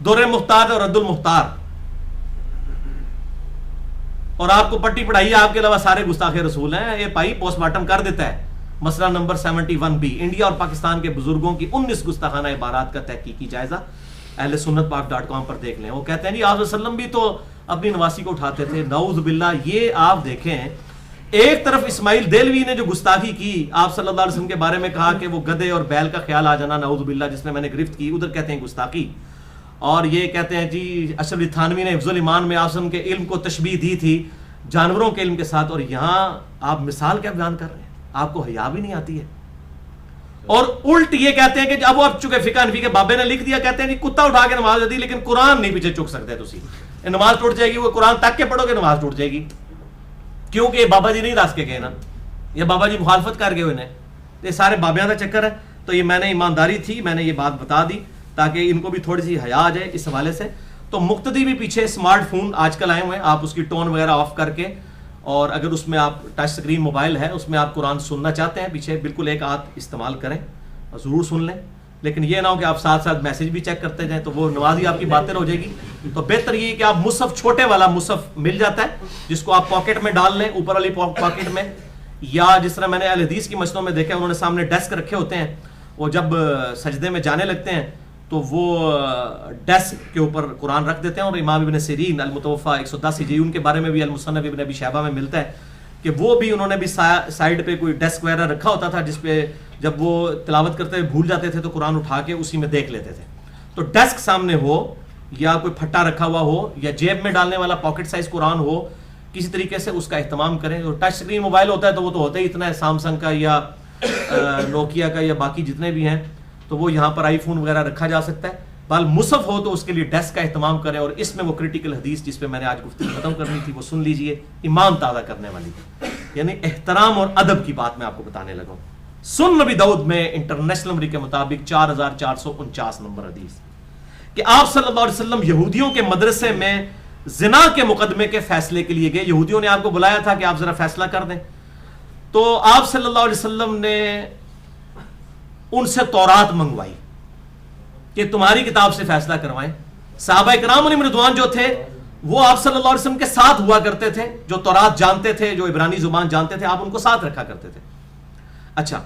دور مختار اور رد المختار, اور آپ کو پٹی پڑھائی آپ کے علاوہ سارے گستاخ رسول ہیں. یہ پائی پوسٹ مارٹم کر دیتا ہے. مسئلہ نمبر 71B, انڈیا اور پاکستان کے بزرگوں کی 19 گستاخانہ عبارات کا تحقیقی جائزہ اہل سنت پاک.com پر دیکھ لیں. وہ کہتے ہیں جی آپ صلی اللہ علیہ وسلم بھی تو اپنی نواسی کو اٹھاتے تھے. نعوذ باللہ. یہ آپ دیکھیں, ایک طرف اسماعیل دہلوی نے جو گستاخی کی آپ صلی اللہ علیہ وسلم کے بارے میں کہا کہ وہ گدھے اور بیل کا خیال آ جانا نعوذ باللہ جس میں نے گرفت کی, ادھر کہتے ہیں گستاخی. اور یہ کہتے ہیں جی اشرف علی تھانوی نے حفظ الایمان میں آپ صلی اللہ علیہ وسلم کے علم کو تشبیہ دی تھی جانوروں کے علم کے ساتھ, اور یہاں آپ مثال کیا بیان کر رہے ہیں؟ آپ کو حیا بھی نہیں آتی ہے. اور الٹ یہ کہتے ہیں کہ اب وہ اب چکے فقہ حنفی کے بابے نے لکھ دیا, کہتے ہیں جی کتا اٹھا کے نماز دی لیکن قرآن نہیں پیچھے چک سکتے تسی, نماز ٹوٹ جائے گی. وہ قرآن تک کے پڑھو گے نماز ٹوٹ جائے گی, کیونکہ یہ بابا جی نہیں راس کے گئے نا, یہ بابا جی مخالفت کر گئے انہیں. یہ سارے بابیاں کا چکر ہے. تو یہ میں نے ایمانداری تھی, میں نے یہ بات بتا دی تاکہ ان کو بھی تھوڑی سی حیا آ جائے اس حوالے سے. تو مقتدی بھی پیچھے اسمارٹ فون آج کل آئے ہوئے ہیں, آپ اس کی ٹون وغیرہ آف کر کے, اور اگر اس میں آپ ٹچ سکرین موبائل ہے اس میں آپ قرآن سننا چاہتے ہیں پیچھے بالکل ایک ہاتھ استعمال کریں اور ضرور سن لیں. لیکن یہ نہ ہو کہ آپ ساتھ ساتھ میسج بھی چیک کرتے جائیں تو وہ نماز ہی آپ کی باتیں ہو جائے گی. تو بہتر یہ کہ آپ مصحف, چھوٹے والا مصحف مل جاتا ہے جس کو آپ پاکٹ میں ڈال لیں, اوپر والی پاکٹ میں, یا جس طرح میں نے اہل حدیث کی مسجدوں میں دیکھا انہوں نے سامنے ڈیسک رکھے ہوتے ہیں, وہ جب سجدے میں جانے لگتے ہیں تو وہ ڈیسک کے اوپر قرآن رکھ دیتے ہیں. اور امام ابن سیرین المتوفا 110 ہجری ان کے بارے میں بھی المصنف ابن ابی شیبہ میں ملتا ہے کہ وہ بھی انہوں نے بھی سائیڈ پہ کوئی ڈیسک وغیرہ رکھا ہوتا تھا جس پہ جب وہ تلاوت کرتے ہوئے بھول جاتے تھے تو قرآن اٹھا کے اسی میں دیکھ لیتے تھے. تو ڈیسک سامنے ہو یا کوئی پھٹا رکھا ہوا ہو یا جیب میں ڈالنے والا پاکٹ سائز قرآن ہو, کسی طریقے سے اس کا اہتمام کریں. اور ٹچ سکرین موبائل ہوتا ہے تو وہ تو ہوتا ہی اتنا ہے, سامسنگ کا یا نوکیا کا یا باقی جتنے بھی ہیں, تو وہ یہاں پر آئی فون وغیرہ رکھا جا سکتا ہے. بال مصحف ہو تو اس کے لیے ڈیسک کا اہتمام کریں. اور اس میں وہ کرٹیکل حدیث جس پہ میں نے آج گفتگو ختم کرنی تھی وہ سن لیجئے, ایمان تازہ کرنے والی, یعنی احترام اور ادب کی بات میں آپ کو بتانے لگا ہوں. سن نبی داؤد میں انٹرنیشنل نمبر کے مطابق 4449 نمبر حدیث کہ آپ صلی اللہ علیہ وسلم یہودیوں کے مدرسے میں زنا کے مقدمے کے فیصلے کے لیے گئے. یہودیوں نے آپ کو بلایا تھا کہ آپ ذرا فیصلہ کر دیں, تو آپ صلی اللہ علیہ وسلم نے ان سے تورات منگوائی کہ تمہاری کتاب سے فیصلہ کروائیں. صحابہ کرام علیہم رضوان جو تھے وہ آپ صلی اللہ علیہ وسلم کے ساتھ ہوا کرتے تھے, جو تورات جانتے تھے, جو عبرانی زبان جانتے تھے, آپ ان کو ساتھ رکھا کرتے تھے. اچھا,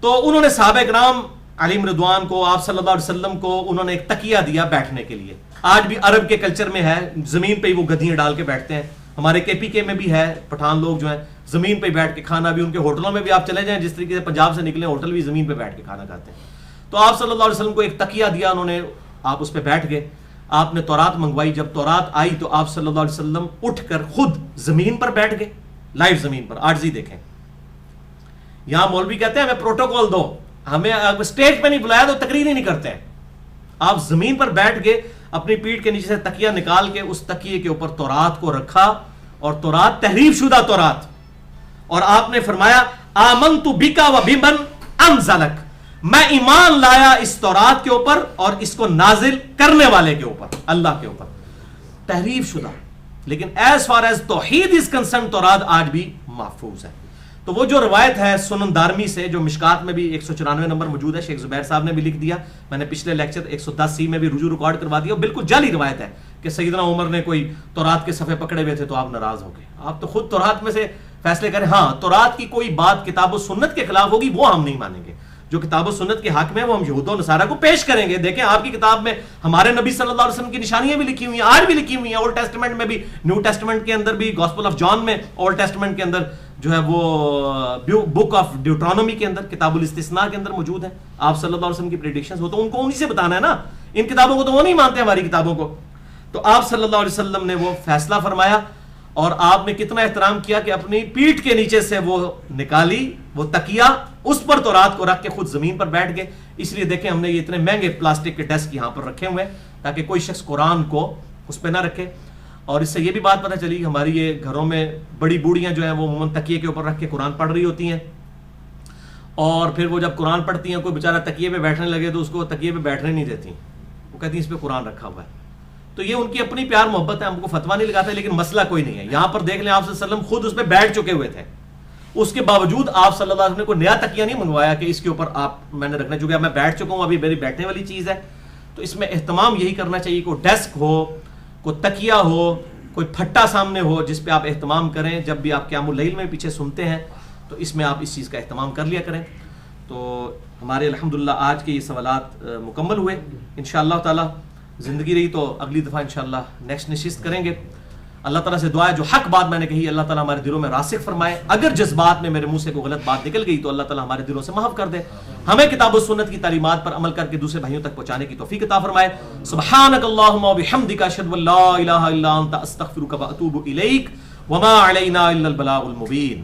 تو انہوں نے صحابہ کرام علیہم رضوان کو, آپ صلی اللہ علیہ وسلم کو انہوں نے ایک تکیہ دیا بیٹھنے کے لیے. آج بھی عرب کے کلچر میں ہے, زمین پہ ہی وہ گدیاں ڈال کے بیٹھتے ہیں. ہمارے KPK میں بھی ہے, پٹھان لوگ جو ہیں زمین پہ بیٹھ کے کھانا بھی, ان کے ہوٹلوں میں بھی آپ چلے جائیں, جس طریقے سے پنجاب سے نکلے ہوٹل بھی زمین پہ بیٹھ کے کھانا کھاتے ہیں. تو آپ صلی اللہ علیہ وسلم کو ایک تکیہ دیا انہوں نے, آپ اس پہ بیٹھ گئے. آپ نے تورات منگوائی. جب تورات آئی تو آپ صلی اللہ علیہ وسلم اٹھ کر خود زمین پر بیٹھ گئے, لائیو زمین پر. عاجزی دیکھیں, یہاں مولوی کہتے ہیں ہمیں پروٹوکول دو, ہمیں اسٹیج پہ نہیں بلایا تو تقریر ہی نہیں کرتے ہیں. آپ زمین پر بیٹھ گئے, اپنی پیٹھ کے نیچے سے تکیہ نکال کے اس تکیے کے اوپر تورات کو رکھا, اور تورات تحریف شدہ تورات, اور آپ نے فرمایا آمنت بکا و بمن انزلک, میں ایمان لایا اس تورات کے اوپر اور اس کو نازل کرنے والے کے اوپر, اللہ کے اوپر. تحریف شدہ. لیکن ایز فار ایز توحید از کنسرن تورات آج بھی محفوظ ہے. تو وہ جو روایت ہے سنن دارمی سے, جو مشکات میں بھی 194 نمبر موجود ہے, شیخ زبیر صاحب نے بھی لکھ دیا, میں نے پچھلے لیکچر 110C میں بھی رجوع ریکارڈ کروا دیا. بالکل جعلی روایت ہے کہ سیدنا عمر نے کوئی تورات کے صفحے پکڑے ہوئے تھے تو آپ ناراض ہو گئے. آپ تو خود تورات میں سے فیصلے کریں. ہاں, تورات کی کوئی بات کتاب و سنت کے خلاف ہوگی وہ ہم نہیں مانیں گے. جو کتاب و سنت کے حق میں وہ ہم یہود و نصارہ کو پیش کریں گے. دیکھیں آپ کی کتاب میں ہمارے نبی صلی اللہ علیہ وسلم کی نشانیاں بھی لکھی ہوئی ہیں, آج بھی لکھی ہوئی ہیں, اولڈ ٹیسٹمنٹ میں بھی, نیو ٹیسٹمنٹ کے اندر بھی, گاسپل آف جان میں, اولڈ ٹیسٹمنٹ کے اندر جو ہے وہ بک آف ڈیوٹرانومی کے اندر, کتاب الاستثناء کے اندر موجود ہیں. آپ صلی اللہ علیہ وسلم کی پریڈکشنز, وہ تو ان کو انہی سے بتانا ہے نا, ان کتابوں کو تو وہ نہیں مانتے ہماری کتابوں کو. تو آپ صلی اللہ علیہ وسلم نے وہ فیصلہ فرمایا, اور آپ نے کتنا احترام کیا کہ اپنی پیٹھ کے نیچے سے وہ نکالی وہ تکیہ، اس پر تو رات کو رکھ کے خود زمین پر بیٹھ گئے. اس لیے دیکھیں ہم نے یہ اتنے مہنگے پلاسٹک کے ڈیسک یہاں پر رکھے ہوئے ہیں تاکہ کوئی شخص قرآن کو اس پہ نہ رکھے. اور اس سے یہ بھی بات پتہ چلی کہ ہماری یہ گھروں میں بڑی بوڑھیاں جو ہیں وہ عموماً تکیے کے اوپر رکھ کے قرآن پڑھ رہی ہوتی ہیں، اور پھر وہ جب قرآن پڑھتی ہیں کوئی بیچارہ تکیے پہ بیٹھنے لگے تو اس کو تکیے پہ بیٹھنے نہیں دیتی، وہ کہتی ہیں اس پہ قرآن رکھا ہوا ہے. تو یہ ان کی اپنی پیار محبت ہے، ہم کو فتویٰ نہیں لگاتے، لیکن مسئلہ کوئی نہیں ہے. یہاں پر دیکھ لیں آپ صلی اللہ علیہ وسلم خود اس پہ بیٹھ چکے ہوئے تھے، اس کے باوجود آپ صلی اللہ علیہ وسلم نے کوئی نیا تکیہ نہیں منگوایا کہ اس کے اوپر آپ میں نے رکھنا، چونکہ میں بیٹھ چکا ہوں ابھی میری بیٹھنے والی چیز ہے. تو اس میں اہتمام یہی کرنا چاہیے، کوئی ڈیسک ہو، کوئی تکیہ ہو، کوئی پھٹا سامنے ہو جس پہ آپ اہتمام کریں. جب بھی آپ قیام اللیل میں پیچھے سنتے ہیں تو اس میں آپ اس چیز کا اہتمام کر لیا کریں. تو ہمارے الحمدللہ آج کے یہ سوالات مکمل ہوئے. انشاءاللہ تعالی زندگی رہی تو اگلی دفعہ انشاءاللہ نیکسٹ نشست کریں گے. اللہ تعالیٰ سے دعا ہے جو حق بات میں نے کہی اللہ تعالیٰ ہمارے دلوں میں راسخ فرمائے. اگر جذبات میں میرے منہ سے کوئی غلط بات نکل گئی تو اللہ تعالیٰ ہمارے دلوں سے محو کر دے. ہمیں کتاب و سنت کی تعلیمات پر عمل کر کے دوسرے بھائیوں تک پہنچانے کی توفیق عطا فرمائے. سبحانک اللہم و بحمدک اشہد ان لا الہ الا انت استغفرک و اتوب الیک وما علینا الا البلاغ المبین.